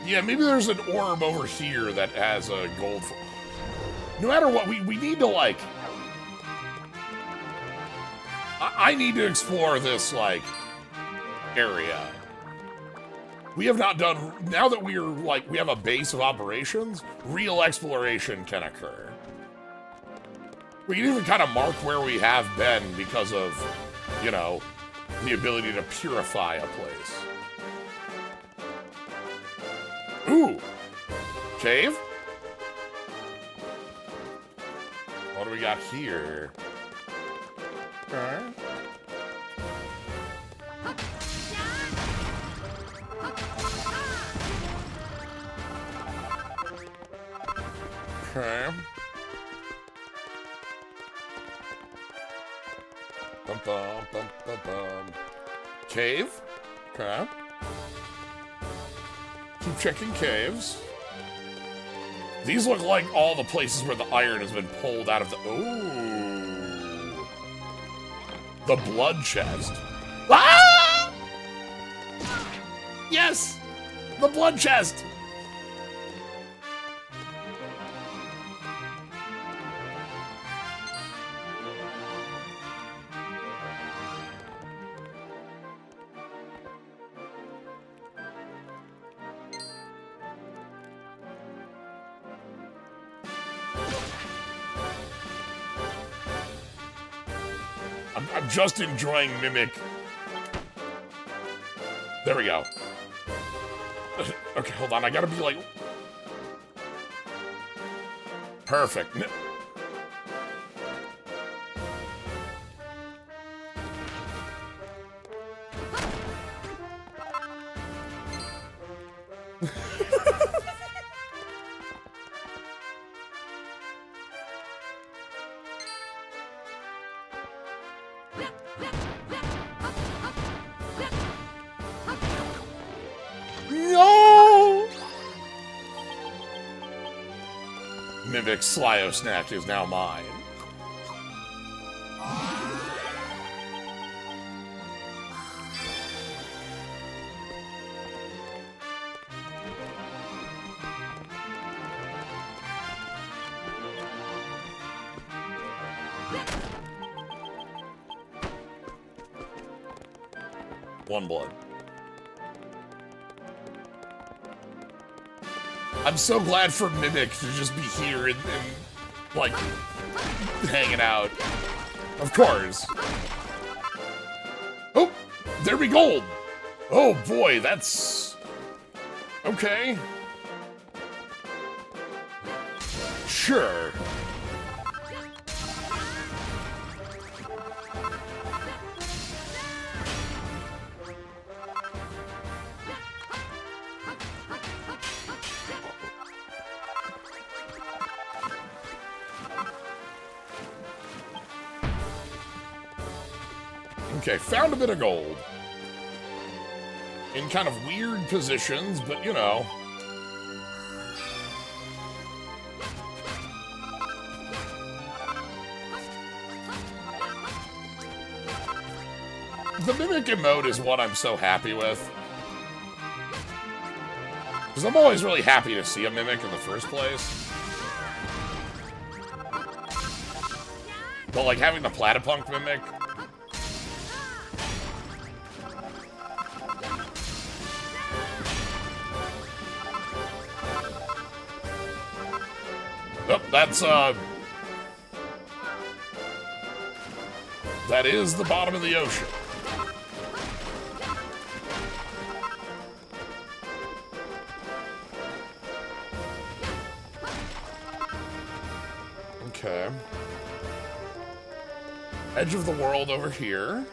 Yeah, maybe there's an orb over here that has a gold... No matter what, we need to, like... I need to explore this, like, area. We have not done... Now that we are, like, we have a base of operations, real exploration can occur. We can even kind of mark where we have been because of, you know, the ability to purify a place. Ooh! Cave? What do we got here? Okay. Okay. Bum, bum, bum, bum, bum. Cave? Okay. Keep checking caves. These look like all the places where the iron has been pulled out of the... Ooh. The blood chest. Ah! Yes! The blood chest! I'm just enjoying Mimic. There we go. Okay, hold on. I gotta be like... Perfect. No! Mimic Slyo Snack is now mine. One blood. I'm so glad for Mimic to just be here and like, hanging out. Of course. Oh, there we go. Oh boy, that's... Okay. Sure. Okay, found a bit of gold. In kind of weird positions, but you know. The Mimic emote is what I'm so happy with. Because I'm always really happy to see a Mimic in the first place. But like having the Platypunk Mimic... Oh, that's, that is the bottom of the ocean. Okay. Edge of the world over here.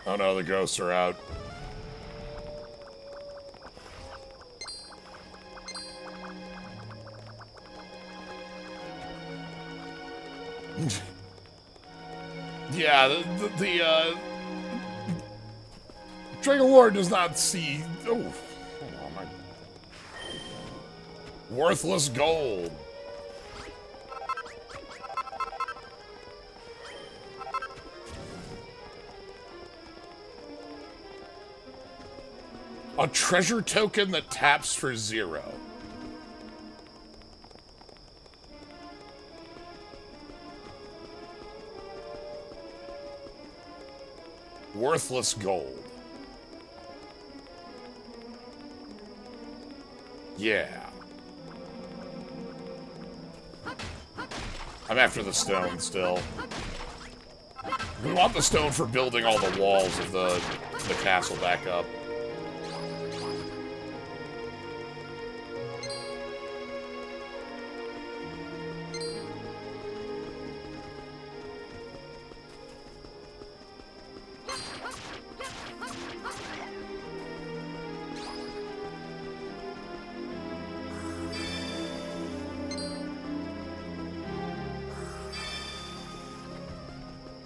Oh no, the ghosts are out. Yeah, the Dragon Lord does not see... Oh, hold on, my... Worthless gold. A treasure token that taps for 0. Worthless gold. Yeah. I'm after the stone still. We want the stone for building all the walls of the castle back up.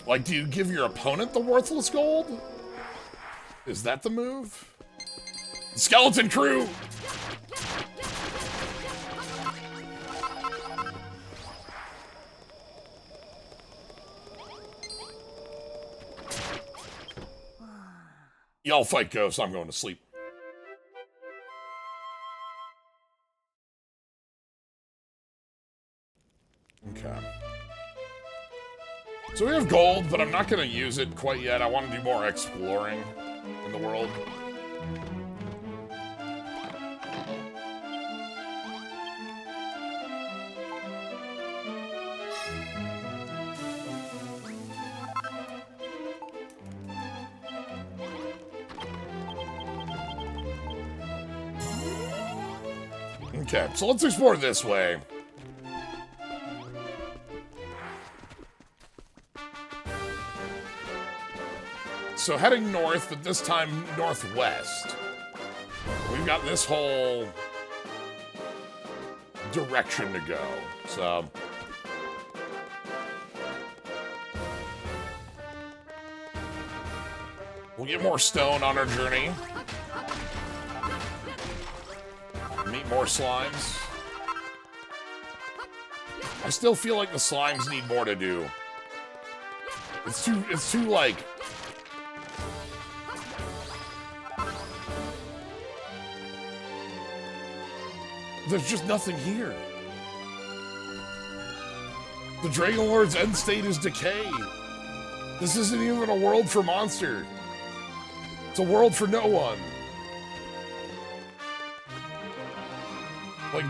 Like, do you give your opponent the worthless gold? Is that the move? Skeleton crew! Y'all fight ghosts, I'm going to sleep. Okay. So we have gold, but I'm not going to use it quite yet. I want to do more exploring in the world. Okay, so let's explore this way. So heading north, but this time northwest. We've got this whole direction to go, so... We'll get more stone on our journey. Meet more slimes. I still feel like the slimes need more to do. It's too like... There's just nothing here. The Dragon Lord's end state is decay. This isn't even a world for monster. It's a world for no one. Like,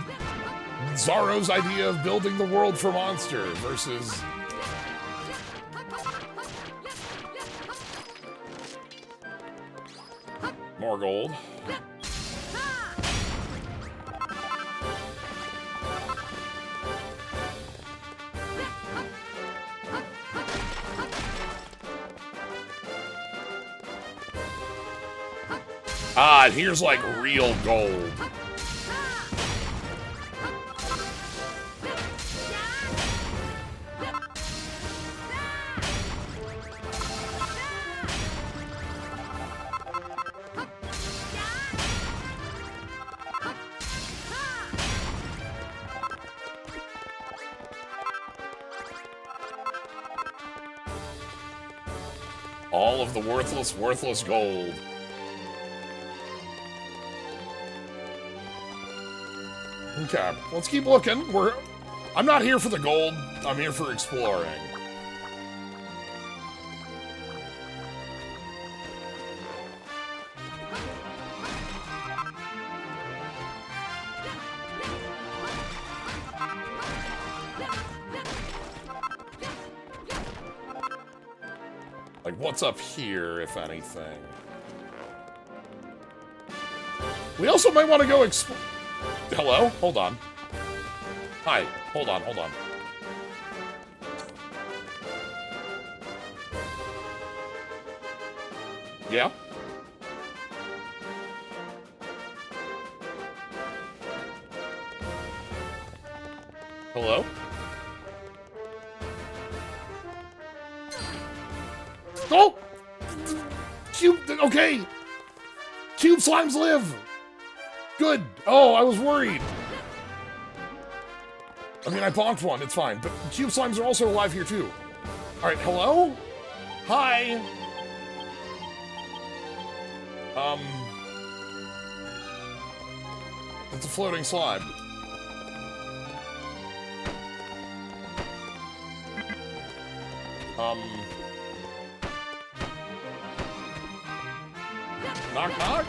Zorro's idea of building the world for monster versus... More gold. Ah, and here's like real gold. All of the worthless gold. Okay, let's keep looking. I'm not here for the gold. I'm here for exploring. Like, what's up here, if anything? We also might want to go explore... Hello? Hold on. Hi. Hold on. Yeah? Hello? Oh! Cube... Okay! Cube slimes live! Good. Oh, I was worried. I mean, I bonked one. It's fine. But cube slimes are also alive here, too. All right. Hello? Hi. It's a floating slime. Knock, knock.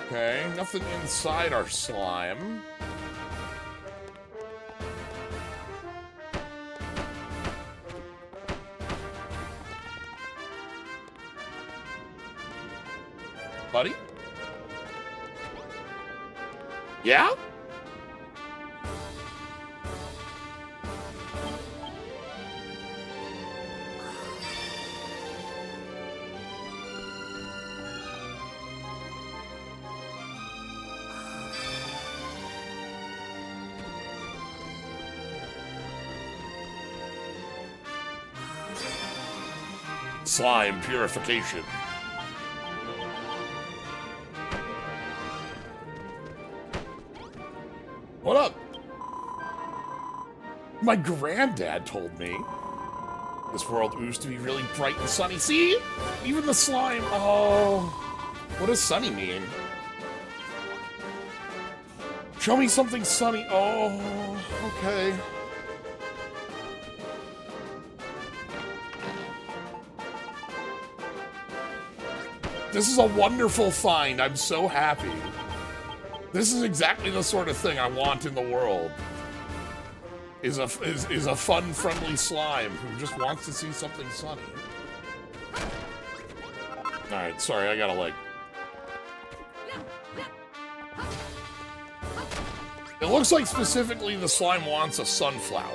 Okay, nothing inside our slime. Buddy? Yeah? Slime purification. What up? My granddad told me this world used to be really bright and sunny. See? Even the slime. Oh. What does sunny mean? Show me something sunny. Oh, okay. This is a wonderful find. I'm so happy. This is exactly the sort of thing I want in the world. Is a fun, friendly slime who just wants to see something sunny. Alright, sorry, I gotta like... It looks like specifically the slime wants a sunflower.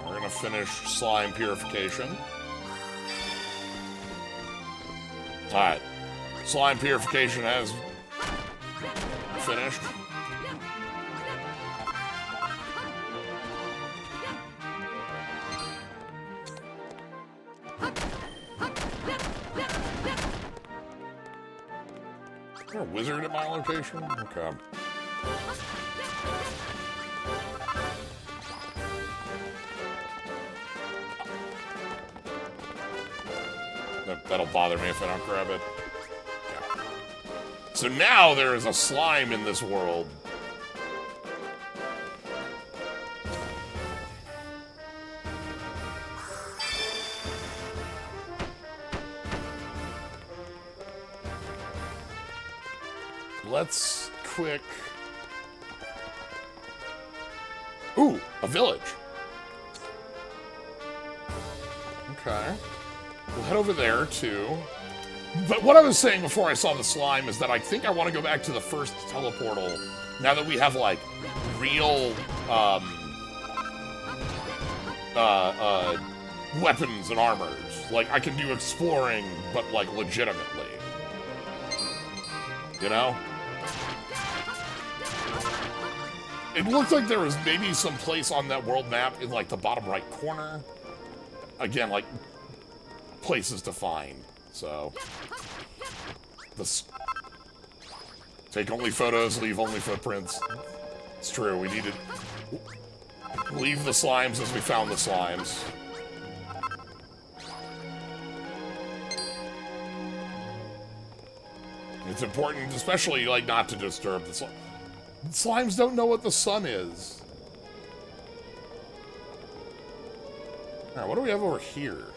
We're gonna finish slime purification. Alright. Slime purification has finished. Is there a wizard at my location? Okay. That'll bother me if I don't grab it. Okay. So now there is a slime in this world. Let's quick... Ooh, a village. Okay. We'll head over there, too. But what I was saying before I saw the slime is that I think I want to go back to the first teleportal now that we have, like, real, weapons and armors. Like, I can do exploring, but, like, legitimately. You know? It looked like there was maybe some place on that world map in, like, the bottom right corner. Again, like... places to find, so take only photos, leave only footprints. It's true, we need to leave the slimes as we found the slimes. It's important, especially, like, not to disturb the slimes don't know what the sun is. Alright, what do we have over here?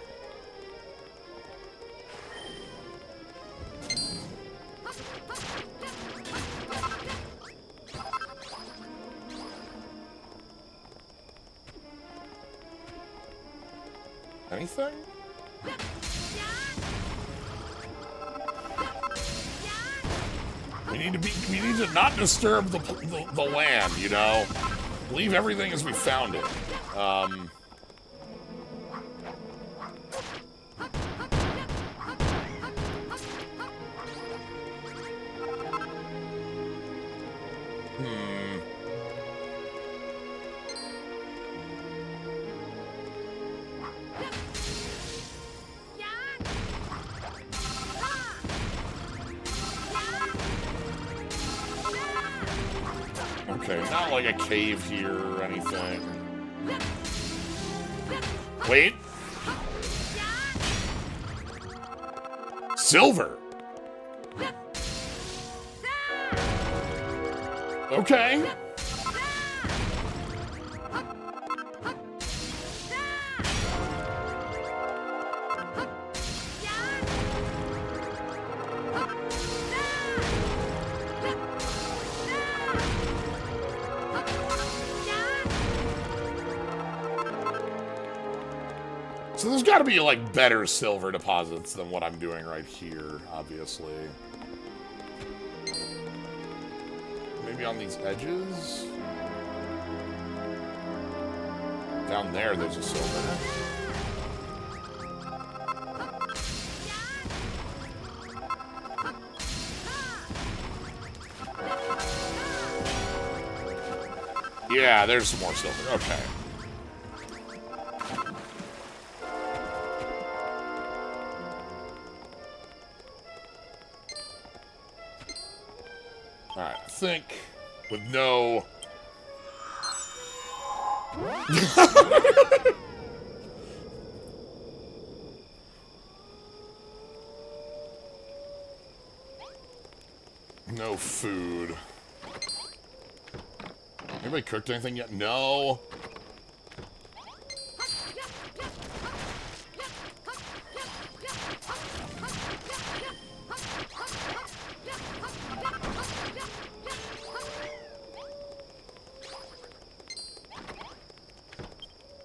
Anything? We need to not disturb the land, you know? Leave everything as we found it. Okay, not like a cave here or anything. Wait. Silver. Okay. So So there's got to be, like, better silver deposits than what I'm doing right here, obviously. Maybe on these edges? Down there's a silver. Yeah, there's some more silver. Okay. Alright, I think with no... no food. Anybody cooked anything yet? No.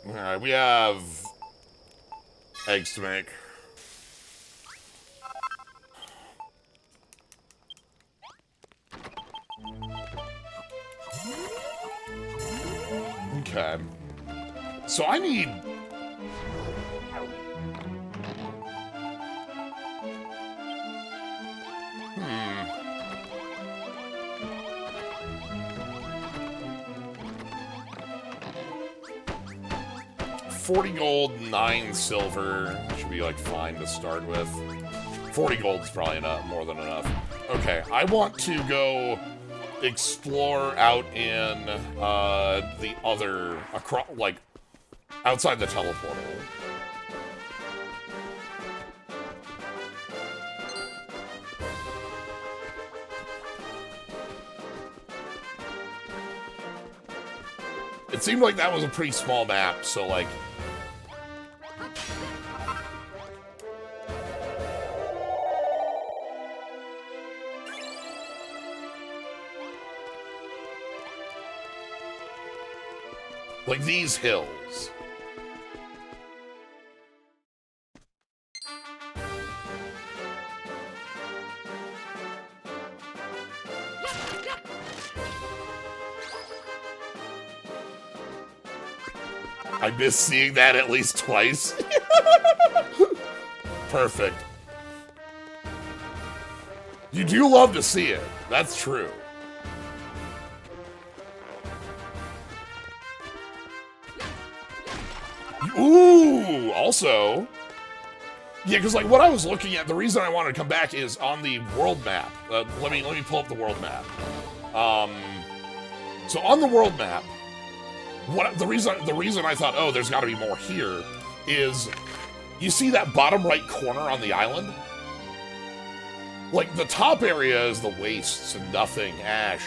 Alright, we have eggs to make. Okay. So I need... 40 gold, 9 silver. Should be, like, fine to start with. 40 gold is probably enough, more than enough. Okay, I want to go explore out in the other, across, like, outside the teleporter. It seemed like that was a pretty small map, so, like... like these hills. I miss seeing that at least twice. Perfect. You do love to see it. That's true. Ooh, also. Yeah, because like what I was looking at, the reason I wanted to come back is on the world map. Let me pull up the world map. So on the world map, the reason I thought, oh, there's got to be more here, is you see that bottom right corner on the island? Like the top area is the wastes and nothing, ash,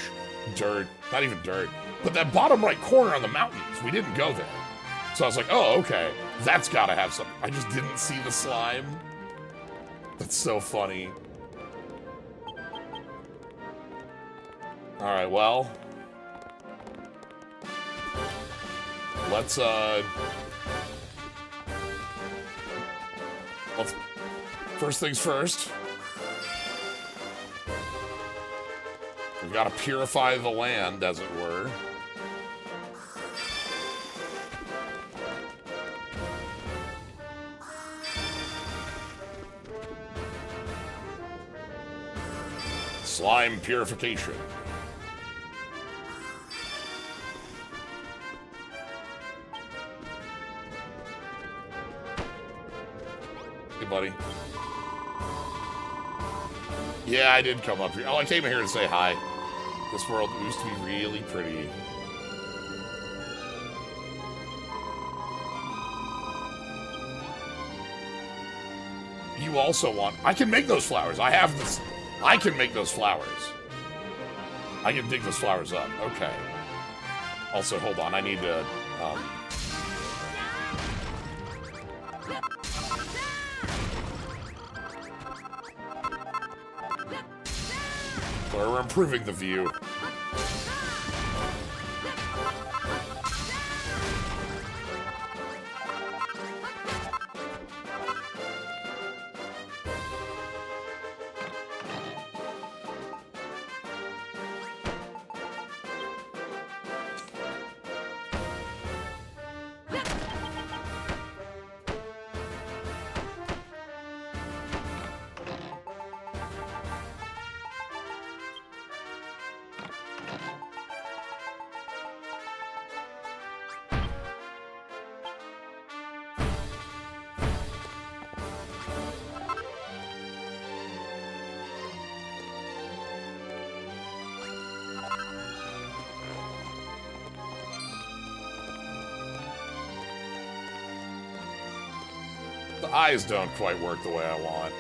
dirt, not even dirt. But that bottom right corner on the mountains, we didn't go there. So I was like, oh, okay, that's gotta have something. I just didn't see the slime. That's so funny. Alright, well. Let's first things first. We've got to purify the land, as it were. Slime purification. Hey, buddy. Yeah, I did come up here. Oh, I came here to say hi. This world used to be really pretty. You also want... I can make those flowers. I have this... I can make those flowers. I can dig those flowers up. Okay. Also, hold on. I need to... We're improving the view. eyes don't quite work the way I want.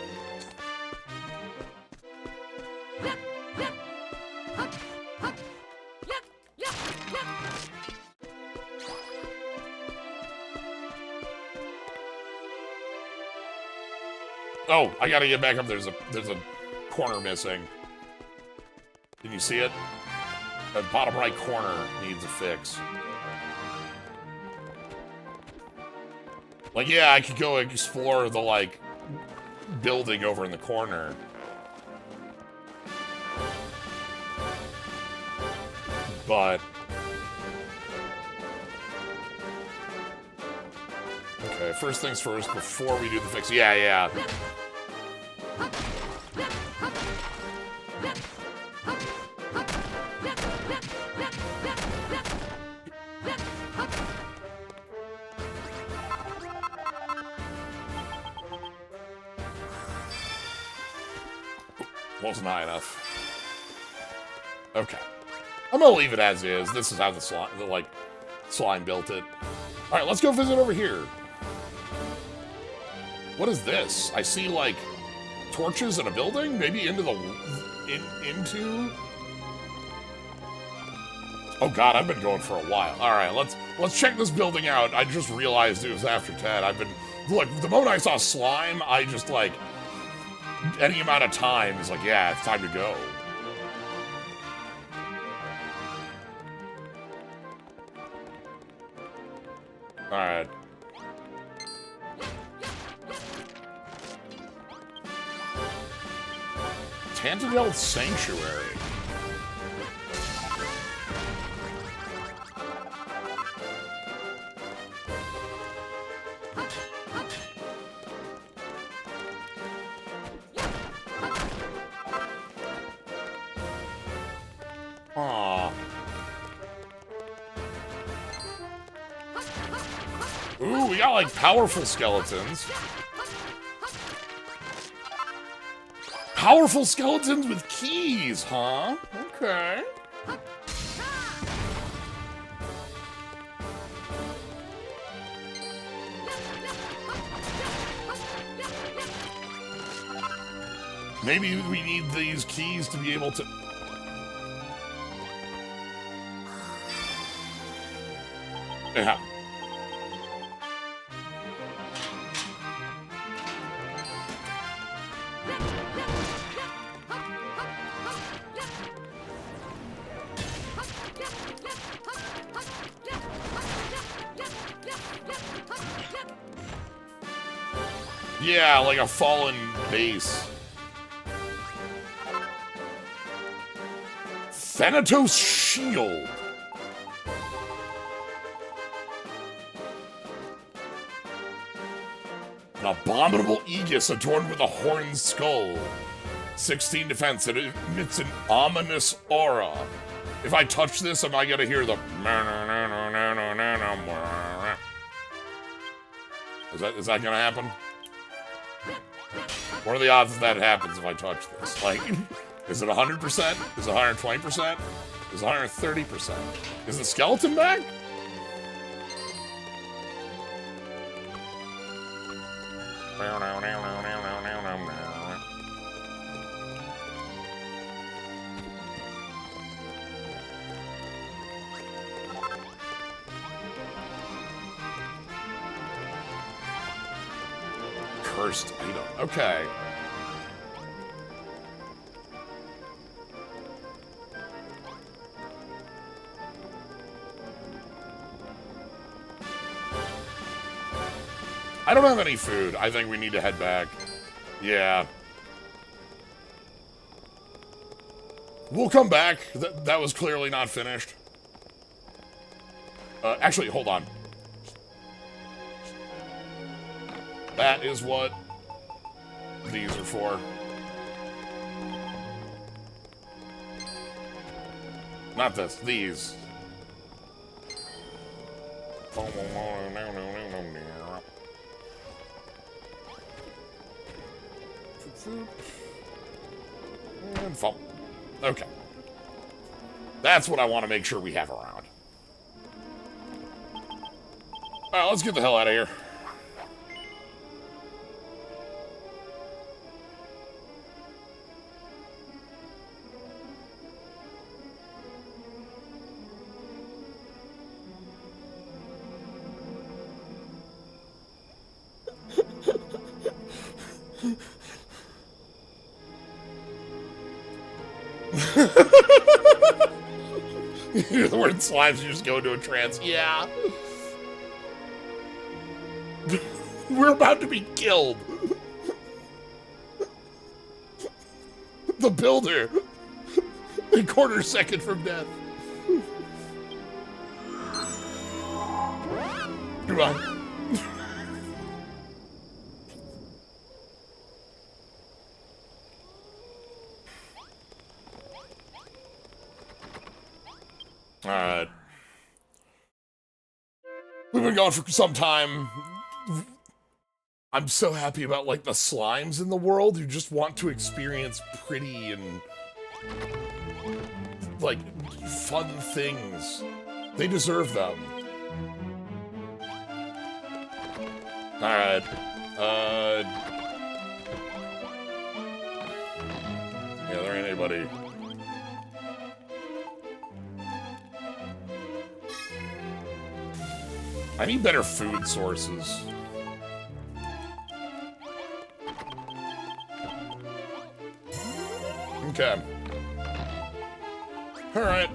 Oh, I gotta get back up. There's a corner missing. Can you see it? The bottom right corner needs a fix. Like, yeah, I could go explore the, like, building over in the corner. But... okay, first things first, before we do the fix. Yeah. Wasn't high enough. Okay. I'm gonna leave it as is. This is how the slime built it. Alright, let's go visit over here. What is this? I see, like, torches in a building? Maybe into the... into... Oh god, I've been going for a while. Alright, let's check this building out. I just realized it was after 10. I've been... Look, the moment I saw slime, I just, like... any amount of time is like, yeah, it's time to go. Alright. Tantegel Sanctuary. Aww. Ooh, we got, like, powerful skeletons. Powerful skeletons with keys, huh? Okay. Maybe we need these keys to be able to... yeah. Yeah, like a fallen base. Thanatos Shield. An abominable aegis adorned with a horned skull. 16 defense, and it emits an ominous aura. If I touch this, am I gonna hear the... Is that gonna happen? What are the odds that happens if I touch this? Like, is it 100%? Is it 120%? Is it 130%? Is the skeleton back? Cursed item. Okay. I don't have any food. I think we need to head back. Yeah. We'll come back. That was clearly not finished. Actually, hold on. That is what these are for. Not this, these. And fall. Okay. That's what I want to make sure we have around. Alright, let's get the hell out of here. You hear the word slimes, you just go into a trance. Yeah. We're about to be killed. The builder. A quarter second from death. Goodbye. Alright. We've been going for some time. I'm so happy about, like, the slimes in the world who just want to experience pretty and, like, fun things. They deserve them. Alright. Yeah, there ain't anybody. I need better food sources. Okay. Alright.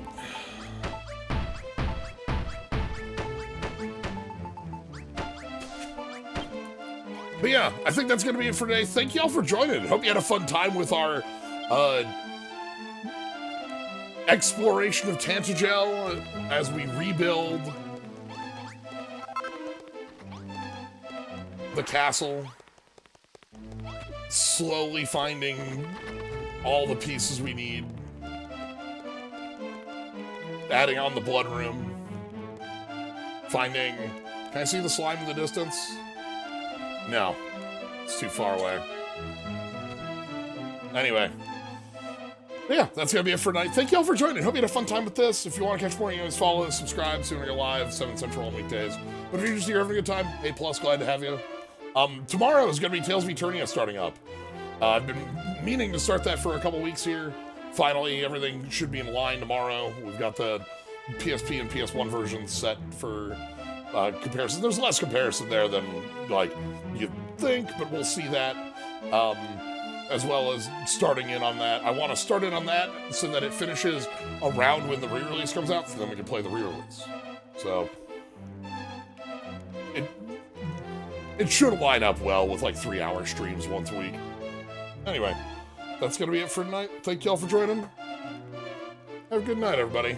But yeah, I think that's going to be it for today. Thank you all for joining. Hope you had a fun time with our exploration of Tantegel as we rebuild the castle. Slowly finding all the pieces we need. Adding on the blood room. Finding... Can I see the slime in the distance? No. It's too far away. Anyway. Yeah, that's going to be it for tonight. Thank you all for joining. Hope you had a fun time with this. If you want to catch more, you guys follow us, subscribe, soon we go live, 7 Central on weekdays. But if you're just here having a good time, A+, glad to have you. Tomorrow is going to be Tales of Eternia starting up. I've been meaning to start that for a couple weeks here. Finally, everything should be in line tomorrow. We've got the PSP and PS1 versions set for comparison. There's less comparison there than, like, you'd think, but we'll see that. As well as starting in on that. I want to start in on that so that it finishes around when the re-release comes out, so then we can play the re-release. So, it should line up well with, like, 3-hour streams once a week. Anyway, that's going to be it for tonight. Thank y'all for joining. Have a good night, everybody.